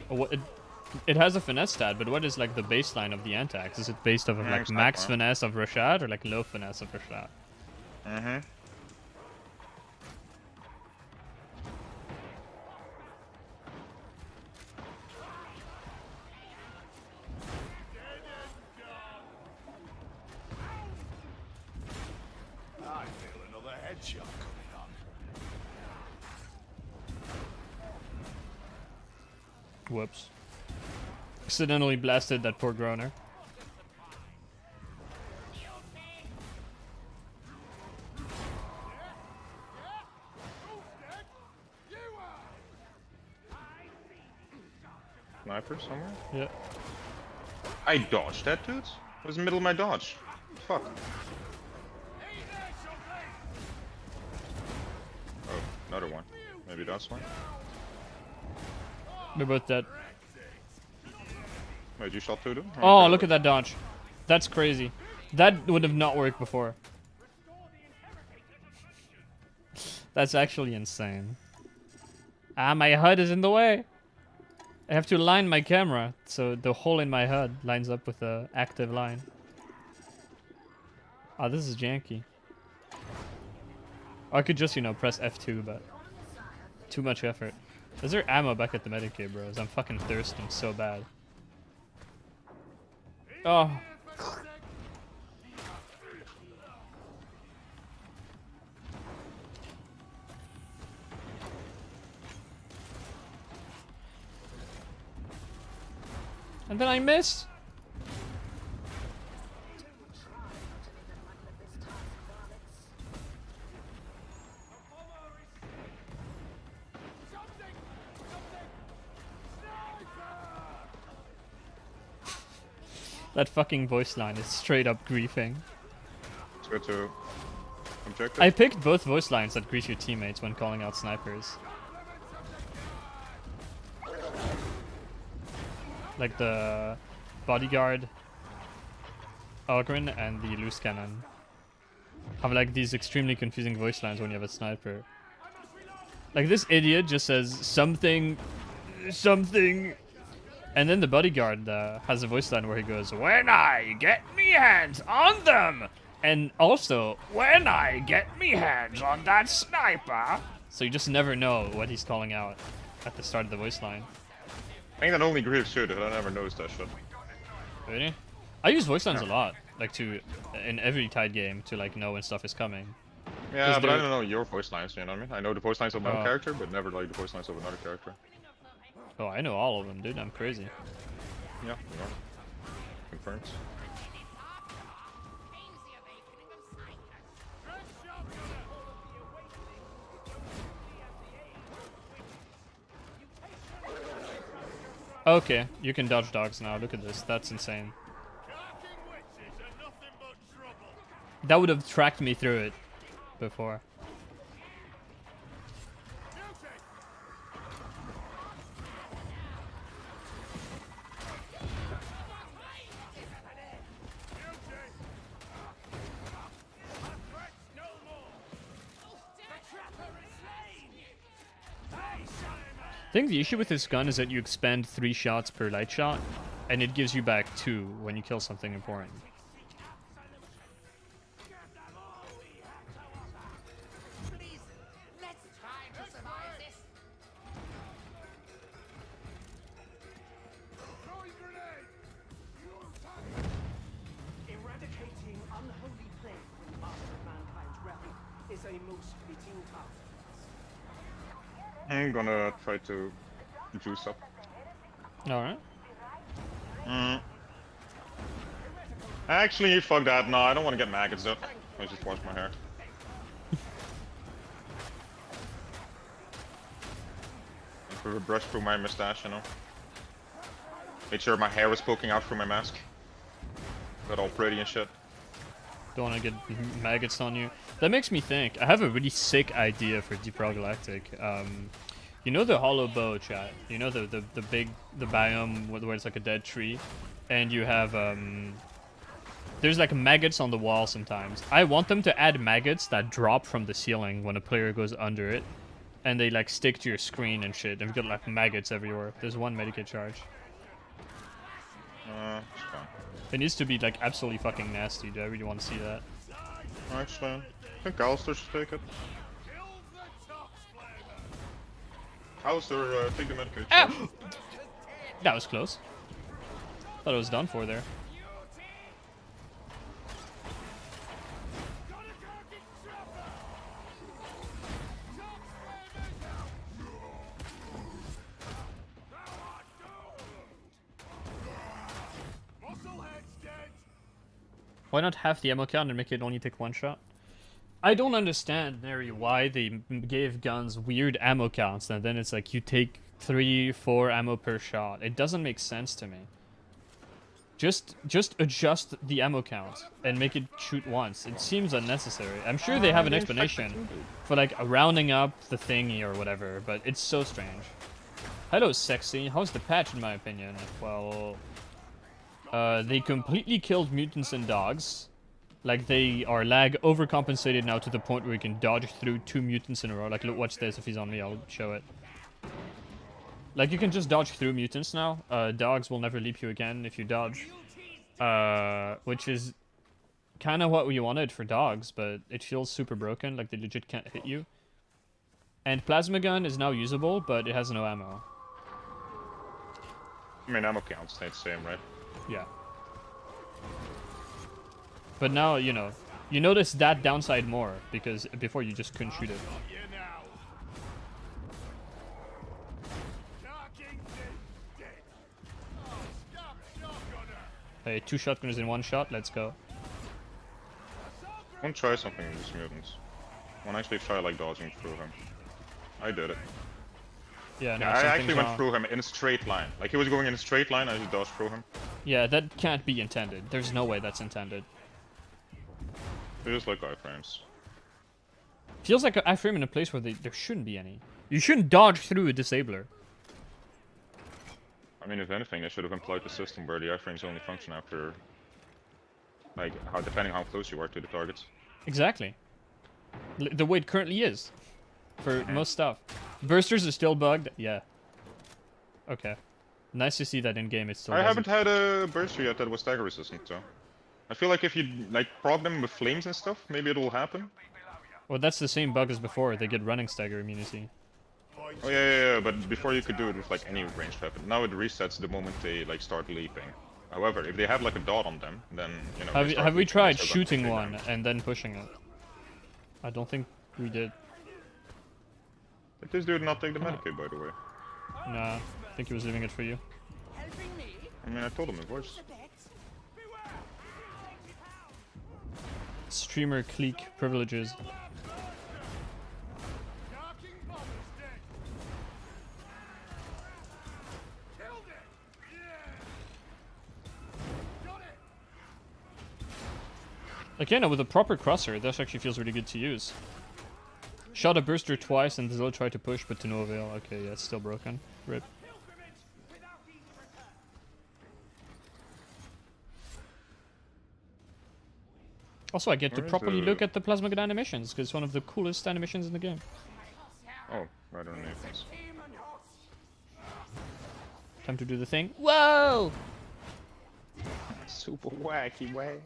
it has a finesse stat, but what is, like, the baseline of the antax? Is it based off of, like, max finesse of Rashad or, like, low finesse of Rashad? I feel another headshot coming on. Whoops. Accidentally blasted that poor groaner. Sniper somewhere? Yeah. I dodged that, dude. It was in the middle of my dodge. Fuck. Oh, another one. Maybe that's one. We're both dead. Wait, you shot 2 of them? Oh, look at that dodge. That's crazy. That would have not worked before. That's actually insane. Ah, my HUD is in the way. I have to line my camera so the hole in my HUD lines up with the active line. Oh, this is janky. Or I could just, you know, press F2, but too much effort. Is there ammo back at the Medicaid, bros? I'm fucking thirsting so bad. Oh, And then I missed. That fucking voice line is straight up griefing. Let's go to objective. I picked both voice lines that grief your teammates when calling out snipers. Like the bodyguard, Algren, and the loose cannon have like these extremely confusing voice lines when you have a sniper. Like this idiot just says something, something, and then the bodyguard has a voice line where he goes, "When I get me hands on them," and also when I get me hands on that sniper. So you just never know what he's calling out at the start of the voice line. I think that only Grief should. I never noticed that shit. Really? I use voice lines a lot, like to in every Tide game to like know when stuff is coming. Yeah, but I don't know your voice lines. You know what I mean? I know the voice lines of my own character, but never like the voice lines of another character. Oh, I know all of them, dude. I'm crazy. Yeah, you know. Confirmed. Okay, you can dodge dogs now. Look at this. That's insane. That would have tracked me through it before. I think the issue with this gun is that you expend 3 shots per light shot, and it gives you back 2 when you kill something important. Eradicating unholy plague from after mankind's realm is a most fitting task. I'm gonna try to juice up. Alright. Actually, fuck that. No, I don't want to get maggots up. I just wash my hair. Put a brush through my mustache, you know. Made sure my hair was poking out through my mask. Got all pretty and shit. Don't want to get maggots on you. That makes me think. I have a really sick idea for Deep Rock Galactic. You know the hollow bow, chat? You know the biome where it's like a dead tree? And you have, there's like maggots on the wall sometimes. I want them to add maggots that drop from the ceiling when a player goes under it. And they like stick to your screen and shit. And you've got like maggots everywhere. There's 1 medikit charge. It's fine. It needs to be like absolutely fucking nasty. Do I really want to see that? Actually, I think Alistair should take it. Alistair, take the medikit. Ow! That was close. Thought it was done for there. Why not half the ammo count and make it only take 1 shot? I don't understand, Neri, why they gave guns weird ammo counts and then it's like you take 3-4 ammo per shot. It doesn't make sense to me. Just adjust the ammo count and make it shoot once. It seems unnecessary. I'm sure they have an explanation for like rounding up the thingy or whatever, but it's so strange. Hello, sexy. How's the patch in my opinion? Well, they completely killed mutants and dogs. Like, they are lag overcompensated now to the point where you can dodge through 2 mutants in a row. Like, look, watch this. If he's on me, I'll show it. Like, you can just dodge through mutants now. Dogs will never leap you again if you dodge. Which is kind of what we wanted for dogs, but it feels super broken. Like, they legit can't hit you. And Plasma Gun is now usable, but it has no ammo. I mean, ammo counts stay the same, right? Yeah. But now, you know, you notice that downside more, because before you just couldn't shoot it. Hey, 2 shotgunners in 1 shot, let's go. I want to try something with these mutants. I want to actually try like dodging through him. I did it. Yeah, no, Yeah, I actually something's went wrong. through him in a straight line. Like he was going in a straight line, I just dodged through him. Yeah, that can't be intended. There's no way that's intended. They're just like iframes. Feels like an iframe in a place where there shouldn't be any. You shouldn't dodge through a disabler. I mean, if anything, they should have employed the system where the iframes only function after, like, depending how close you are to the targets. Exactly. The way it currently is. For most stuff. Bursters are still bugged? Yeah. Okay. Nice to see that in game it still I doesn't. haven't had a burster yet that was stagger resistant, though. I feel like if you, like, prog them with flames and stuff, maybe it will happen. Well, that's the same bug as before. They get running stagger immunity. Oh yeah, but before you could do it with, like, any ranged weapon. Now it resets the moment they, like, start leaping. However, if they have, like, a dot on them, then, you know... Have we tried shooting one and then pushing it? I don't think we did. Did this dude not take the medikit, by the way? Nah, I think he was leaving it for you. I mean, I told him it was. Streamer clique privileges. Again, with a proper crosser, this actually feels really good to use. Shot a burster twice and Zilla tried to push, but to no avail. Okay, yeah, it's still broken. Rip. Also, I get to properly look at the plasma gun animations, because it's one of the coolest animations in the game. Oh, right on Nathan's. Time to do the thing. Whoa! Super wacky way.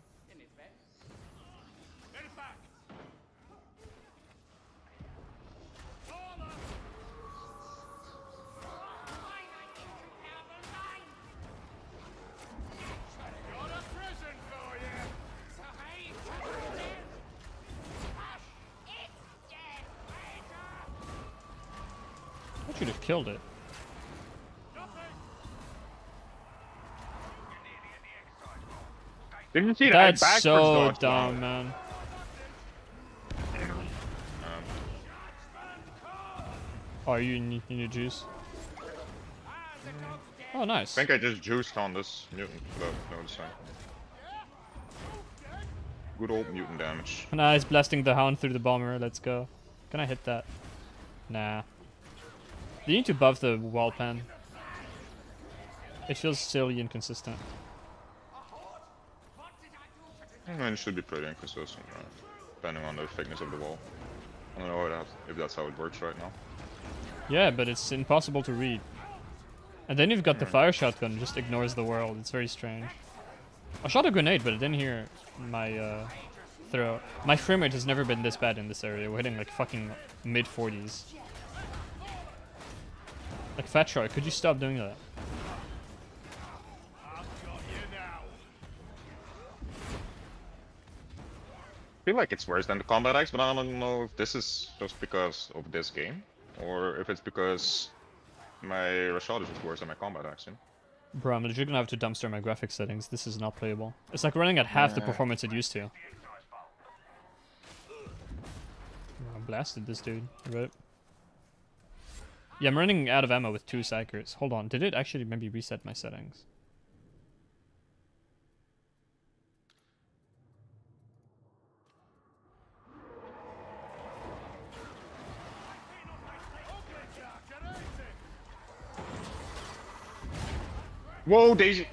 I should have killed it. Didn't you see that? That's so dumb, man. Oh, are you in your juice? Oh, nice. I think I just juiced on this mutant without noticing. Good old mutant damage. Nice, blasting the hound through the bomber. Let's go. Can I hit that? Nah. You need to buff the wall pen. It feels silly and inconsistent. I mean, it should be pretty inconsistent, right? Depending on the thickness of the wall. I don't know if that's how it works right now. Yeah, but it's impossible to read. And then you've got the fire shotgun, it just ignores the world. It's very strange. I shot a grenade, but I didn't hear my throw. My frame rate has never been this bad in this area. We're hitting like fucking mid-40s. Like, Fat Shark, could you stop doing that? I feel like it's worse than the combat axe, but I don't know if this is just because of this game, or if it's because my Rashad is just worse than my combat axe. You know? Bro, I'm legit gonna have to dumpster my graphics settings. This is not playable. It's like running at half the performance it used to. I blasted this dude. Right. Yeah, I'm running out of ammo with 2 psychers. Hold on, did it actually maybe reset my settings? Whoa, they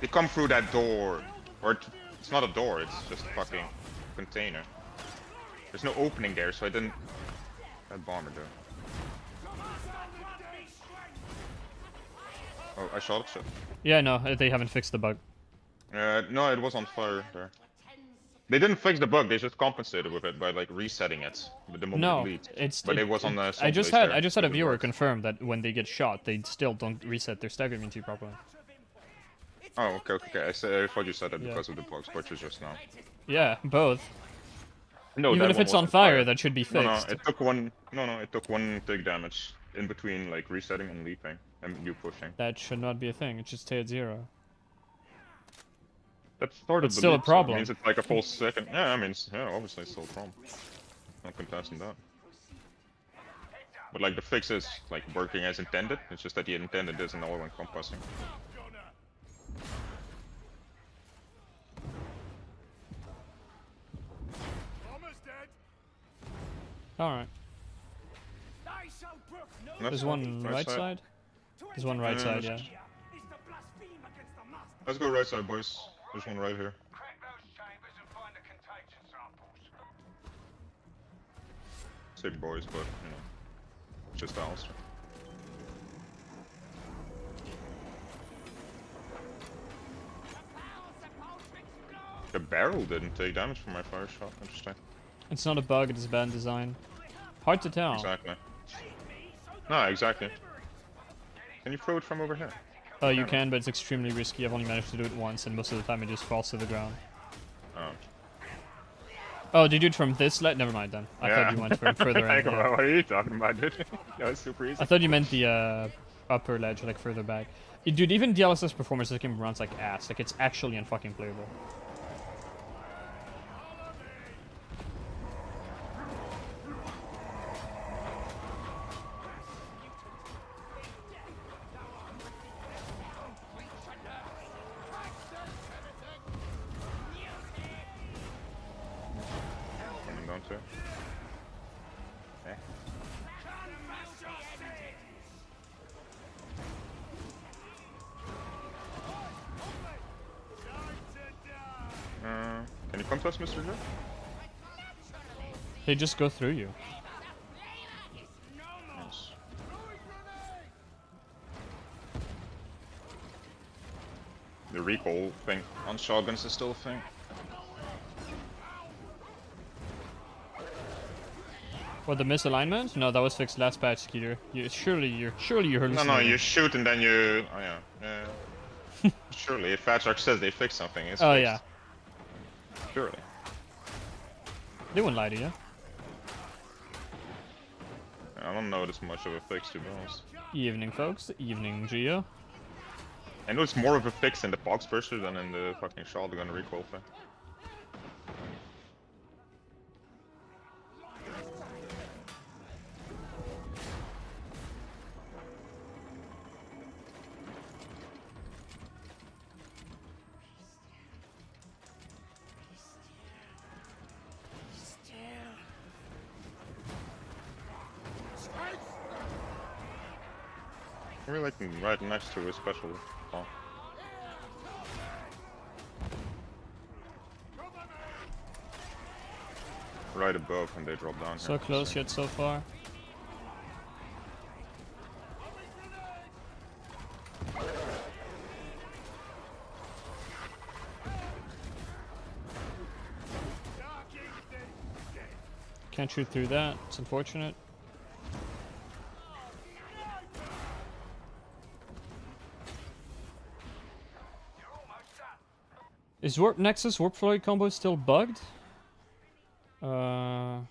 come through that door. Or it's not a door, it's just a fucking container. There's no opening there, so I didn't... That bomber though. Oh, I shot it. Yeah, no, they haven't fixed the bug. No, it was on fire there. They didn't fix the bug, they just compensated with it by like resetting it with the moment it leads. But it was on the I just had a viewer confirm that when they get shot, they still don't reset their stagger immunity properly. Oh, okay. I thought you said that because of the bug switches just now. Yeah, both. No, even if it's on fire, that should be fixed. No, it took one. No, it took 1 tick damage in between like resetting and leaping and you pushing. That should not be a thing. It should stay at 0. That started It's the still a lead, so problem. it means it's like a full second. Yeah, I mean, yeah, obviously it's still a problem. Not contesting that. But like the fix is like working as intended. It's just that the intended isn't all encompassing. Alright. There's one right side? There's one right side, yeah. Let's go right side, boys. There's one right here. Say boys, but you know, it's just Alistair. The barrel didn't take damage from my fire shot. Interesting. It's not a bug, it's bad design. Hard to tell. Exactly. No, exactly. Can you throw it from over here? Oh, you can, but it's extremely risky. I've only managed to do it once, and most of the time it just falls to the ground. Oh. Oh, did you do it from this ledge? Never mind then. I thought you went from further end. Yeah. What are you talking about, dude? That was super easy. I thought you meant the upper ledge, like further back. Dude, even DLSS performance, this game runs like ass. Like, it's actually unfucking playable. Coming down to. Okay. Can you come to us, Mr. Joe? They just go through you. Nice. The recoil thing on shotguns is still a thing. What, the misalignment? No, that was fixed last patch, Skeeter. Surely you're hallucinating. No, you shoot and then you. Oh yeah. Surely, if Fatshark says they fixed something, it's Oh fixed. yeah. Surely. They wouldn't lie to you. I don't know this much of a fix, to be honest. Evening, folks. Evening, Geo. I know it's more of a fix in the box burster than in the fucking shotgun recoil thing. We're like right next to a special. Oh. Right above when they drop down So here. close yet so far. Can't shoot through that. It's unfortunate. Is Warp Nexus Warp Floyd combo still bugged? Wasn't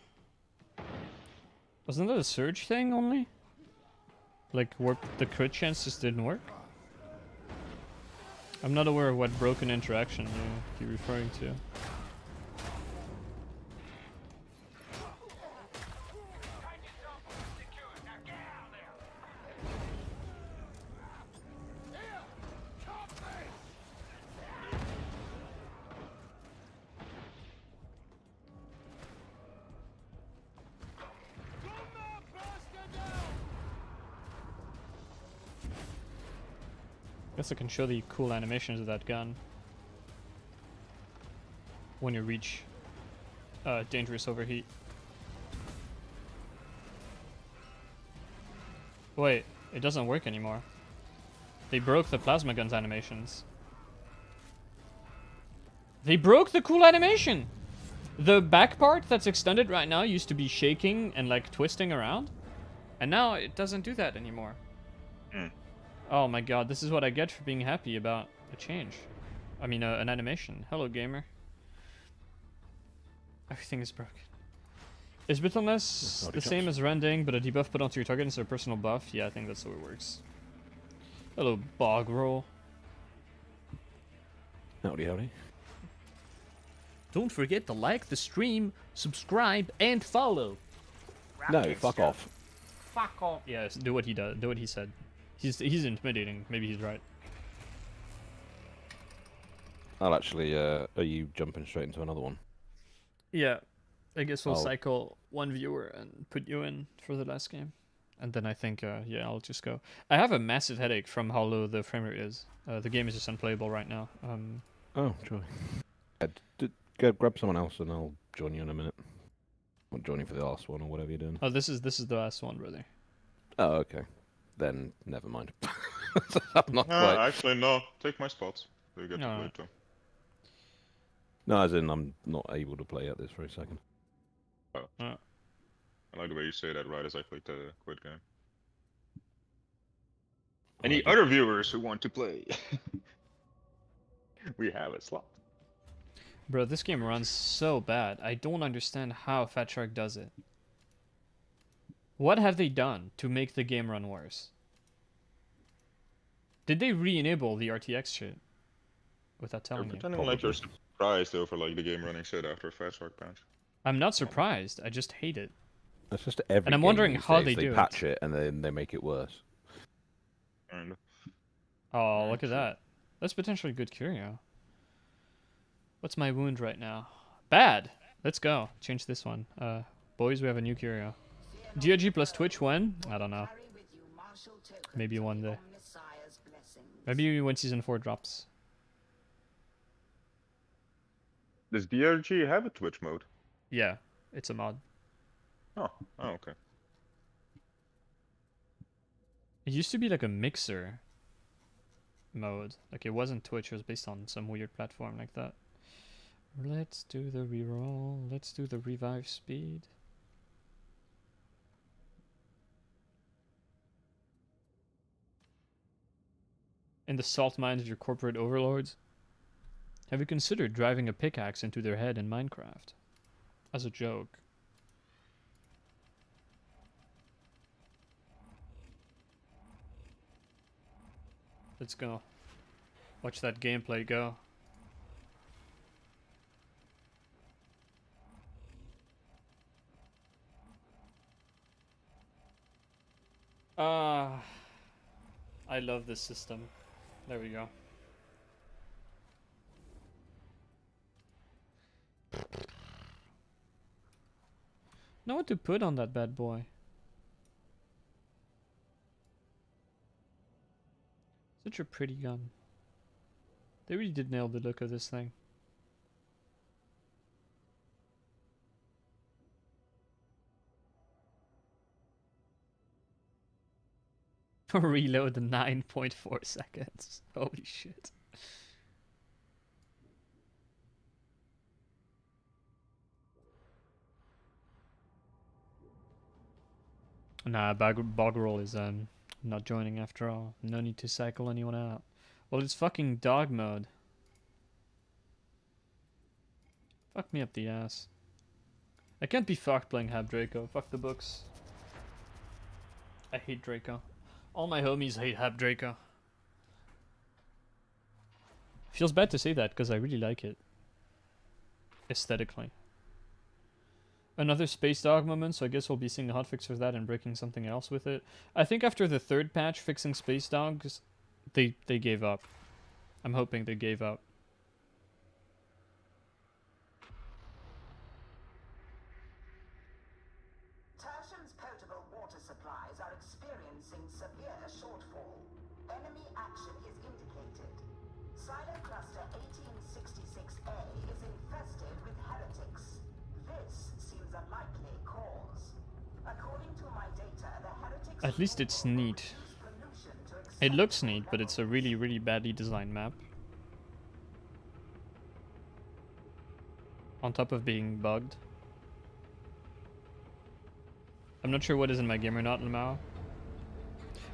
that a surge thing only? Like warp, the crit chance just didn't work? I'm not aware of what broken interaction you're referring to. Guess I can show the cool animations of that gun when you reach dangerous overheat. Wait, it doesn't work anymore. They broke the plasma gun's animations. They broke the cool animation! The back part that's extended right now used to be shaking and like twisting around, and now it doesn't do that anymore. Oh my god, this is what I get for being happy about a change. I mean, an animation. Hello, gamer. Everything is broken. Is brittleness the same as rending, but a debuff put onto your target instead of personal buff? Yeah, I think that's how it works. Hello, bog roll. Howdy, howdy. don't forget to like the stream, subscribe, and follow. No, fuck off. Fuck off. Yes, do what he does. Do what he said. He's intimidating. Maybe he's right. I'll actually, are you jumping straight into another one? Yeah. I guess we'll Oh. cycle one viewer and put you in for the last game. And then I think, yeah, I'll just go. I have a massive headache from how low the frame rate is. The game is just unplayable right now. Oh, sure. Go grab someone else and I'll join you in a minute. I'll join you for the last one or whatever you're doing. Oh, this is the last one, brother. Oh, okay. Then, never mind. I'm not quite... Actually, no. Take my spots. So you get to No. play too. No, as in, I'm not able to play at this very second. Oh. I like the way you say that right as I click the quit game. Any other viewers who want to play? We have a slot. Bro, this game runs so bad. I don't understand how Fat Shark does it. What have they done to make the game run worse? Did they re-enable the RTX shit? Without You're telling you. pretending like you're surprised over like the game running shit after a Fat Shark patch. I'm not surprised. I just hate it. It's just every And I'm game wondering these how days, they do it. patch it and then they make it worse. And Oh, look at that. That's potentially good curio. What's my wound right now? Bad! Let's go. Change this one. Boys, we have a new curio. DRG plus Twitch when? I don't know. Maybe one day. Maybe when Season 4 drops. does DRG have a Twitch mode? Yeah, it's a mod. Oh, okay. It used to be like a mixer mode. Like it wasn't Twitch, it was based on some weird platform like that. Let's do the reroll. Let's do the revive speed. In the salt mines of your corporate overlords, have you considered driving a pickaxe into their head in Minecraft? As a joke. Let's go. Watch that gameplay go. I love this system. There we go. Know what to put on that bad boy. Such a pretty gun. They really did nail the look of this thing. Reload in 9.4 seconds. Holy shit. Nah, Boggerel is not joining after all. No need to cycle anyone out. Well, it's fucking dog mode. Fuck me up the ass. I can't be fucked playing Hab Draco. Fuck the books. I hate Draco. All my homies hate Hab Draco. Feels bad to say that because I really like it. Aesthetically. Another Space Dog moment, so I guess we'll be seeing a hotfix for that and breaking something else with it. I think after the third patch fixing Space Dogs, they gave up. I'm hoping they gave up. Tertium's potable water supplies are experiencing severe shortfall. Enemy action is indicated. Silo Cluster 1866A is infested with heretics. This seems a likely cause. According to my data, the heretics... At least it's neat. It looks neat, but it's a really, really badly designed map. On top of being bugged. I'm not sure what is in my game or not, Lamau.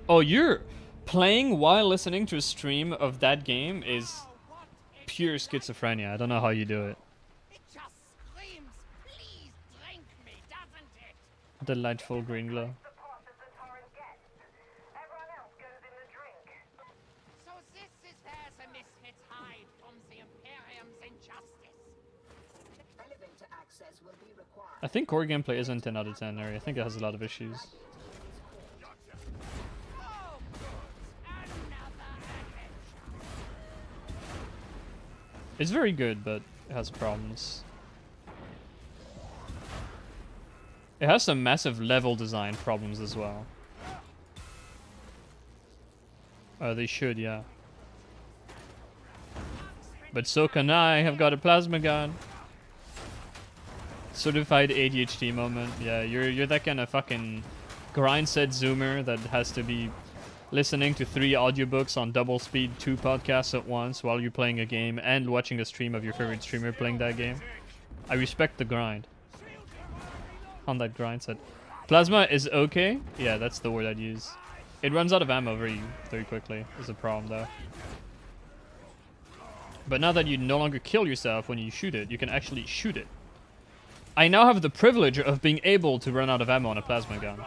Oh, you're playing while listening to a stream of that game is pure schizophrenia. I don't know how you do it. It just screams, please drink me, doesn't it? Delightful green glow. So this is where the misfits hide from the Imperium's injustice. Elevator access will be required. I think core gameplay isn't 10 out of 10, Ari. I think it has a lot of issues. It's very good, but it has problems. It has some massive level design problems as well. They should, yeah. But so can I have got a plasma gun. Certified ADHD moment. Yeah, you're that kind of fucking grind set zoomer that has to be listening to 3 audiobooks on double speed, 2 podcasts at once while you're playing a game and watching a stream of your favorite streamer playing that game. I respect the grind. On that grind set. Plasma is okay. Yeah, that's the word I'd use. It runs out of ammo very quickly. Is a problem though. But now that you no longer kill yourself when you shoot it, you can actually shoot it. I now have the privilege of being able to run out of ammo on a plasma gun.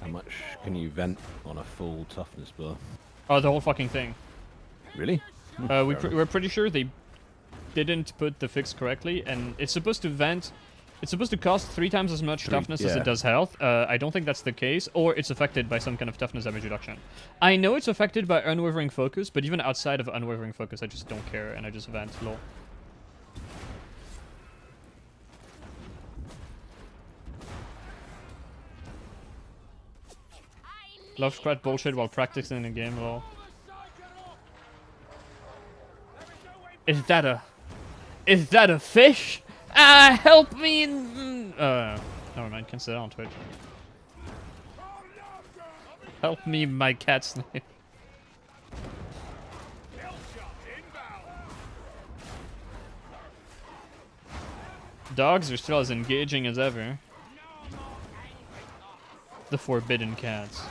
How much can you vent on a full toughness bar? Oh, the whole fucking thing. Really? We're pretty sure they didn't put the fix correctly, and it's supposed to vent. It's supposed to cost 3 times as much toughness as it does health. I don't think that's the case, or it's affected by some kind of toughness damage reduction. I know it's affected by unwavering focus, but even outside of unwavering focus, I just don't care, and I just vent. Lol. Love squat bullshit while practicing in a game, lol. Is that a fish? Help me! Never mind, can sit on Twitch. Help me, my cat's name. Dogs are still as engaging as ever. The forbidden cats.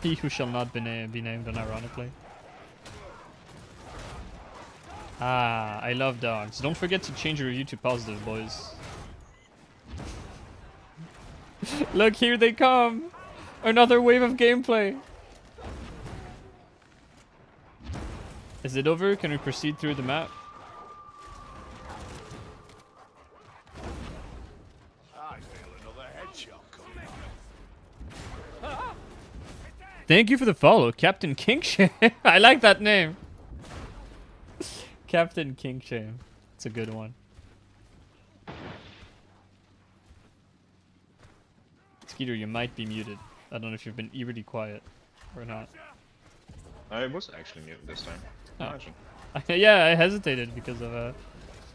He who shall not be named, unironically. Ah, I love dogs. Don't forget to change your review to positive, boys. Look, here they come! Another wave of gameplay! Is it over? Can we proceed through the map? I feel another headshot coming. Thank you for the follow, Captain Kingshame. I like that name. Captain Kingshame. It's a good one. Skeeter, you might be muted. I don't know if you've been eerily quiet or not. I was actually muted this time. Oh. Imagine. Yeah, I hesitated because of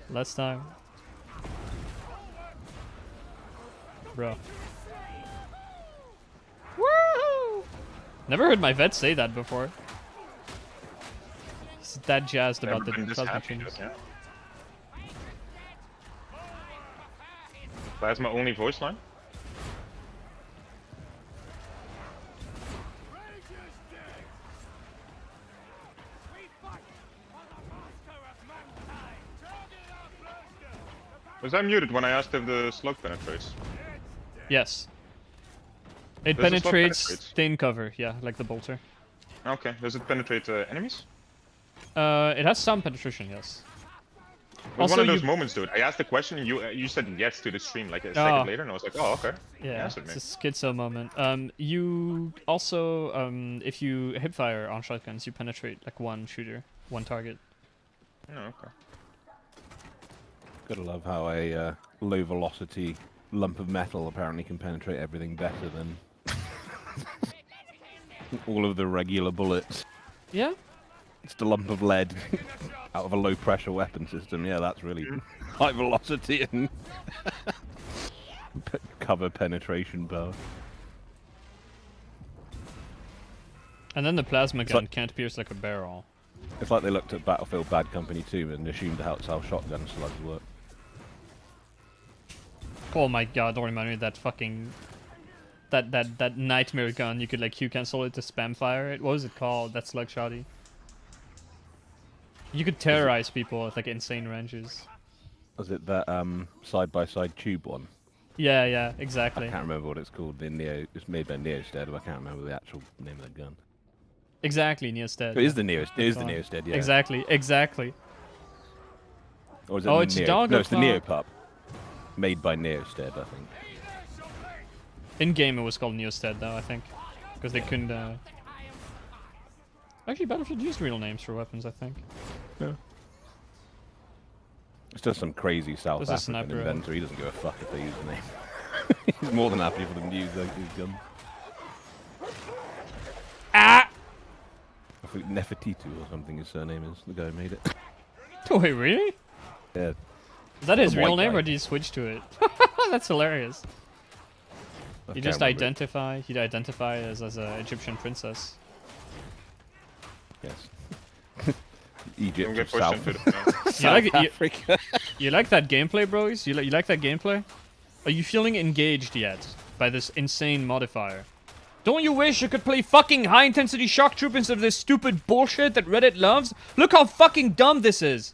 less time. Bro. Woo! Never heard my vet say that before. He's that jazzed about the plasma changes. Yeah. Plasma only voice line? Was I muted when I asked if the slug penetrates? Yes. It Does the slug penetrates penetrate? stain cover, yeah, like the bolter. Okay, does it penetrate enemies? It has some penetration, yes. It was Also, one of those you- moments, dude. I asked the question, and you said yes to the stream like a second later, and I was like, oh, okay. You Yeah, answered me. it's a schizo moment. You also, if you hipfire on shotguns, you penetrate like one shooter, one target. Oh, okay. Gotta love how a low velocity lump of metal apparently can penetrate everything better than all of the regular bullets. Yeah. It's the lump of lead out of a low pressure weapon system. Yeah, that's really high velocity and cover penetration power. And then the plasma gun like- can't pierce like a barrel. It's like they looked at Battlefield Bad Company 2 and assumed that's how shotgun slugs work. Oh my god, don't remind me of that fucking... That nightmare gun. You could like Q cancel it to spam fire it. What was it called? That slug shotty. You could terrorize people at like insane ranges. Was it that side-by-side tube one? Yeah, yeah, exactly. I can't remember what it's called. The Neo, it's made by Neostead, but I can't remember the actual name of the gun. Exactly, Neostead. It is the Neo. It is the Neostead. Yeah. Exactly, exactly. Or is it Oh, the it's Neo? Dog No, or it's the Claw? Neopup. Made by Neostead, I think. In game, it was called Neostead, though, I think, because they couldn't. Actually, Battlefield used real names for weapons, I think. Yeah. It's just some crazy South There's a African sniper inventor. He doesn't give a fuck if they use the name. He's more than happy for them to use these guns. Ah! I think Nefertitu or something his surname is. The guy who made it. Wait, really? Yeah. Is that his The real white name, guy. or did he switch to it? That's hilarious. I You can't just remember it. identify. He'd identify as an Egyptian princess. Yes. Egypt Don't of get pushed South, into the You like it? Africa. You like that gameplay, bros? You like that gameplay? Are you feeling engaged yet by this insane modifier? Don't you wish you could play fucking high-intensity shock troop instead of this stupid bullshit that Reddit loves? Look how fucking dumb this is!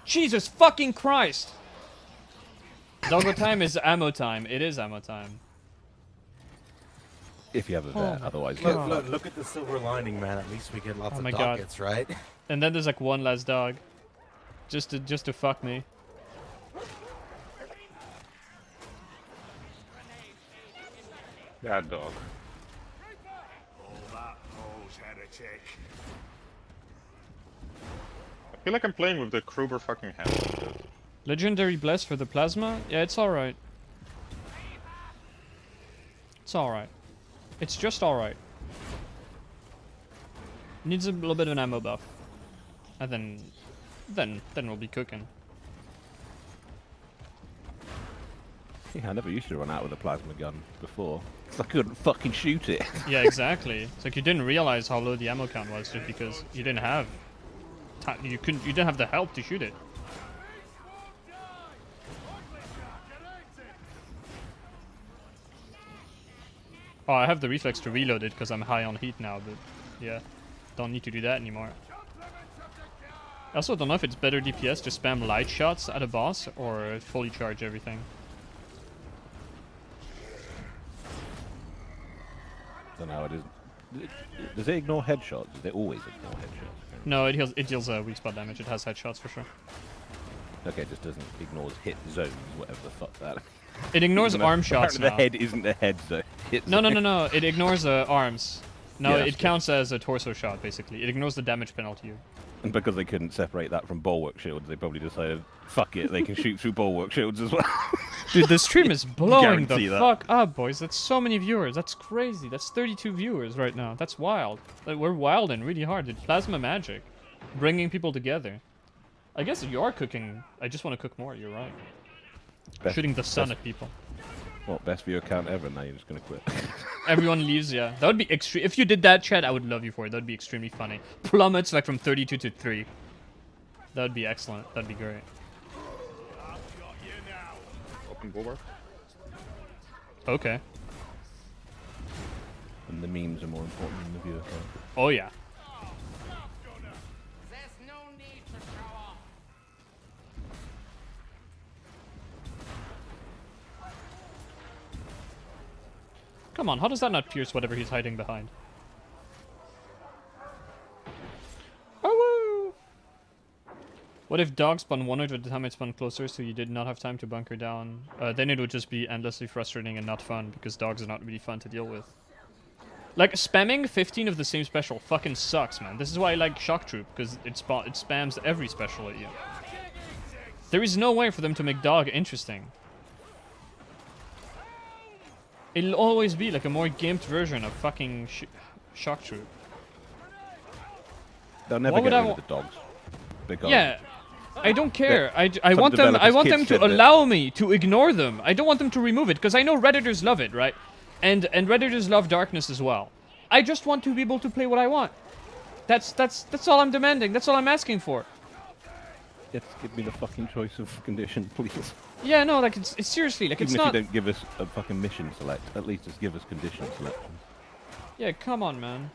Jesus fucking Christ! Doggo time is ammo time. It is ammo time. If you have a vet, otherwise. Look at the silver lining, man. At least we get lots Oh of my God. dockets, right? And then there's like one last dog. Just to fuck me. That dog. Oh, that pose, heretic. I feel like I'm playing with the Kruber fucking hand. Legendary Bless for the plasma? Yeah, it's alright. It's alright. It's just alright. Needs a little bit of an ammo buff. And then we'll be cooking. Yeah, I never used to run out with a plasma gun before. 'Cause I couldn't fucking shoot it. Yeah, exactly. It's like you didn't realize how low the ammo count was just because you didn't have you didn't have the help to shoot it. Oh, I have the reflex to reload it because I'm high on heat now, but yeah, don't need to do that anymore. I also don't know if it's better DPS to spam light shots at a boss or fully charge everything. Don't know how it is. Does it ignore headshots? Does it always ignore headshots? No, it deals weak spot damage. It has headshots for sure. Okay, it just doesn't ignores hit zones, whatever the fuck that. It ignores Even though arm shots apparently now. The head isn't a head zone. Hit No, zone. no. It ignores arms. No, Yeah, that's it good. counts as a torso shot, basically. It ignores the damage penalty. And because they couldn't separate that from bulwark shields, they probably decided, fuck it, they can shoot through bulwark shields as well. Dude, the stream is blowing the Guarantee that. fuck up, boys. That's so many viewers. That's crazy. That's 32 viewers right now. That's wild. Like, we're wilding really hard, dude. Plasma magic. Bringing people together. I guess you are cooking. I just want to cook more. You're right. Shooting the sun at people. What, best viewer count ever? Now you're just gonna quit. Everyone leaves, yeah. That would be extreme. If you did that, chat, I would love you for it. That would be extremely funny. Plummets like from 32 to 3. That would be excellent. That'd be great. Open bulwark. Okay. And the memes are more important than the viewer count. Oh yeah. There's no need to show off. Come on, how does that not pierce whatever he's hiding behind? Oh, woo! What if dog spun 100 the time it spun closer, so you did not have time to bunker down? Then it would just be endlessly frustrating and not fun, because dogs are not really fun to deal with. Like, spamming 15 of the same special fucking sucks, man. This is why I like Shock Troop, because it spams every special at you. There is no way for them to make dog interesting. It'll always be like a more gimped version of fucking Shock Troop. They'll never Why would get I rid wa- of the dogs. Because Yeah, I don't care. I some want them. I developers' want them kids to said that- allow me to ignore them. I don't want them to remove it because I know Redditors love it, right? And Redditors love darkness as well. I just want to be able to play what I want. That's all I'm demanding. That's all I'm asking for. Just give me the fucking choice of condition, please. Yeah, no, like it's seriously like Even it's if not. you don't give us a fucking mission select, at least just give us condition selection. Yeah, come on, man.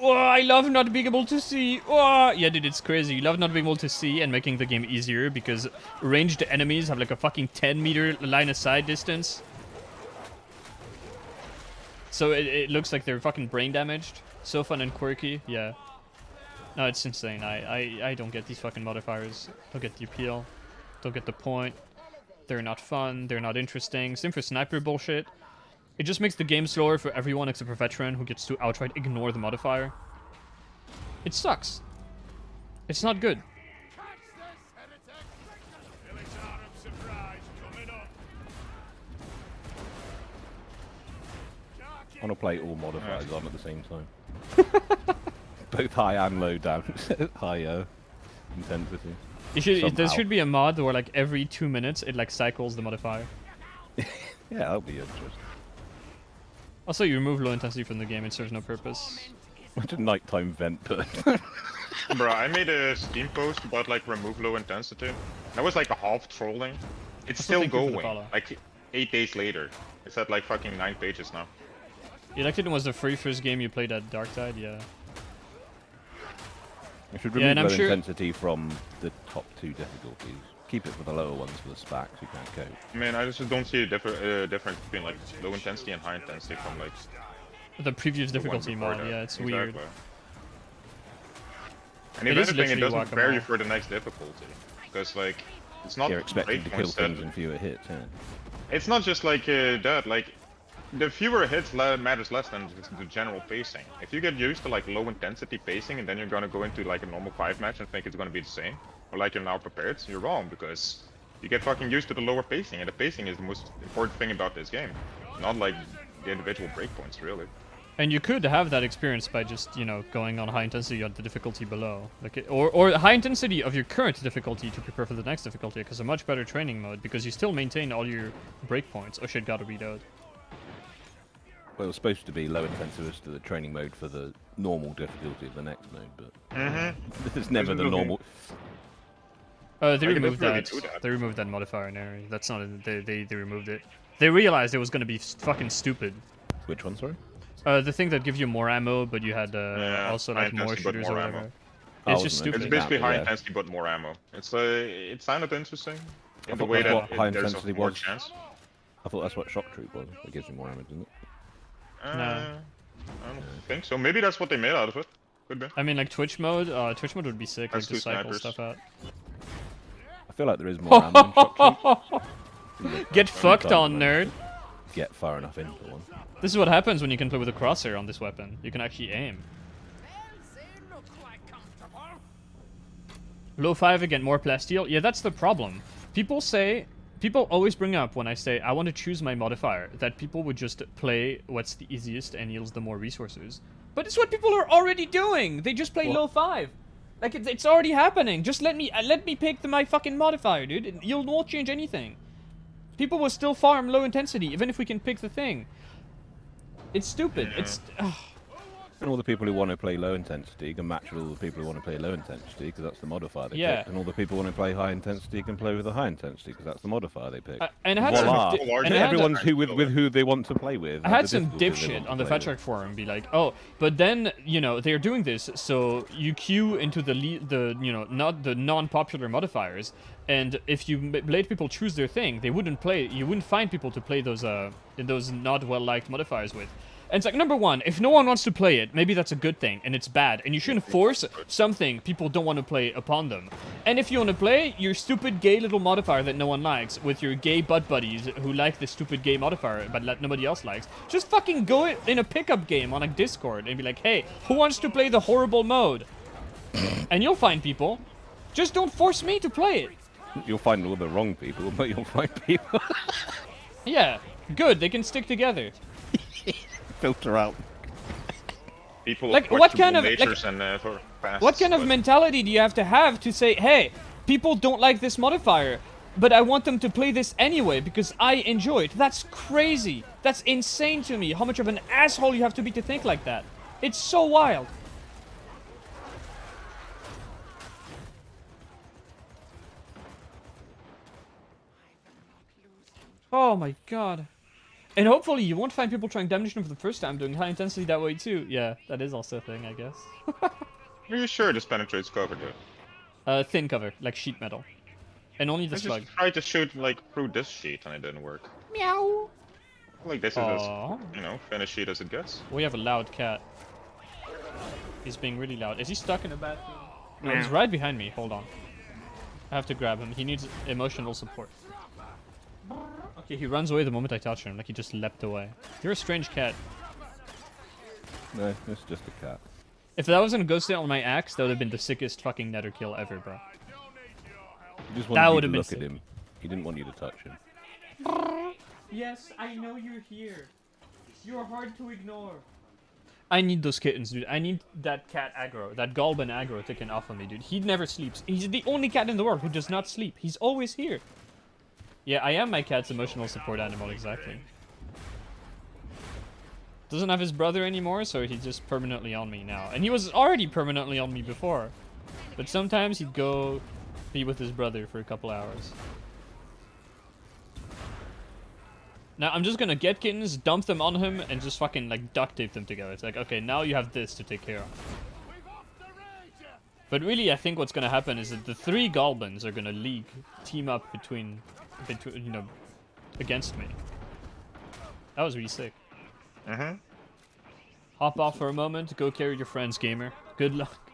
Oh, I love not being able to see. Oh, yeah, dude, it's crazy. You love not being able to see and making the game easier because ranged enemies have like a fucking 10-meter line of sight distance. So it looks like they're fucking brain damaged. So fun and quirky, yeah. No, it's insane. I don't get these fucking modifiers. Don't get the appeal. Don't get the point. They're not fun. They're not interesting. Same for sniper bullshit. It just makes the game slower for everyone except for veteran who gets to outright ignore the modifier. It sucks. It's not good. I want to play all modifiers on at the same time. Both high and low damage, high intensity. There should be a mod where like every 2 minutes it like cycles the modifier. Yeah, that'll be interesting. Also, you remove low intensity from the game, it serves no purpose. Imagine nighttime vent burn. Bro, I made a Steam post about like remove low intensity. That was like a half trolling. It's still going. Like 8 days later. It's at like fucking 9 pages now. Elected was the first game you played at Dark Tide, yeah. You should remove low intensity from the top 2 difficulties. Keep it for the lower ones for the SPACs who can't cope. I mean, I just don't see a difference between like low intensity and high intensity from like the previous difficulty mod. Yeah, it's weird. And if anything, it doesn't vary for the next difficulty because like it's not. You're expecting to kill things in fewer hits. Yeah. It's not just like that. Like the fewer hits matters less than just the general pacing. If you get used to like low intensity pacing and then you're gonna go into like a normal 5 match and think it's gonna be the same, or like you're now prepared, you're wrong because you get fucking used to the lower pacing, and the pacing is the most important thing about this game, not like the individual breakpoints, really. And you could have that experience by just, you know, going on high intensity on the difficulty below, like or high intensity of your current difficulty to prepare for the next difficulty, because a much better training mode, because you still maintain all your breakpoints. Oh shit, gotta reload. Well, it was supposed to be low intensity as to the training mode for the normal difficulty of the next mode, but it's never the normal. They removed that. They removed that modifier in area. That's not. They removed it. They realized it was gonna be fucking stupid. Which one, sorry? The thing that gives you more ammo, but you had also like more shooters or whatever. Ammo. It's just stupid. It's basically high intensity but more ammo. It's it sounded interesting in the way that high there's intensity a more was. chance. I thought that's what Shock Troop was. It gives you more ammo, doesn't it? No. I don't think so. Maybe that's what they made out of it. Could be. I mean, like Twitch mode. Twitch mode would be sick. Like to cycle stuff out. I feel like there is more ammo in Shock Troop. Get fucked on, nerd. Get far enough into one. This is what happens when you can play with a crosshair on this weapon. You can actually aim. Low 5 again, more plasteel. Yeah, that's the problem. People always bring up when I say I want to choose my modifier that people would just play what's the easiest and yields the more resources. But it's what people are already doing. They just play low 5. Like it's already happening. Just let me pick my fucking modifier, dude. You won't change anything. People will still farm low intensity even if we can pick the thing. It's stupid. It's. And all the people who want to play low intensity can match with all the people who want to play low intensity because that's the modifier they pick. And all the people who want to play high intensity can play with the high intensity because that's the modifier they pick. And I had everyone's with who they want to play with. I had some dipshit on the Fat Track forum be like, oh, but then you know they're doing this, so you queue into the you know not the non-popular modifiers, and if you let people choose their thing, they wouldn't play. You wouldn't find people to play those not well-liked modifiers with. And it's like, number one, if no one wants to play it, maybe that's a good thing, and it's bad. And you shouldn't force something people don't want to play upon them. And if you want to play your stupid gay little modifier that no one likes, with your gay butt buddies who like this stupid gay modifier, but that nobody else likes, just fucking go in a pickup game on a Discord and be like, hey, who wants to play the horrible mode? And you'll find people. Just don't force me to play it. You'll find all the wrong people, but you'll find people. Yeah, good, they can stick together. Filter out people like what kind of and, mentality do you have to say, hey, people don't like this modifier, but I want them to play this anyway because I enjoy it? That's crazy. That's insane to me. How much of an asshole you have to be to think like that. It's so wild. Oh my god. And hopefully you won't find people trying damnation for the first time doing high intensity that way too. Yeah, that is also a thing, I guess. Are you sure this penetrates cover, dude? Thin cover, like sheet metal. And only the I slug. just tried to shoot like through this sheet and it didn't work. Meow. Like this is as, you know, thin a sheet as it gets. We have a loud cat. He's being really loud. Is he stuck in a bathroom? No, he's right behind me. Hold on. I have to grab him. He needs emotional support. Okay, he runs away the moment I touch him, like he just leapt away. You're a strange cat. No, it's just a cat. If that wasn't a ghost on my axe, that would have been the sickest fucking nether kill ever, bro. He just That wanted you would to have been look sick. at him. He didn't want you to touch him. Yes, I know you're here. You're hard to ignore. I need those kittens, dude. I need that cat aggro, that Galban aggro taken off of me, dude. He never sleeps. He's the only cat in the world who does not sleep. He's always here. Yeah, I am my cat's emotional support animal, exactly. Doesn't have his brother anymore, so he's just permanently on me now. And he was already permanently on me before. But sometimes he'd go be with his brother for a couple hours. Now I'm just gonna get kittens, dump them on him, and just fucking like duct tape them together. It's like, okay, now you have this to take care of. But really, I think what's gonna happen is that the 3 Galbans are gonna team up between, you know, against me. That was really sick. Hop off for a moment, go carry your friends, gamer. Good luck.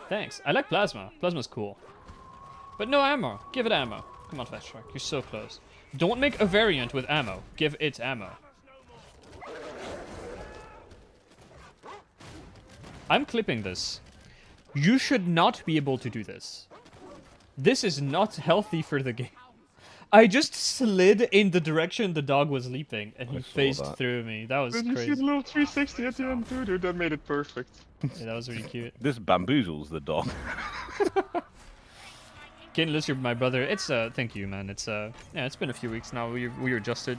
Thanks. I like plasma. Plasma's cool. But no ammo. Give it ammo. Come on, Fast Shark. You're so close. Don't make a variant with ammo. Give it ammo. I'm clipping this. You should not be able to do this. This is not healthy for the game. I just slid in the direction the dog was leaping, and he phased through me. That was Did you see crazy. the little 360 at the end, dude? That made it perfect. Yeah, that was really cute. This bamboozles the dog. Kitten Lister, my brother. It's thank you, man. It's yeah, it's been a few weeks now. We adjusted.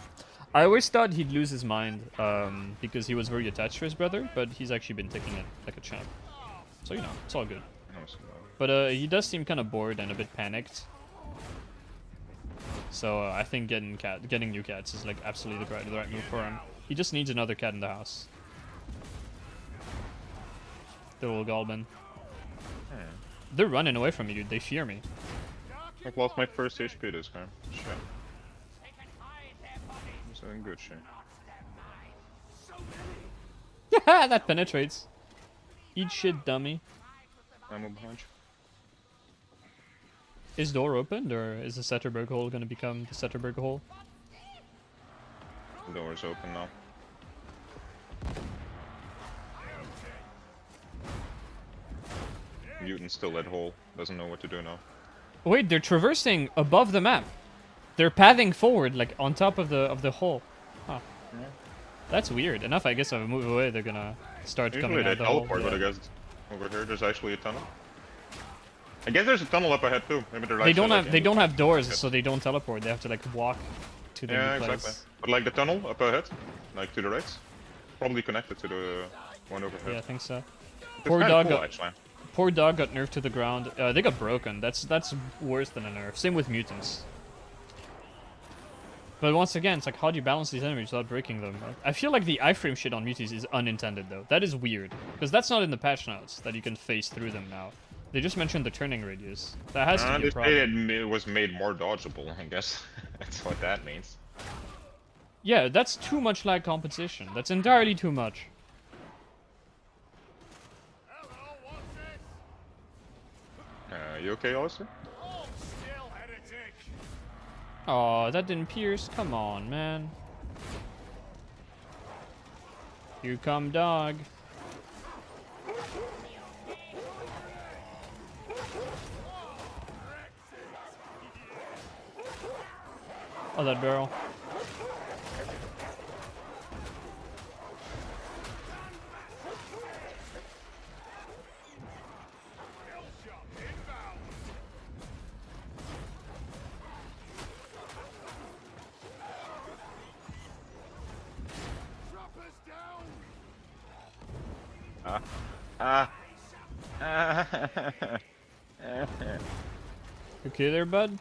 I always thought he'd lose his mind because he was very attached to his brother, but he's actually been taking it like a champ. So you know, it's all good. But he does seem kind of bored and a bit panicked. So I think getting new cats is like absolutely the right move for him. He just needs another cat in the house. The little Galban. They're running away from me, dude. They fear me. I've lost my first HP this time. Shit. It's in good shape. Yeah, that penetrates. Eat shit, dummy. Ammo behind you. Is door opened, or is the Zetterberg hole gonna become the Zetterberg hole? The door is open now. Mutant still at hole. Doesn't know what to do now. Wait, they're traversing above the map. They're pathing forward, like on top of the hole. Huh. Yeah. That's weird. Enough, I guess. If I move away, they're gonna start Usually coming they out the hole. teleport, but I guess over here there's actually a tunnel. I guess there's a tunnel up ahead too. Maybe they're like They don't have doors, so they don't teleport. They have to like walk to the new place. Exactly. But like the tunnel up ahead, like to the right, probably connected to the one over here. Yeah, I think so. It's Poor kinda dog cool, got actually. Poor dog got nerfed to the ground. They got broken. That's worse than a nerf. Same with mutants. But once again, it's like, how do you balance these enemies without breaking them? I feel like the iframe shit on mutants is unintended, though. That is weird. Because that's not in the patch notes, that you can phase through them now. They just mentioned the turning radius. That has to be a problem. It was made more dodgeable, I guess. That's what that means. Yeah, that's too much lag compensation. That's entirely too much. You okay, Alistair? Oh, that didn't pierce. Come on, man. Here come dog. Oh, that barrel. Okay there, bud?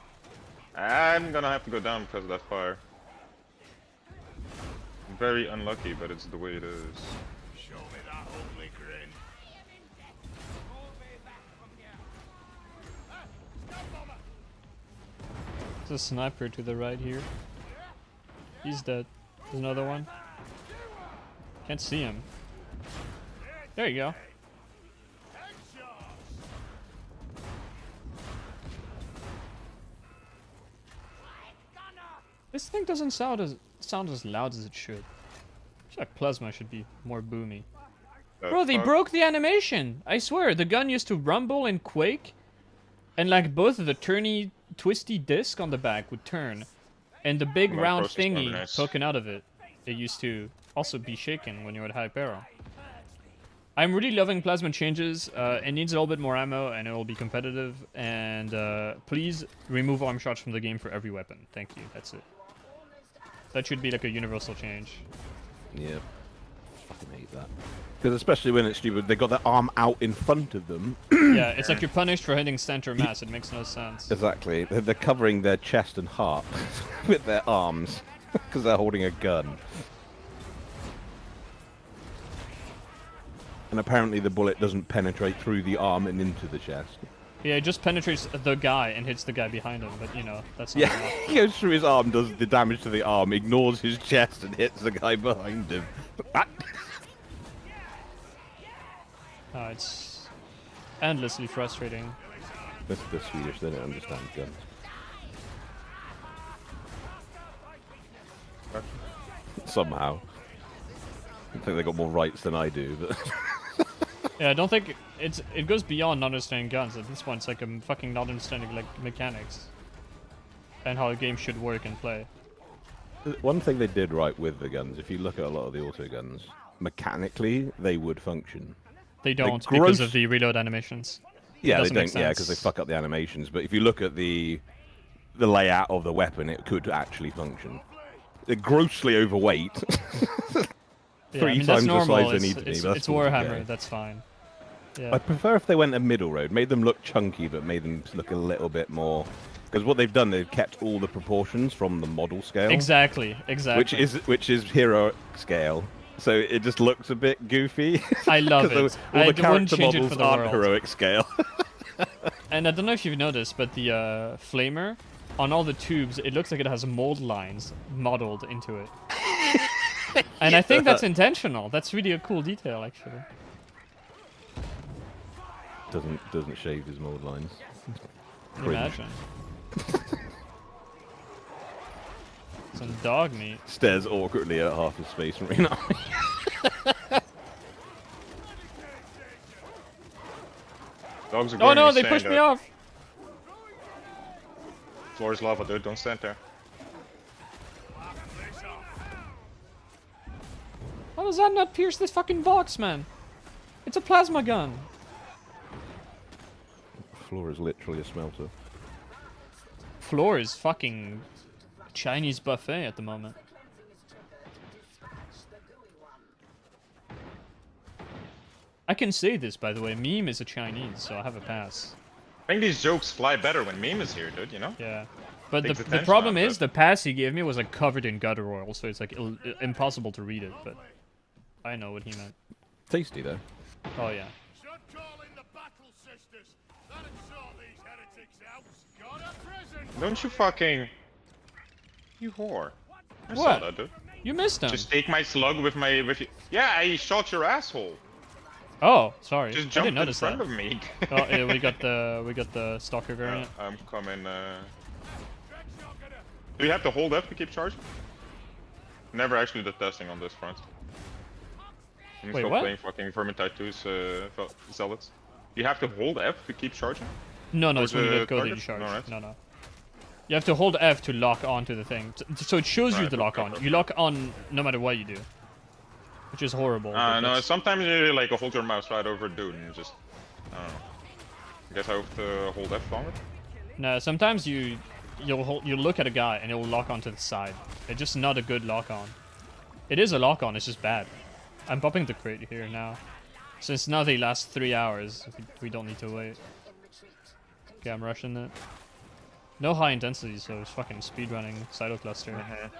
I'm gonna have to go down because of that fire. very unlucky, but it's the way it is. Show me that ugly grin. There's a sniper to the right here. He's dead. There's another one. Can't see him. There you go. This thing doesn't sound as loud as it should. I feel like plasma should be more boomy. Bro, they broke the animation! I swear, the gun used to rumble and quake, and like both of the turny, twisty disc on the back would turn, and the big round thingy poking out of it, it used to also be shaken when you're at high peril. I'm really loving plasma changes. It needs a little bit more ammo, and it will be competitive. And please remove arm shots from the game for every weapon. Thank you. That's it. That should be like a universal change. Yeah. Fucking hate that. Because especially when it's stupid, they got their arm out in front of them. Yeah, it's like you're punished for hitting center mass. It makes no sense. Exactly. They're covering their chest and heart with their arms because they're holding a gun. And apparently the bullet doesn't penetrate through the arm and into the chest. Yeah, it just penetrates the guy and hits the guy behind him, but you know, that's not enough. He goes through his arm, does the damage to the arm, ignores his chest and hits the guy behind him. It's endlessly frustrating. That's the Swedish, they don't understand guns. Somehow. I think they got more rights than I do, but... Yeah, I don't think it goes beyond not understanding guns. At this point, it's like I'm fucking not understanding like mechanics and how a game should work and play. One thing they did right with the guns, if you look at a lot of the auto guns, mechanically they would function. They don't because of the reload animations. Yeah, they don't. Yeah, because they fuck up the animations. But if you look at the layout of the weapon, it could actually function. They're grossly overweight. Yeah, I mean, times that's normal. the size they need to be. It's Warhammer. That's fine. Yeah. I prefer if they went a middle road, made them look chunky, but made them look a little bit more. Because what they've done, they've kept all the proportions from the model scale. Exactly. Which is hero scale. So it just looks a bit goofy. I love it. All the wouldn't character change it models for the aren't world. heroic scale. And I don't know if you've noticed, but the flamer on all the tubes, it looks like it has mold lines modeled into it. And I think that's intentional. That's really a cool detail, actually. Doesn't shave his mold lines. Imagine. Some dog meat. Stares awkwardly at half his space marine army. Dogs are Oh going no, to they stand pushed me up. off. Floor is lava, dude. Don't stand there. How does that not pierce this fucking box, man? It's a plasma gun. Floor is literally a smelter. Floor is fucking Chinese buffet at the moment. I can say this, by the way. Meme is a Chinese, so I have a pass. I think these jokes fly better when Meme is here, dude, you know? Yeah. But Takes the attention problem off is, it. the pass he gave me was like covered in gutter oil, so it's like impossible to read it, but I know what he meant. Tasty though. Oh yeah. Should call in the battle sisters. That'd sort these heretics out. Got a present. Don't you fucking... You whore. I saw What? that, dude. You missed him. Just take my slug with my... Yeah, I shot your asshole. Oh, sorry. Just I jump didn't in notice front that. of me. Oh, yeah, we got the stalker variant. I'm coming, Do you have to hold F to keep charging? Never actually did testing on this front. I'm Wait, still what? playing fucking Vermintide 2's zealots. You have to hold F to keep charging? No, it's when you the let go that you target? charge. Alright. No. You have to hold F to lock onto the thing. So it shows you Right, the lock okay, on. okay. You lock on no matter what you do. Which is horrible. but No, that's- sometimes you like hold your mouse right over a dude and you just... I don't know. I guess I have to hold F longer? No, sometimes you'll look at a guy and it'll lock onto the side. It's just not a good lock on. It is a lock on, it's just bad. I'm popping the crate here now. Since now they last 3 hours, we don't need to wait. Okay, I'm rushing it. No high intensity, so it's fucking speedrunning Cytocluster.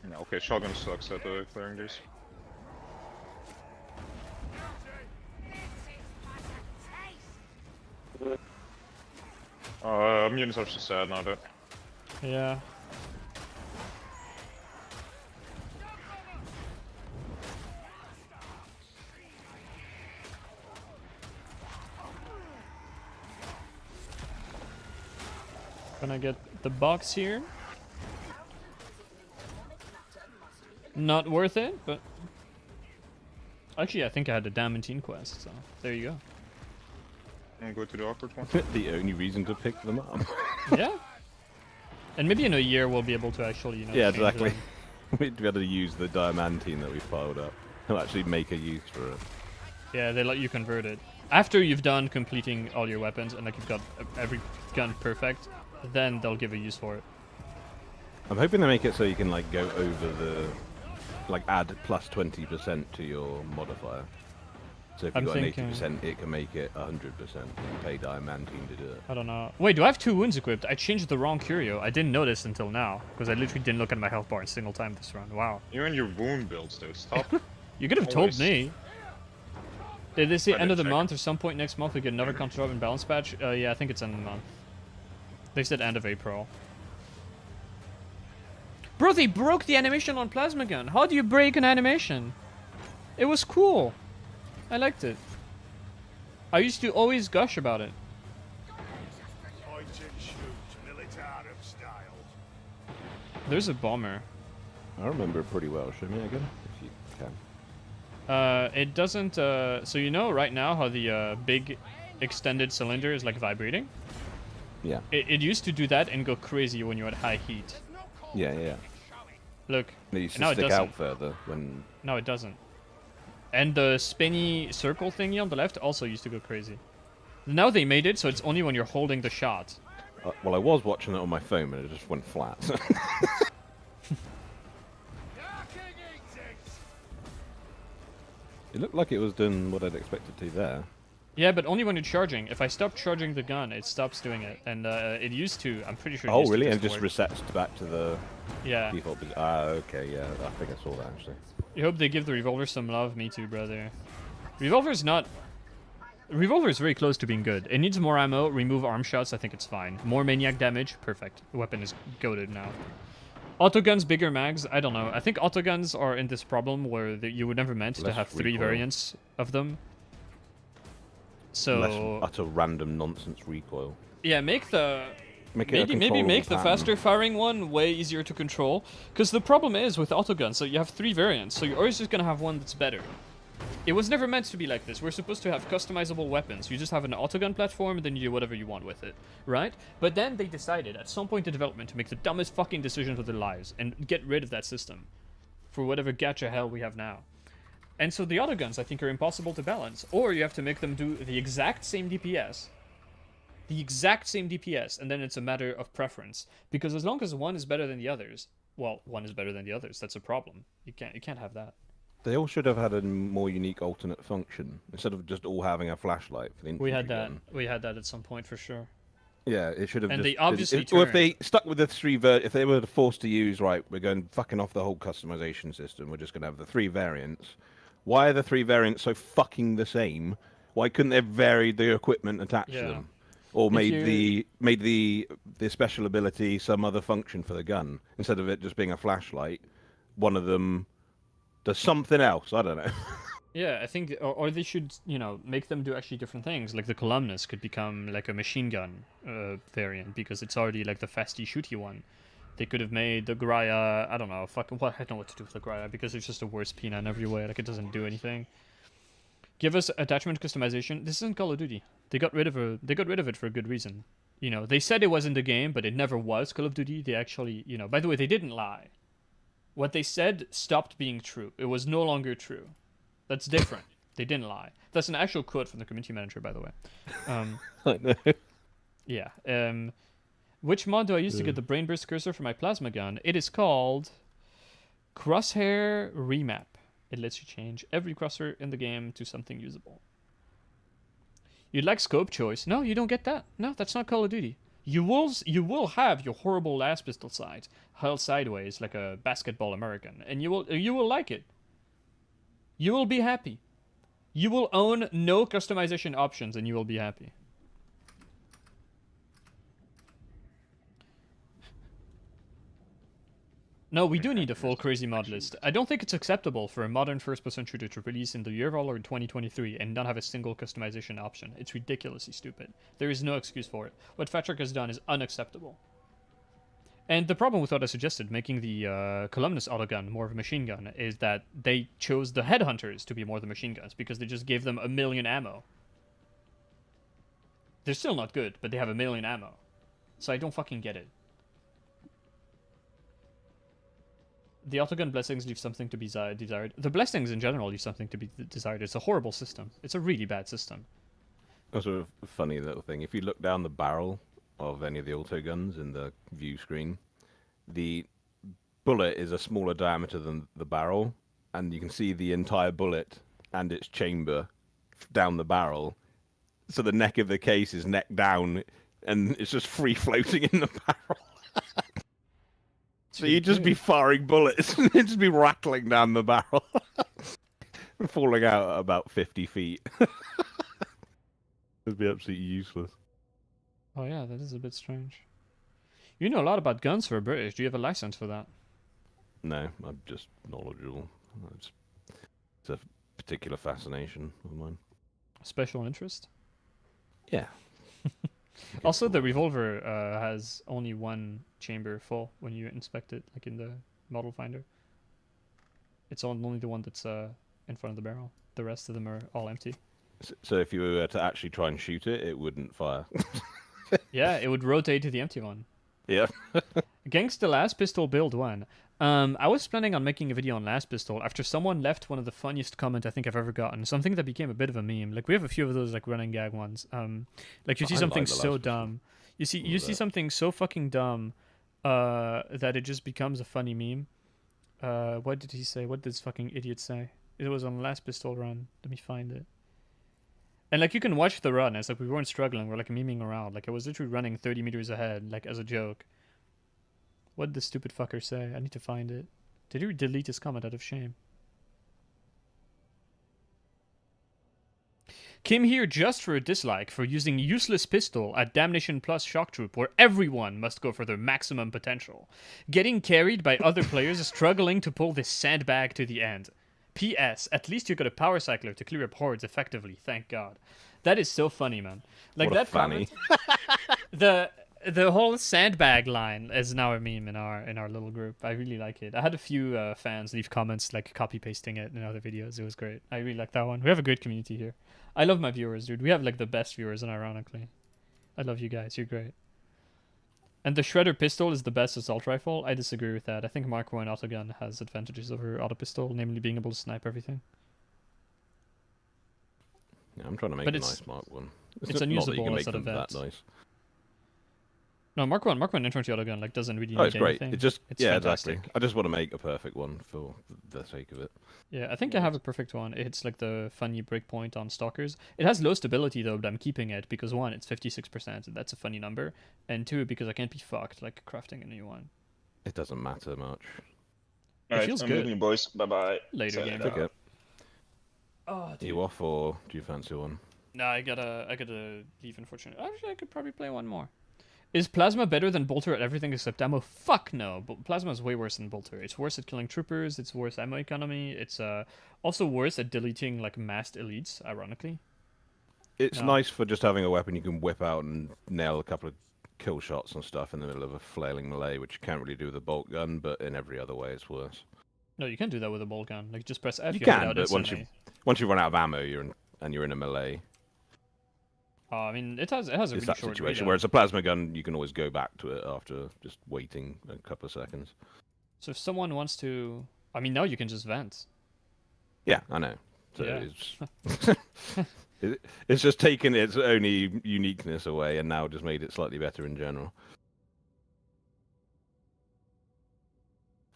Yeah, okay, shotgun sucks at clearing these. Mutants are just sad now, that. Yeah. Gonna get the box here. Not worth it, but actually I think I had a Damantine quest, so there you go. And go to the awkward one. The only reason to pick them up. Yeah. And maybe in a year we'll be able to actually, you know. Yeah, change exactly. them. We'd be able to use the diamantine that we've piled up. They'll actually make a use for it. Yeah, they let you convert it. After you've done completing all your weapons and like you've got every gun perfect, then they'll give a use for it. I'm hoping they make it so you can like go over the, like add plus 20% to your modifier. So if you've got an 80%, it can make it 100%. You pay diamantine to do it. I don't know. Wait, do I have 2 wounds equipped? I changed the wrong curio. I didn't notice until now, because I literally didn't look at my health bar a single time this round. Wow. You and your wound builds, though. Stop. You could have told me. Did they say I end of the didn't check. month or some point next month we get another control and balance patch? Yeah, I think it's end of the month. They said end of April. Bro, they broke the animation on Plasma Gun. How do you break an animation? It was cool. I liked it. I used to always gush about it. Point and shoot, militarum style. There's a bomber. I remember it pretty well. Show me again, if you can. It doesn't, so you know right now how the big extended cylinder is like vibrating? Yeah. It used to do that and go crazy when you're at high heat. Yeah, yeah. Look, It used now to it stick doesn't. out further when... No, it doesn't. And the spinny circle thingy on the left also used to go crazy. Now they made it so it's only when you're holding the shot. well, I was watching it on my phone and it just went flat. It looked like it was doing what I'd expected to there. Yeah, but only when you're charging. If I stop charging the gun, it stops doing it. And it used to, I'm pretty sure it Oh, used to really? And just work. resets back to the Yeah. default position. Ah, okay, yeah. I think I saw that, actually. You hope they give the revolver some love. Me too, brother. Revolver's not... Revolver is very close to being good. It needs more ammo, remove arm shots, I think it's fine. More maniac damage, perfect. The weapon is goated now. Autoguns, bigger mags, I don't know. I think autoguns are in this problem where you were never meant to Less have 3 recoil. variants of them. So... Less utter random nonsense recoil. Yeah, make the... Make it a Maybe make the controllable faster pattern. firing one way easier to control. Because the problem is with autoguns, so you have 3 variants, so you're always just gonna have one that's better. It was never meant to be like this. We're supposed to have customizable weapons. You just have an autogun platform, and then you do whatever you want with it, right? But then they decided, at some point in development, to make the dumbest fucking decisions of their lives, and get rid of that system. For whatever gacha hell we have now. And so the autoguns, I think, are impossible to balance. Or you have to make them do the exact same DPS. The exact same DPS, and then it's a matter of preference. Because as long as one is better than the others, well, one is better than the others, that's a problem. You can't have that. They all should have had a more unique alternate function instead of just all having a flashlight for the infantry We had that. gun. We had that at some point for sure. Yeah, it should have. And just they obviously or if turned. they stuck with the 3 if they were forced to use, right, we're going fucking off the whole customization system. We're just going to have the 3 variants. Why are the 3 variants so fucking the same? Why couldn't they have varied the equipment attached to them, or made the special ability some other function for the gun instead of it just being a flashlight? One of them does something else. I don't know. Yeah, I think, or they should, you know, make them do actually different things. Like the columnus could become like a machine gun variant because it's already like the fasty shooty one. They could have made the Graya, I don't know, fucking what, I don't know what to do with the Graya because it's just a worse Pina in every way. Like it doesn't do anything. Give us attachment customization. This isn't Call of Duty. They got rid of it for a good reason. You know, they said it was in the game, but it never was Call of Duty. They actually, you know, by the way, they didn't lie. What they said stopped being true. It was no longer true. That's different. They didn't lie. That's an actual quote from the community manager, by the way. I know. Yeah. Which mod do I use to get the brain burst cursor for my plasma gun? It is called Crosshair Remap. It lets you change every cursor in the game to something usable. You'd like scope choice? No, you don't get that. No, that's not Call of Duty. You will have your horrible last pistol sight held sideways like a basketball American, and you will like it. You will be happy. You will own no customization options, and you will be happy. No, we do need a full crazy mod list. I don't think it's acceptable for a modern first-person shooter to release in the year of our Lord 2023 and not have a single customization option. It's ridiculously stupid. There is no excuse for it. What Fatrick has done is unacceptable. And the problem with what I suggested, making the Columnus autogun more of a machine gun, is that they chose the headhunters to be more the machine guns because they just gave them 1 million ammo. They're still not good, but they have 1 million ammo. So I don't fucking get it. The autogun blessings leave something to be desired. The blessings in general leave something to be desired. It's a horrible system. It's a really bad system. Also, a funny little thing. If you look down the barrel of any of the autoguns in the view screen, the bullet is a smaller diameter than the barrel, and you can see the entire bullet and its chamber down the barrel. So the neck of the case is neck down, and it's just free floating in the barrel. So you'd just be firing bullets, and it'd just be rattling down the barrel, and falling out at about 50 feet. It'd be absolutely useless. Oh yeah, that is a bit strange. You know a lot about guns for a British. Do you have a license for that? No, I'm just knowledgeable. It's a particular fascination of mine. Special interest? Yeah. Also, the revolver has only one chamber full when you inspect it, like in the model finder. It's only the one that's in front of the barrel. The rest of them are all empty. So if you were to actually try and shoot it, it wouldn't fire. Yeah, it would rotate to the empty one. Yeah. Gangsta Last Pistol Build 1. I was planning on making a video on Last Pistol after someone left one of the funniest comments I think I've ever gotten. Something that became a bit of a meme. Like, we have a few of those, like, running gag ones. Like, you see something so dumb. You see something so fucking dumb that it just becomes a funny meme. What did he say? What did this fucking idiot say? It was on Last Pistol Run. Let me find it. And, like, you can watch the run. It's like we weren't struggling. We're, like, memeing around. Like, I was literally running 30 meters ahead, like, as a joke. What did the stupid fucker say? I need to find it. Did he delete his comment out of shame? Came here just for a dislike for using useless pistol at Damnation Plus Shock Troop, where everyone must go for their maximum potential. Getting carried by other players struggling to pull this sandbag to the end. P.S. At least you got a power cycler to clear up hordes effectively, thank God. That is so funny, man. Like, what that funny. comment... The whole sandbag line is now a meme in our little group. I really like it. I had a few fans leave comments like copy pasting it in other videos. It was great. I really like that one. We have a great community here. I love my viewers, dude. We have like the best viewers, unironically. I love you guys. You're great. And the Shredder pistol is the best assault rifle. I disagree with that. I think Mark 1 autogun has advantages over auto pistol, namely being able to snipe everything. Yeah, I'm trying to make a nice Mark 1. It's unusable as an event. That nice. No, Mark 1 infantry autogun like doesn't really need it's great. anything. It's fantastic. Exactly. I just want to make a perfect one for the sake of it. Yeah, I think I have a perfect one. It hits like the funny breakpoint on stalkers. It has low stability though, but I'm keeping it because 1, it's 56%, and that's a funny number, and 2, because I can't be fucked like crafting a new one. It doesn't matter much. Alright, feels I'm good. leaving you boys. Bye bye. Later game. Take it. Oh, Are you off or do you fancy one? No, I gotta leave. Unfortunately, actually, I could probably play one more. Is Plasma better than Bolter at everything except ammo? Fuck no. Plasma is way worse than Bolter. It's worse at killing troopers. It's worse ammo economy. It's also worse at deleting like massed elites. Ironically, it's nice for just having a weapon you can whip out and nail a couple of kill shots and stuff in the middle of a flailing melee, which you can't really do with a bolt gun. But in every other way, it's worse. No, you can do that with a bolt gun. Like just press F. You can, but once you run out of ammo, you're in a melee. I mean, it has a really that short situation. readout. Whereas a plasma gun, you can always go back to it after just waiting a couple of seconds. So if someone wants to, I mean, now you can just vent. Yeah, I know. So yeah. it's just taken its only uniqueness away and now just made it slightly better in general.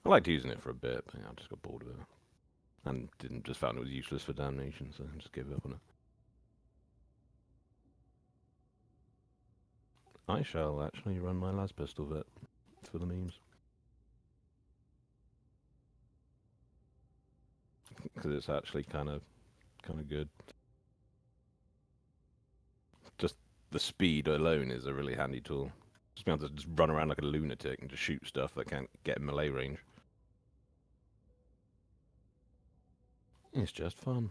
I liked using it for a bit, but I just got bored of it. And just found it was useless for damnation, so I just gave up on it. I shall actually run my las pistol vet for the memes. Because it's actually kind of good. Just the speed alone is a really handy tool. Just be able to just run around like a lunatic and just shoot stuff that can't get in melee range. It's just fun.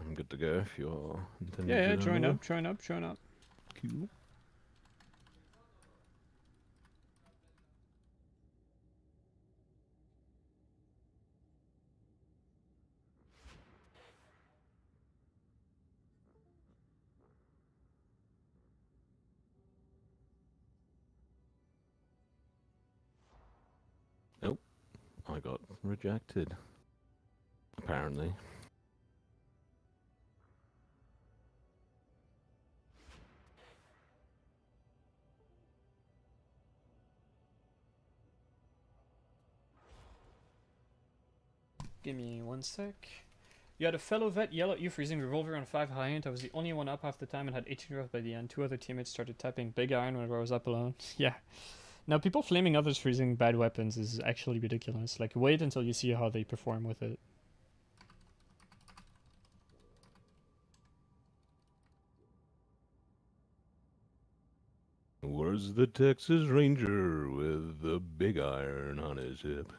I'm good to go if you're intending Yeah, to join over. up, join up, join up. Cool. Oh, I got rejected. Apparently. Give me 1 sec. You had a fellow vet yell at you for using revolver on 5 high end. I was the only one up half the time and had 18 rounds by the end. 2 other teammates started tapping big iron whenever I was up alone. Yeah. Now, people flaming others for using bad weapons is actually ridiculous. Like, wait until you see how they perform with it. Where's the Texas Ranger with the big iron on his hip?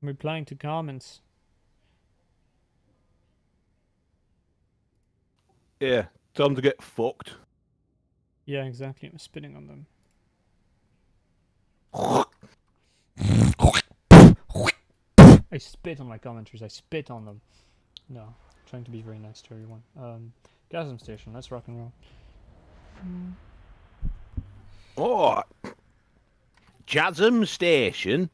I'm replying to comments. Yeah, tell them to get fucked. Yeah, exactly. I'm spitting on them. I spit on my commenters. I spit on them. No, I'm trying to be very nice to everyone. Gasm Station. Let's rock and roll. Oh, Chasm Station.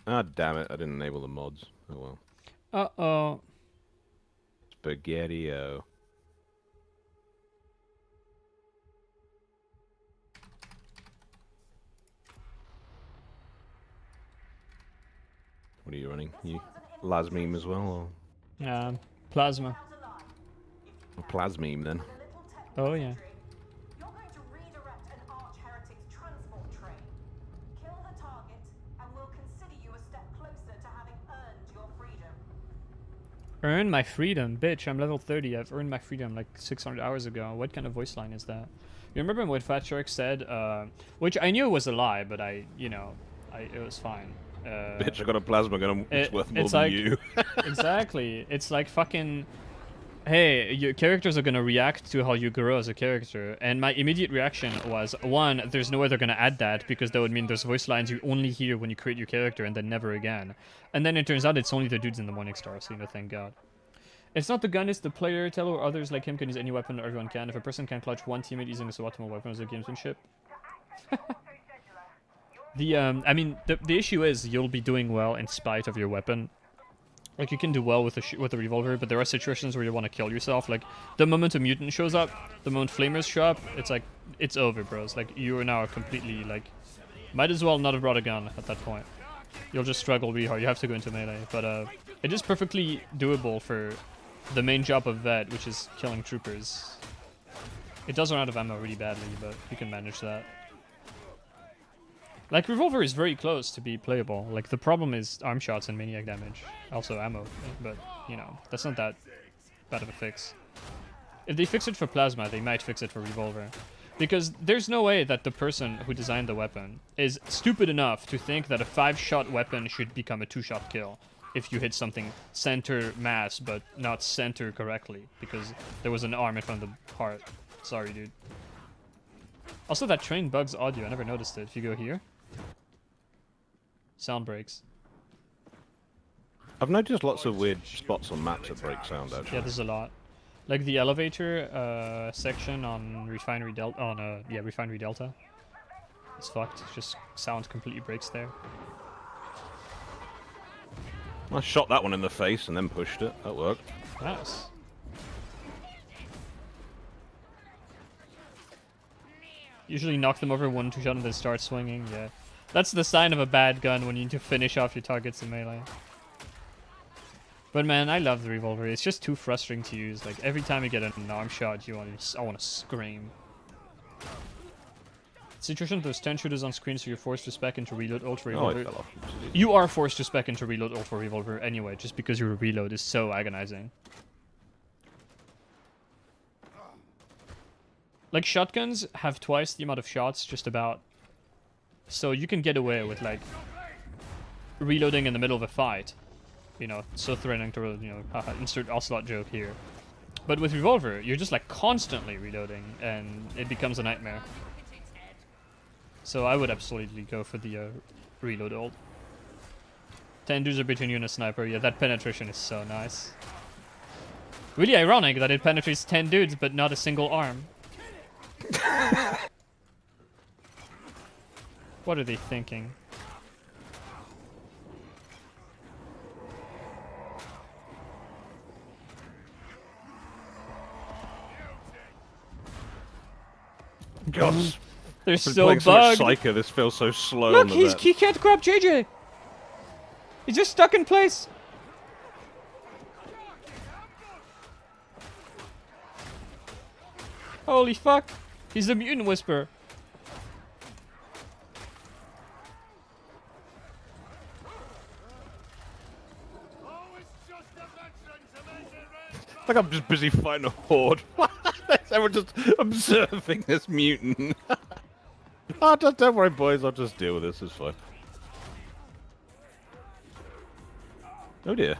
Ah, damn it! I didn't enable the mods. Oh well. Uh-oh. Spaghetti-o. What are you running? You Lasmeme as well, Plasma. or Plasmeme then? Oh yeah. You're going to redirect an arch-heretic's transport train. Kill the target, and we'll consider you a step closer to having earned your freedom. Earn my freedom, bitch. I'm level 30. I've earned my freedom like 600 hours ago. What kind of voice line is that? You remember what Fat Shark said? Which I knew was a lie, but it was fine. Bitch, I got a plasma gun. It's worth more than like, you. Exactly. It's like fucking. Hey, your characters are gonna react to how you grow as a character, and my immediate reaction was, one, there's no way they're gonna add that, because that would mean there's voice lines you only hear when you create your character, and then never again. And then it turns out it's only the dudes in the Morningstar, so thank God. It's not the gun, it's the player. Tell or others like him can use any weapon, everyone can. If a person can clutch one teammate using a suboptimal weapon as a gamesmanship. The issue is you'll be doing well in spite of your weapon. Like, you can do well with a revolver, but there are situations where you want to kill yourself. Like, the moment a mutant shows up, the moment flamers show up, it's like, it's over, bros. Like, you are now completely, like, Might as well not have brought a gun at that point. You'll just struggle really hard. You have to go into melee. But it is perfectly doable for the main job of Vet, which is killing troopers. It does run out of ammo really badly, but you can manage that. Like, Revolver is very close to be playable. Like, the problem is arm shots and maniac damage. Also ammo, but, you know, that's not that bad of a fix. If they fix it for Plasma, they might fix it for Revolver. Because there's no way that the person who designed the weapon is stupid enough to think that a 5-shot weapon should become a 2-shot kill if you hit something center mass but not center correctly because there was an arm in front of the heart. Sorry, dude. Also, that train bugs audio. I never noticed it. If you go here, sound breaks. I've noticed lots of weird spots on maps that break sound, actually. Yeah, there's a lot. Like the elevator section on Refinery Delta. Refinery Delta. It's fucked. It's just sound completely breaks there. I shot that one in the face and then pushed it. That worked. Nice. Usually knock them over 1-2 shot and then start swinging. Yeah, that's the sign of a bad gun when you need to finish off your targets in melee. But man, I love the Revolver. It's just too frustrating to use. Like, every time you get an arm shot, I want to scream. Situation, there's 10 shooters on screen, so you're forced to spec into reload ult for Revolver. I fell off. You are forced to spec into reload ult for Revolver anyway, just because your reload is so agonizing. Like, shotguns have twice the amount of shots, just about. So you can get away with, like, reloading in the middle of a fight. You know, so threatening to, you know, haha, insert Ocelot joke here. But with Revolver, you're just, like, constantly reloading, and it becomes a nightmare. So I would absolutely go for the reload ult. 10 dudes are between you and a sniper. Yeah, that penetration is so nice. Really ironic that it penetrates 10 dudes, but not a single arm. What are they thinking? God, they're been so playing bugged. So much Psycho, this feels so slow. Look, on the vet. he can't grab JJ. He's just stuck in place. Holy fuck. He's a mutant whisperer. Like I'm just busy fighting a horde. Everyone just observing this mutant. Oh, don't worry, boys. I'll just deal with this. It's fine. Oh dear.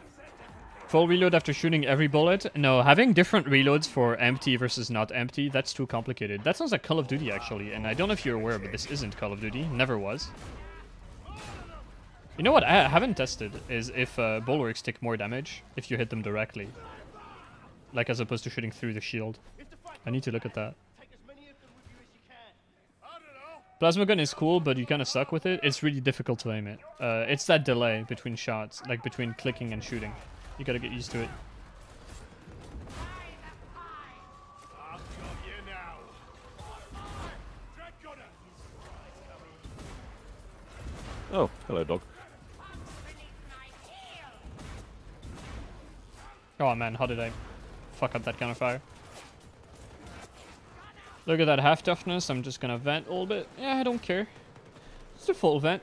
Full reload after shooting every bullet? No, having different reloads for empty versus not empty, that's too complicated. That sounds like Call of Duty, actually, and I don't know if you're aware, but this isn't Call of Duty. Never was. You know what I haven't tested is if bulwarks take more damage if you hit them directly. Like, as opposed to shooting through the shield. I need to look at that. Plasma gun is cool, but you kind of suck with it. It's really difficult to aim it. It's that delay between shots, like between clicking and shooting. You gotta get used to it. Oh, hello, dog. Oh man, how did I fuck up that counterfire? Look at that half toughness. I'm just gonna vent a little bit. Yeah, I don't care. It's a full vent.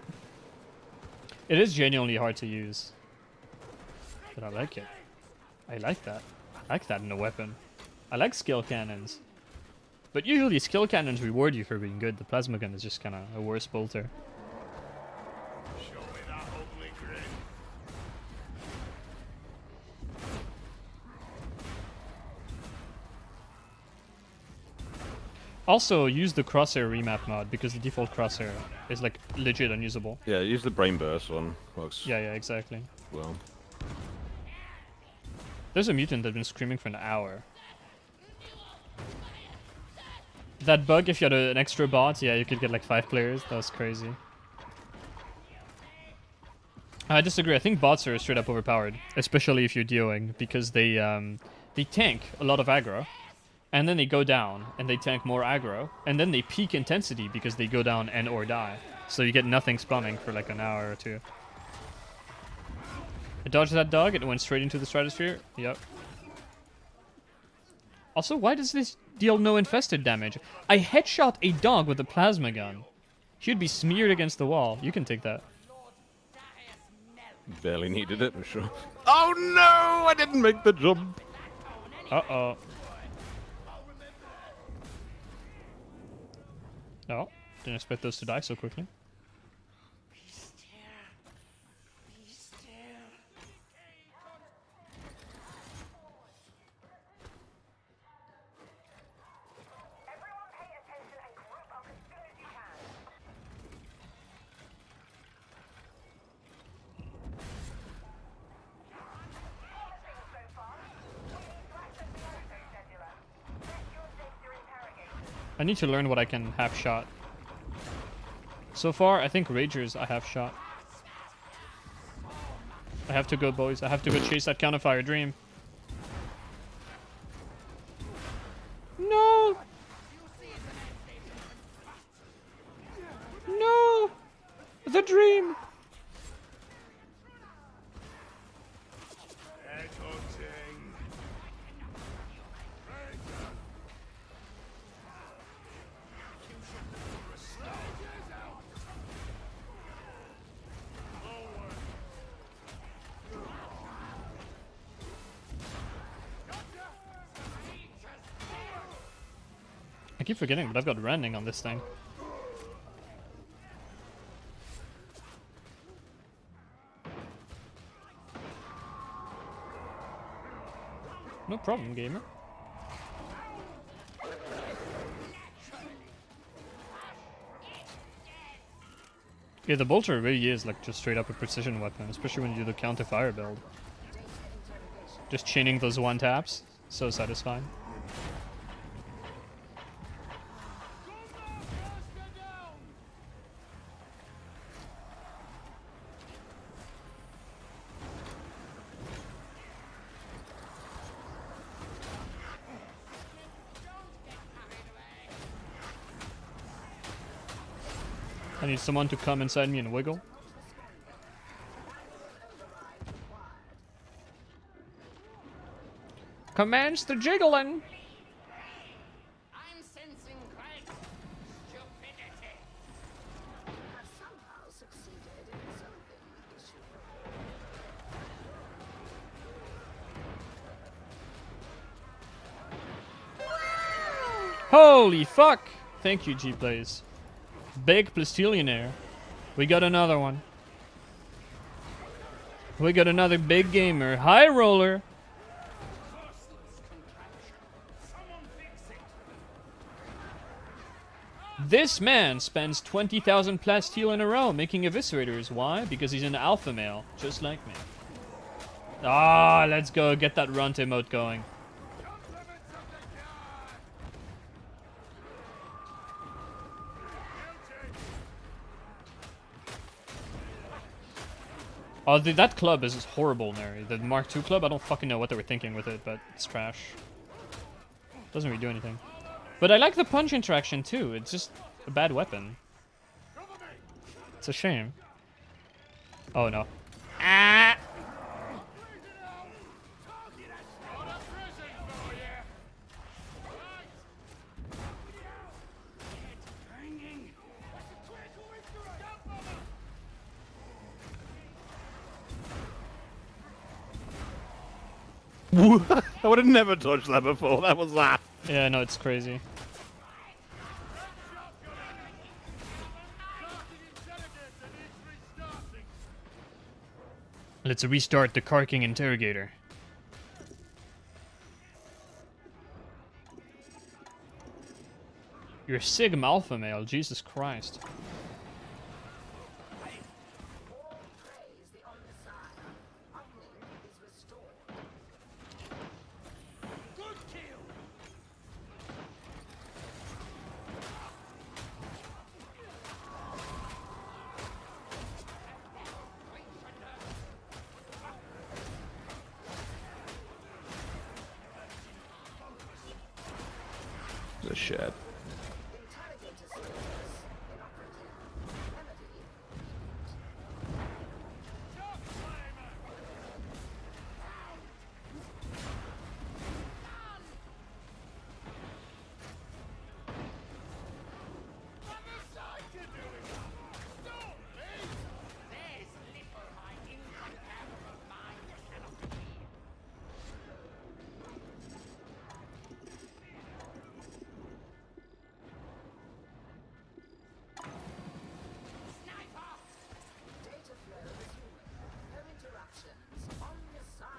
It is genuinely hard to use. But I like it. I like that. I like that in a weapon. I like skill cannons. But usually skill cannons reward you for being good. The plasma gun is just kind of a worse bolter. Also, use the crosshair remap mod because the default crosshair is like legit unusable. Yeah, use the brain burst one. Works. Yeah, exactly. Well. There's a mutant that's been screaming for an hour. That bug, if you had an extra bot, yeah, you could get like 5 players. That was crazy. I disagree. I think bots are straight up overpowered, especially if you're DOing, because they tank a lot of aggro. And then they go down, and they tank more aggro, and then they peak intensity because they go down and or die. So you get nothing spawning for like an hour or two. I dodged that dog, it went straight into the stratosphere. Yep. Also, why does this deal no infested damage? I headshot a dog with a plasma gun. He'd be smeared against the wall. You can take that. Barely needed it, for sure. Oh no! I didn't make the jump! Uh-oh. No, didn't expect those to die so quickly. I need to learn what I can half shot. So far, I think Ragers I have shot. I have to go, boys. I have to go chase that counterfire dream. No! No! The dream! I keep forgetting, but I've got rending on this thing. No problem, gamer. Yeah, the bolter really is like just straight up a precision weapon, especially when you do the counter fire build. Just chaining those one taps, so satisfying. I need someone to come inside me and wiggle. Commence the jiggling! I'm sensing great stupidity. Have somehow succeeded in solving the issue. Holy fuck! Thank you, G-Plays. Big Plastillionaire. We got another one. We got another big gamer. High roller. This man spends 20,000 plasteel in a row making eviscerators. Why? Because he's an alpha male, just like me. Ah, let's go get that runt emote going. Oh, that club is horrible, Neri. The Mark II club, I don't fucking know what they were thinking with it, but it's trash. Doesn't really do anything. But I like the punch interaction too. It's just a bad weapon. It's a shame. Oh no. Ah! I would have never touched that before. That was that. Yeah, no, it's crazy. Let's restart the Karking interrogator. You're a Sigma alpha male, Jesus Christ. The shed.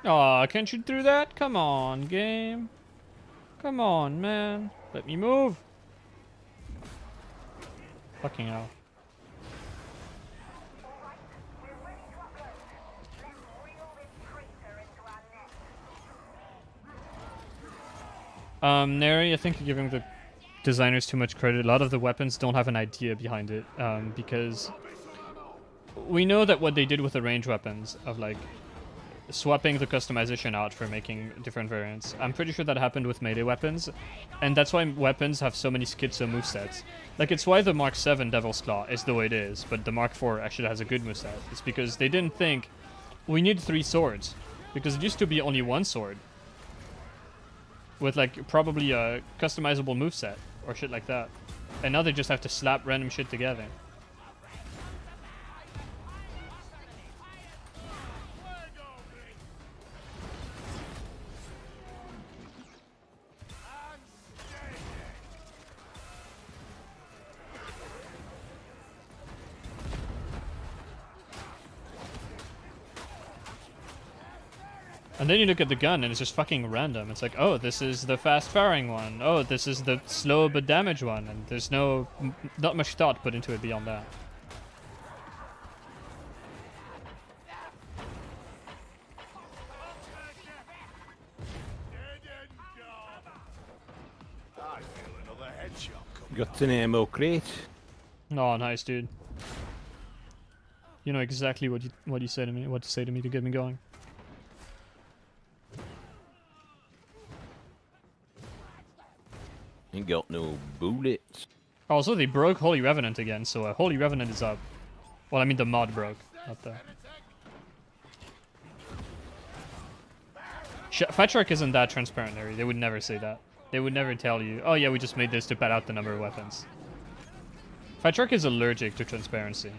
Aw, can't shoot through that? Come on, game. Come on, man. Let me move. Fucking hell. Neri, I think you're giving the designers too much credit. A lot of the weapons don't have an idea behind it, because we know that what they did with the range weapons of like swapping the customization out for making different variants. I'm pretty sure that happened with melee weapons, and that's why weapons have so many schizo movesets. Like, it's why the Mark 7 Devil's Claw is the way it is, but the Mark 4 actually has a good moveset. It's because they didn't think, we need 3 swords, because it used to be only 1 sword. With, like, probably a customizable moveset, or shit like that. And now they just have to slap random shit together. And then you look at the gun and it's just fucking random. It's like, oh, this is the fast firing one. Oh, this is the slow but damage one. And there's not much thought put into it beyond that. Got an ammo crate. Oh, nice, dude. You know exactly what you say to me, what to say to me to get me going. Ain't got no bullets. Also, they broke Holy Revenant again, so Holy Revenant is up. Well, I mean the mod broke, not the... Fat Shark isn't that transparent, Harry. They would never say that. They would never tell you, oh yeah, we just made this to pad out the number of weapons. Fat Shark is allergic to transparency.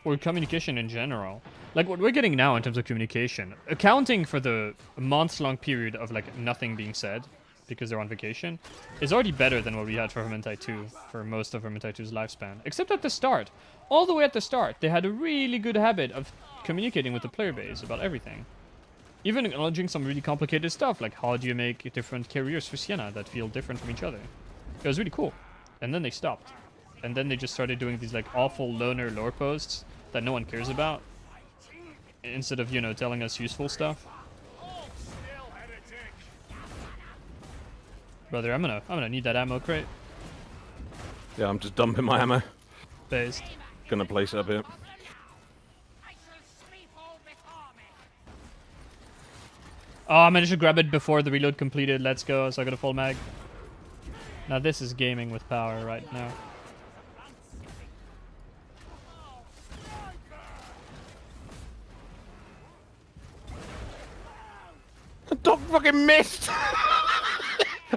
Or communication in general. Like what we're getting now in terms of communication, accounting for the months-long period of like nothing being said, because they're on vacation, is already better than what we had for Vermintide 2, for most of Vermintide 2's lifespan. Except at the start. All the way at the start, they had a really good habit of communicating with the player base about everything. Even acknowledging some really complicated stuff, like how do you make different carriers for Sienna that feel different from each other. It was really cool. And then they stopped. And then they just started doing these like awful loner lore posts that no one cares about. Instead of, you know, telling us useful stuff. Brother, I'm gonna need that ammo crate. Yeah, I'm just dumping my ammo. Based. Gonna place it up here. Oh, I managed to grab it before the reload completed. Let's go. So I got a full mag. Now this is gaming with power right now. The dog fucking missed!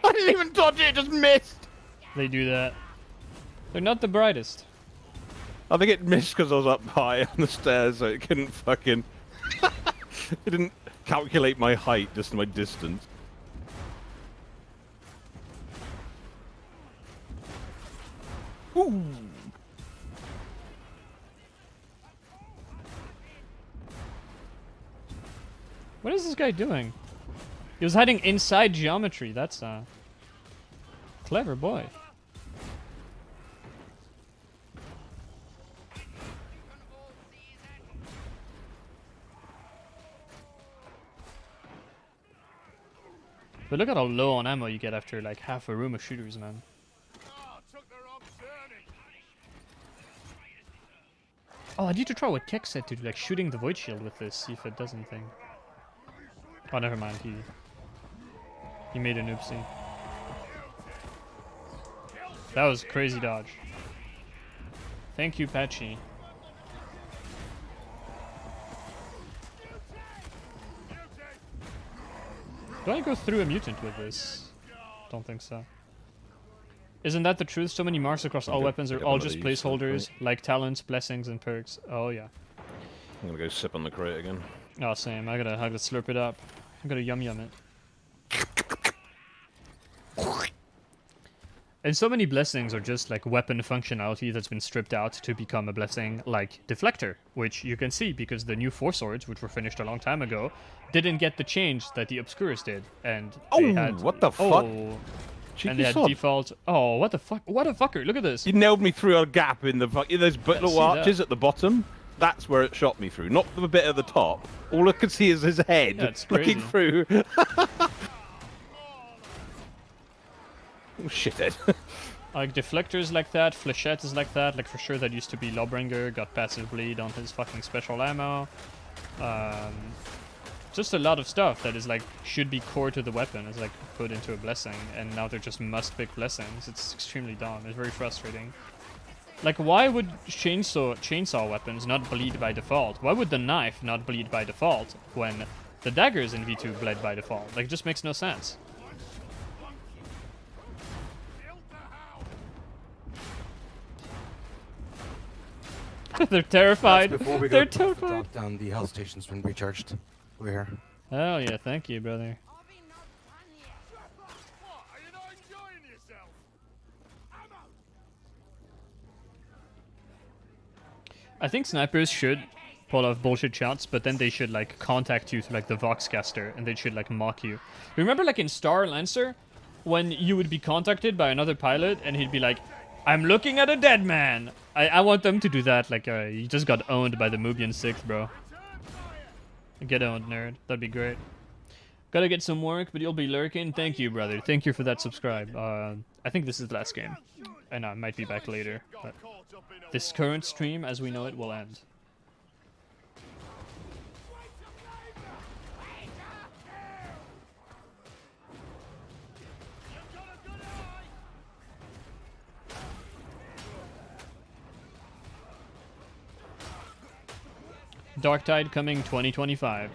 I didn't even dodge it, it just missed! They do that. They're not the brightest. I think it missed because I was up high on the stairs, so it couldn't fucking... It didn't calculate my height, just my distance. Ooh. What is this guy doing? He was hiding inside geometry. That's clever boy. But look at how low on ammo you get after like half a room of shooters, man. Oh, I need to try what Keck said to do, like shooting the void shield with this, see if it does anything. Oh, never mind. He made an oopsie. That was crazy dodge. Thank you, Patchie. Do I go through a mutant with this? Don't think so. Isn't that the truth? So many marks across all weapons are all just placeholders, like talents, blessings, and perks. Oh yeah. I'm gonna go sip on the crate again. Oh, same. I gotta slurp it up. I gotta yum it. And so many blessings are just like weapon functionality that's been stripped out to become a blessing, like Deflector, which you can see because the new 4 swords, which were finished a long time ago, didn't get the change that the Obscurus did. And they had... what the fuck? And they had default... Oh, what the fuck? What a fucker. Look at this. You nailed me through a gap in the fuck... Those little arches at the bottom. That's where it shot me through, not the bit at the top. All I could see is his head looking through. Oh, shithead. Like, Deflectors like that, Flechette is like that. Like, for sure, that used to be Lawbringer, got passive bleed on his fucking special ammo. Just a lot of stuff that is, like, should be core to the weapon is, like, put into a blessing. And now they're just must-pick blessings. It's extremely dumb. It's very frustrating. Like, why would chainsaw weapons not bleed by default? Why would the knife not bleed by default when the daggers in V2 bled by default? Like, it just makes no sense. They're terrified. They're terrified. Down, the health station's been recharged. We're here. Oh yeah, thank you, brother. I think snipers should pull off bullshit shots, but then they should like contact you through like the Voxcaster, and they should like mock you. Remember like in Star Lancer, when you would be contacted by another pilot, and he'd be like, "I'm looking at a dead man." I want them to do that. Like, you just got owned by the Mubian 6th, bro. Get owned, nerd. That'd be great. Gotta get some work, but you'll be lurking. Thank you, brother. Thank you for that subscribe. I think this is the last game. And I might be back later. But this current stream, as we know it, will end. Darktide coming 2025.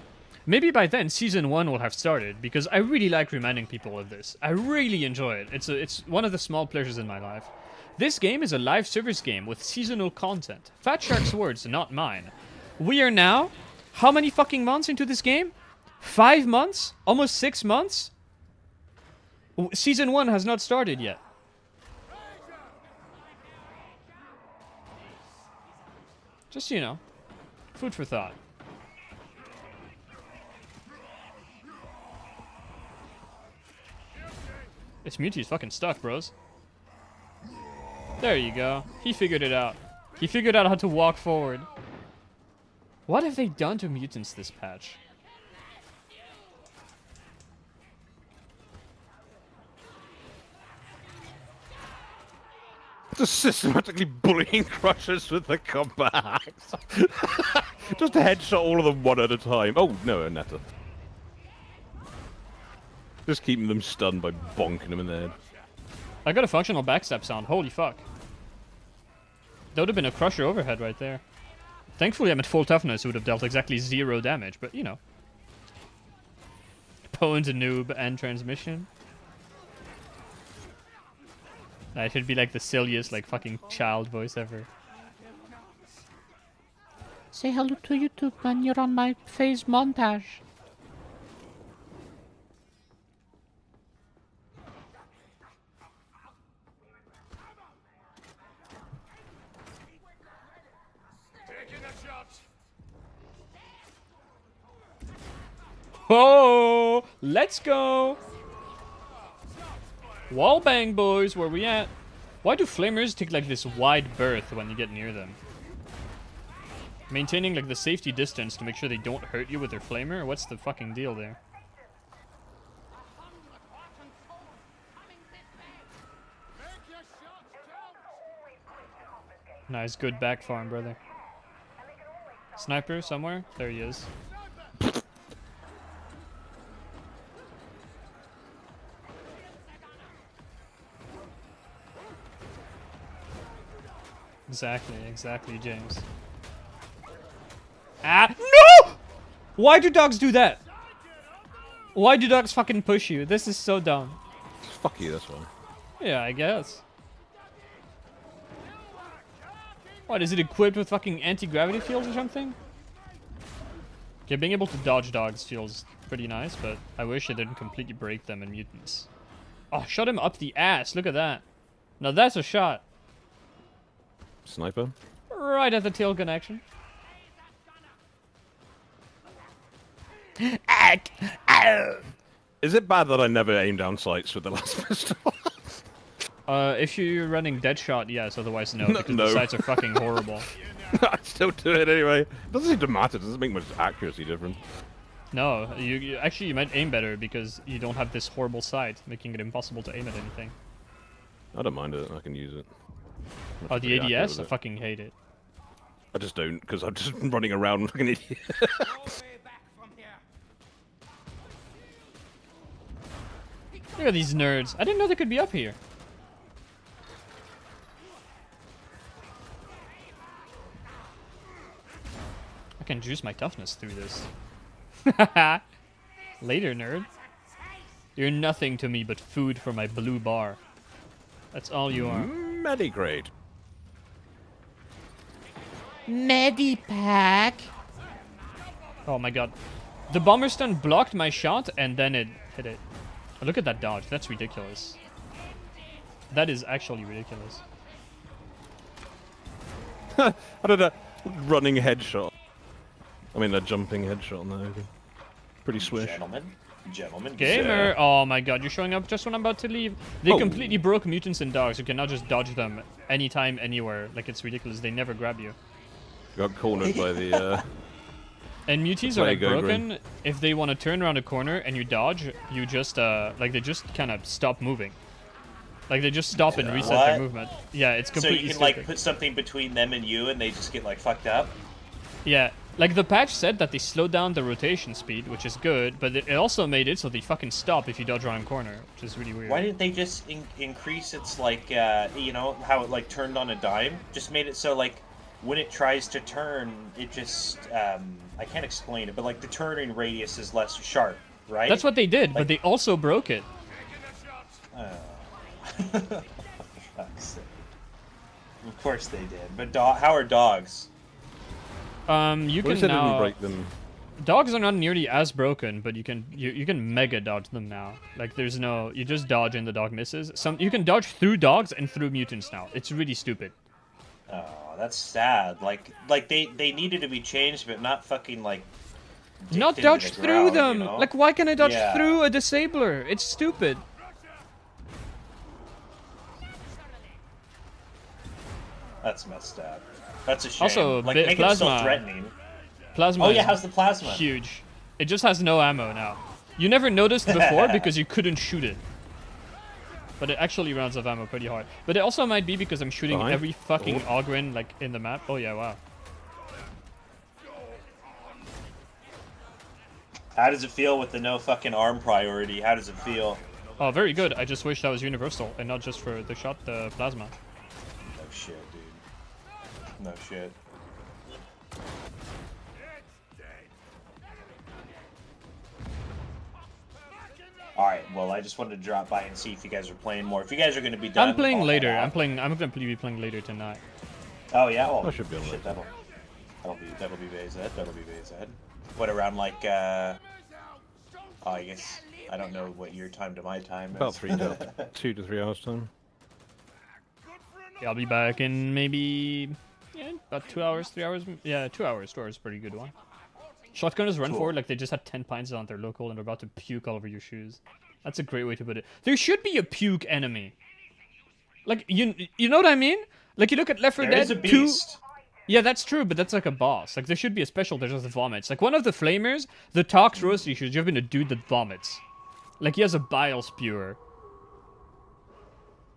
Maybe by then Season 1 will have started, because I really like reminding people of this. I really enjoy it. It's one of the small pleasures in my life. This game is a live service game with seasonal content. Fat Shark's words, not mine. We are now, how many fucking months into this game? 5 months? Almost 6 months? Season 1 has not started yet. Just, you know. Food for thought. This Mewtwo's fucking stuck, bros. There you go. He figured it out. He figured out how to walk forward. What have they done to mutants this patch? Just systematically bullying Crushers with the combat axe. Just headshot all of them one at a time. Oh, no, Netta. Just keeping them stunned by bonking them in the head. I got a functional backstab sound. Holy fuck. That would have been a Crusher overhead right there. Thankfully, I'm at full toughness. It would have dealt exactly 0 damage, but you know. Poe's a noob and transmission. That should be like the silliest, like, fucking child voice ever. Say hello to YouTube, man. You're on my phase montage. Oh, let's go. Wallbang, boys, where we at? Why do flamers take like this wide berth when you get near them? Maintaining like the safety distance to make sure they don't hurt you with their flamer? What's the fucking deal there? Nice, good back farm, brother. Sniper somewhere? There he is. Exactly, James. Ah, no! Why do dogs do that? Why do dogs fucking push you? This is so dumb. Fuck you, this one. Yeah, I guess. What, is it equipped with fucking anti-gravity fields or something? Okay, being able to dodge dogs feels pretty nice, but I wish it didn't completely break them in mutants. Oh, shut him up the ass. Look at that. Now that's a shot. Sniper. Right at the tail connection. Is it bad that I never aim down sights with the last pistol? If you're running Deadshot, yes. Otherwise, no, because No. the sights are fucking horrible. I still do it anyway. Doesn't seem to matter. Doesn't make much accuracy difference. No, you actually you might aim better because you don't have this horrible sight, making it impossible to aim at anything. I don't mind it. I can use it. Oh, the pretty accurate ADS? with I it. fucking hate it. I just don't, because I'm just running around like an idiot. Look at these nerds. I didn't know they could be up here. I can juice my toughness through this. Later, nerd. You're nothing to me but food for my blue bar. That's all you are. Medigrade. Medipack. Oh my god. The bomber stun blocked my shot and then it hit it. Oh, look at that dodge. That's ridiculous. That is actually ridiculous. I don't know. Running headshot. I mean, a jumping headshot on that. Pretty swish. Gentlemen. Gamer! Oh my god, you're showing up just when I'm about to leave. They completely broke mutants and dogs. You can now just dodge them anytime, anywhere. Like, it's ridiculous. They never grab you. Got cornered by the, And muties are like broken. If they want to turn around a corner and you dodge, you just, like, they just kind of stop moving. Like, they just stop and reset their movement. Yeah, it's completely So you can, stupid. like, put something between them and you and they just get, like, fucked up? Yeah. Like, the patch said that they slowed down the rotation speed, which is good, but it also made it so they fucking stop if you dodge around a corner, which is really weird. Why didn't they just increase its, like, you know, how it, like, turned on a dime? Just made it so, like, when it tries to turn, it just, I can't explain it, but, like, the turning radius is less sharp, right? That's what they did, but they also broke it. Of course they did. But how are dogs? You can didn't now... break them. Dogs are not nearly as broken, but you can mega dodge them now. Like, there's no... You just dodge and the dog misses. You can dodge through dogs and through mutants now. It's really stupid. Oh, that's sad. Like they needed to be changed, but not fucking, like... Not dicked dodge into the through ground, them! you know? Like, why can I dodge Yeah. through a disabler? It's stupid. That's messed up. That's a shame. Also, like, make it still threatening. Plasma Oh yeah, is how's the plasma? huge. It just has no ammo now. You never noticed before because you couldn't shoot it. But it actually rounds off ammo pretty hard. But it also might be because I'm shooting Behind? every fucking Ogren, like, in the map. Oh yeah, wow. How does it feel with the no fucking arm priority? How does it feel? Oh, very good. I just wish that was universal and not just for the shot, the plasma. No shit, dude. No shit. Alright, well, I just wanted to drop by and see if you guys are playing more. If you guys are going to be done... I'm playing I'll later. head out. I'm gonna be playing later tonight. Oh, yeah? Oh, I should be able shit, to. that'll be VZ. That'll be VZ. What, around, like, oh, I guess... I don't know what your time to my time is. About 2 to 3 hours time. Yeah, I'll be back in maybe about 2 hours, 3 hours. Yeah, 2 hours. 2 hours is a pretty good one. Shotgunners run forward like they just had 10 pints on their local and they're about to puke all over your shoes. That's a great way to put it. There should be a puke enemy. Like, you know what I mean? Like, you look at Left 4 There Dead is a 2... beast. Yeah, that's true, but that's like a boss. Like, there should be a special that just vomits. Like, one of the flamers, the Tox Roasty, should have been a dude that vomits. Like, he has a bile spewer.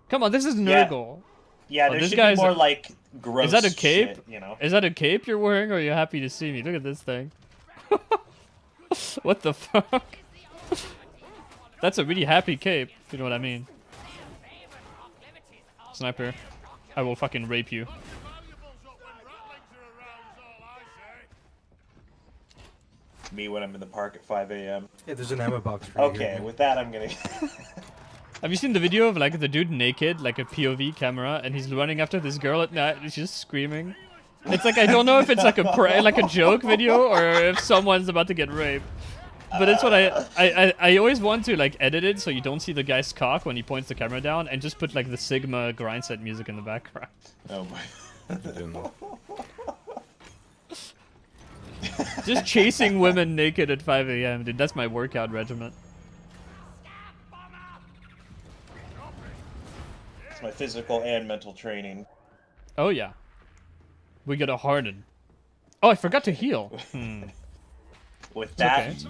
Come on, this is Nurgle. Yeah, Oh, there this should guy's be more, like, gross Is that a cape? shit, you know? Is that a cape you're wearing, or are you happy to see me? Look at this thing. What the fuck? That's a really happy cape, if you know what I mean. Sniper, I will fucking rape you. Me when I'm in the park at 5 a.m. Yeah, there's an ammo box for you. Okay, here. with that, I'm gonna... Have you seen the video of like the dude naked, like a POV camera, and he's running after this girl at night, and he's just screaming? It's like, I don't know if it's like a joke video or if someone's about to get raped. But it's what I always want to like edit it so you don't see the guy's cock when he points the camera down, and just put like the Sigma grind set music in the background. Oh my. Just chasing women naked at 5 a.m. Dude, that's my workout regimen. It's my physical and mental training. Oh yeah. We gotta harden. Oh, I forgot to heal. With that, okay.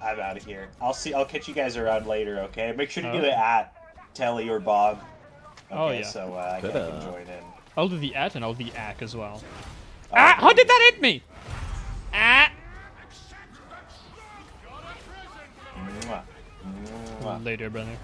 I'm out of here. I'll catch you guys around later, okay? Make sure to do Okay. it at Telly or Bob. Okay, Oh, yeah. So I can join in. I'll do the at and I'll do the ack as well. Ah! How did that hit me? Ah! Mwah. Mwah. Later, brother.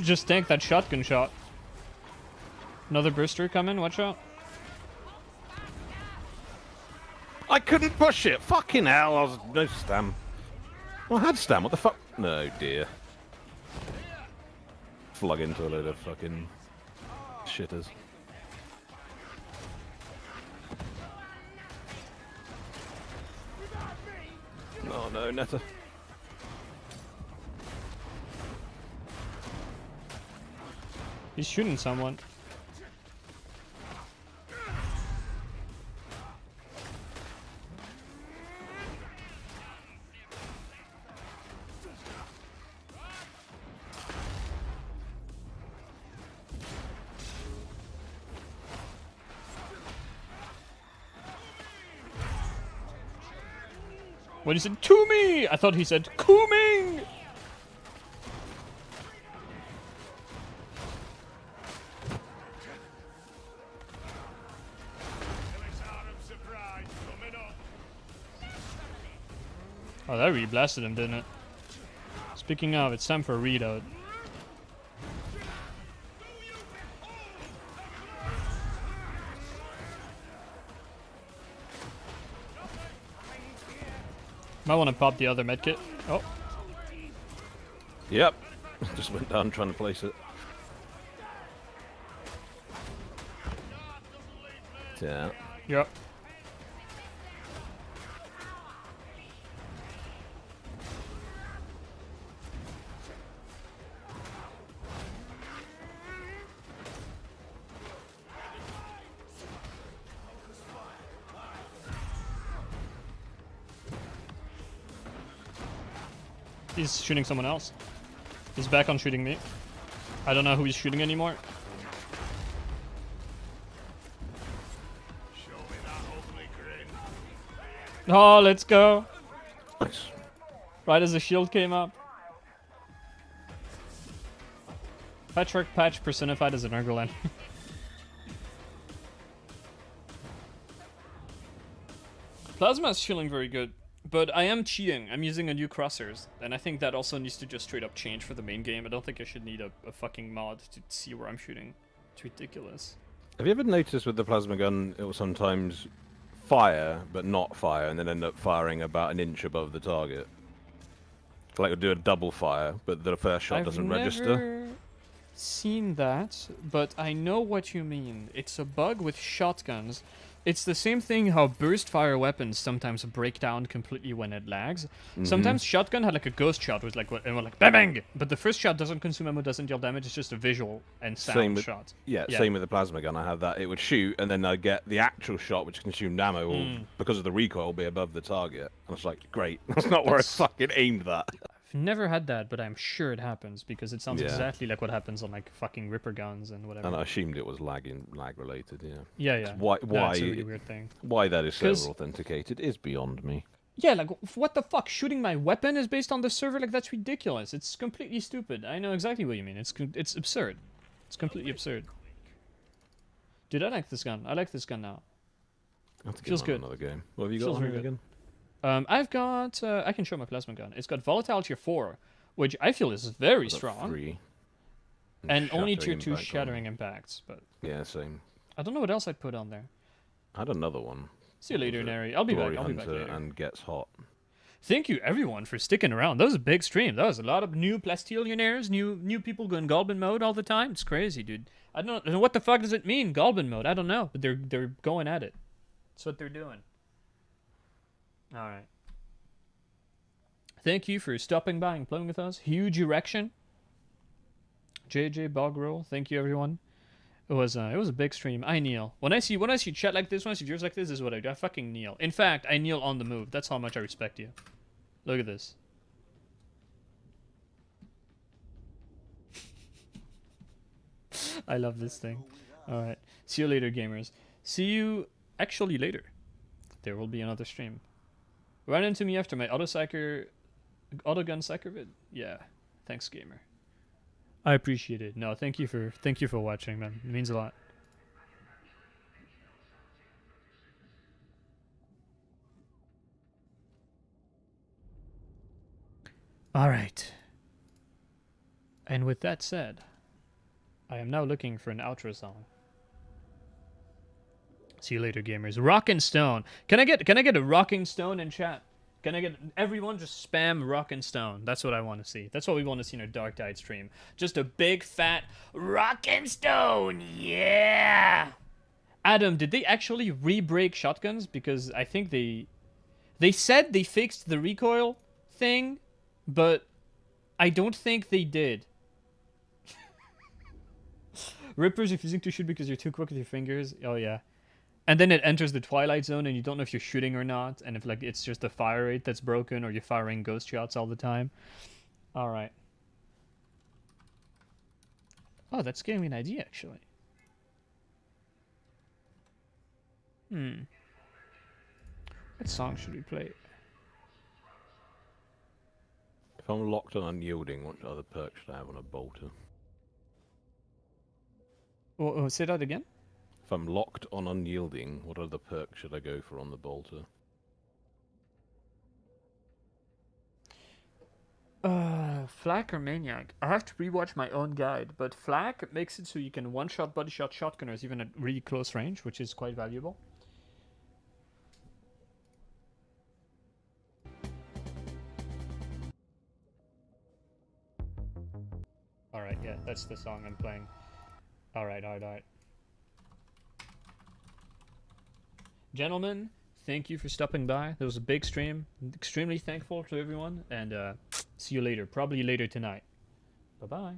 Just tank that shotgun shot. Another burster coming, watch out. I couldn't push it. Fucking hell, I was no stam. Well, I had stam. What the fuck? No, dear. Flug into a load of fucking shitters. Oh no, Netta. He's shooting someone. What he said, to me! I thought he said, Kooming! Oh, that really blasted him, didn't it? Speaking of, it's time for a readout. Might want to pop the other medkit. Oh. Yep. Just went down trying to place it. Yeah. Yep. He's shooting someone else. He's back on shooting me. I don't know who he's shooting anymore. Oh, let's go. Nice. Right as the shield came up. Patchwork Patch personified as an Urglen. Plasma's feeling very good. But I am cheating. I'm using a new crosshairs, and I think that also needs to just straight up change for the main game. I don't think I should need a fucking mod to see where I'm shooting. It's ridiculous. Have you ever noticed with the plasma gun, it will sometimes fire, but not fire, and then end up firing about an inch above the target? Like it'll do a double fire, but the first shot doesn't register? I've never seen that, but I know what you mean. It's a bug with shotguns. It's the same thing how burst fire weapons sometimes break down completely when it lags. Sometimes shotgun had like a ghost shot with like like bang bang, but the first shot doesn't consume ammo, doesn't deal damage. It's just a visual and sound shot. Yeah, same with the plasma gun. I have that. It would shoot, and then I'd get the actual shot, which consumed ammo, will, because of the recoil, will be above the target. And it's like, great, that's not where I fucking aimed that. I've never had that, but I'm sure it happens because it sounds exactly like what happens on like fucking Ripper guns and whatever. And I assumed it was lag related. Yeah. Yeah, yeah. Why? That's a really weird thing. Why that is server authenticated is beyond me. Yeah, like what the fuck? Shooting my weapon is based on the server? Like that's ridiculous. It's completely stupid. I know exactly what you mean. It's absurd. It's completely absurd. Dude, I like this gun. I like this gun now. I have to Feels get good. another game. What have you got Feels on very it good. again? I've got... I can show my plasma gun. It's got volatile tier 4, which I feel is very strong. 3. And only tier Shattering 2 impact shattering impacts, but... Yeah, same. I don't know what else I'd put on there. I had another one. See you later, Neri. I'll be back. I'll be back later. And Gets Hot. Thank you, everyone, for sticking around. That was a big stream. That was a lot of new Plastillionaires, new people going Goblin mode all the time. It's crazy, dude. I don't know what the fuck does it mean, Goblin mode. I don't know, but they're going at it. That's what they're doing. All right. Thank you for stopping by and playing with us. Huge erection. JJ Bogrel. Thank you, everyone. It was a big stream. I kneel. When I see chat like this, when I see viewers like this is what I do. I fucking kneel. In fact, I kneel on the move. That's how much I respect you. Look at this. I love this thing. Alright. See you later, gamers. See you actually later. There will be another stream. Run into me after my autogun psycher vid? Yeah. Thanks, gamer. I appreciate it. No, thank you for watching, man. It means a lot. All right. And with that said, I am now looking for an outro song. See you later, gamers. Rockin' Stone. Can I get a Rockin' Stone in chat? Can I get everyone just spam Rockin' Stone? That's what I want to see. That's what we want to see in our Dark Tide stream. Just a big fat Rockin' Stone. Yeah. Adam, did they actually re-break shotguns? Because I think they said they fixed the recoil thing, but I don't think they did. Rippers refusing to shoot because you're too quick with your fingers. Oh yeah. And then it enters the Twilight Zone and you don't know if you're shooting or not, and if like it's just the fire rate that's broken or you're firing ghost shots all the time. Alright. Oh, that's giving me an idea actually. What song should we play? If I'm locked on unyielding, what other perks should I have on a bolter? Oh, say that again? If I'm locked on unyielding, what other perk should I go for on the bolter? Flak or Maniac? I have to rewatch my own guide, but Flak makes it so you can one-shot body shot shotgunners even at really close range, which is quite valuable. Alright, yeah, that's the song I'm playing. Alright. Gentlemen, thank you for stopping by. There was a big stream. Extremely thankful to everyone, and see you later. Probably later tonight. Bye-bye.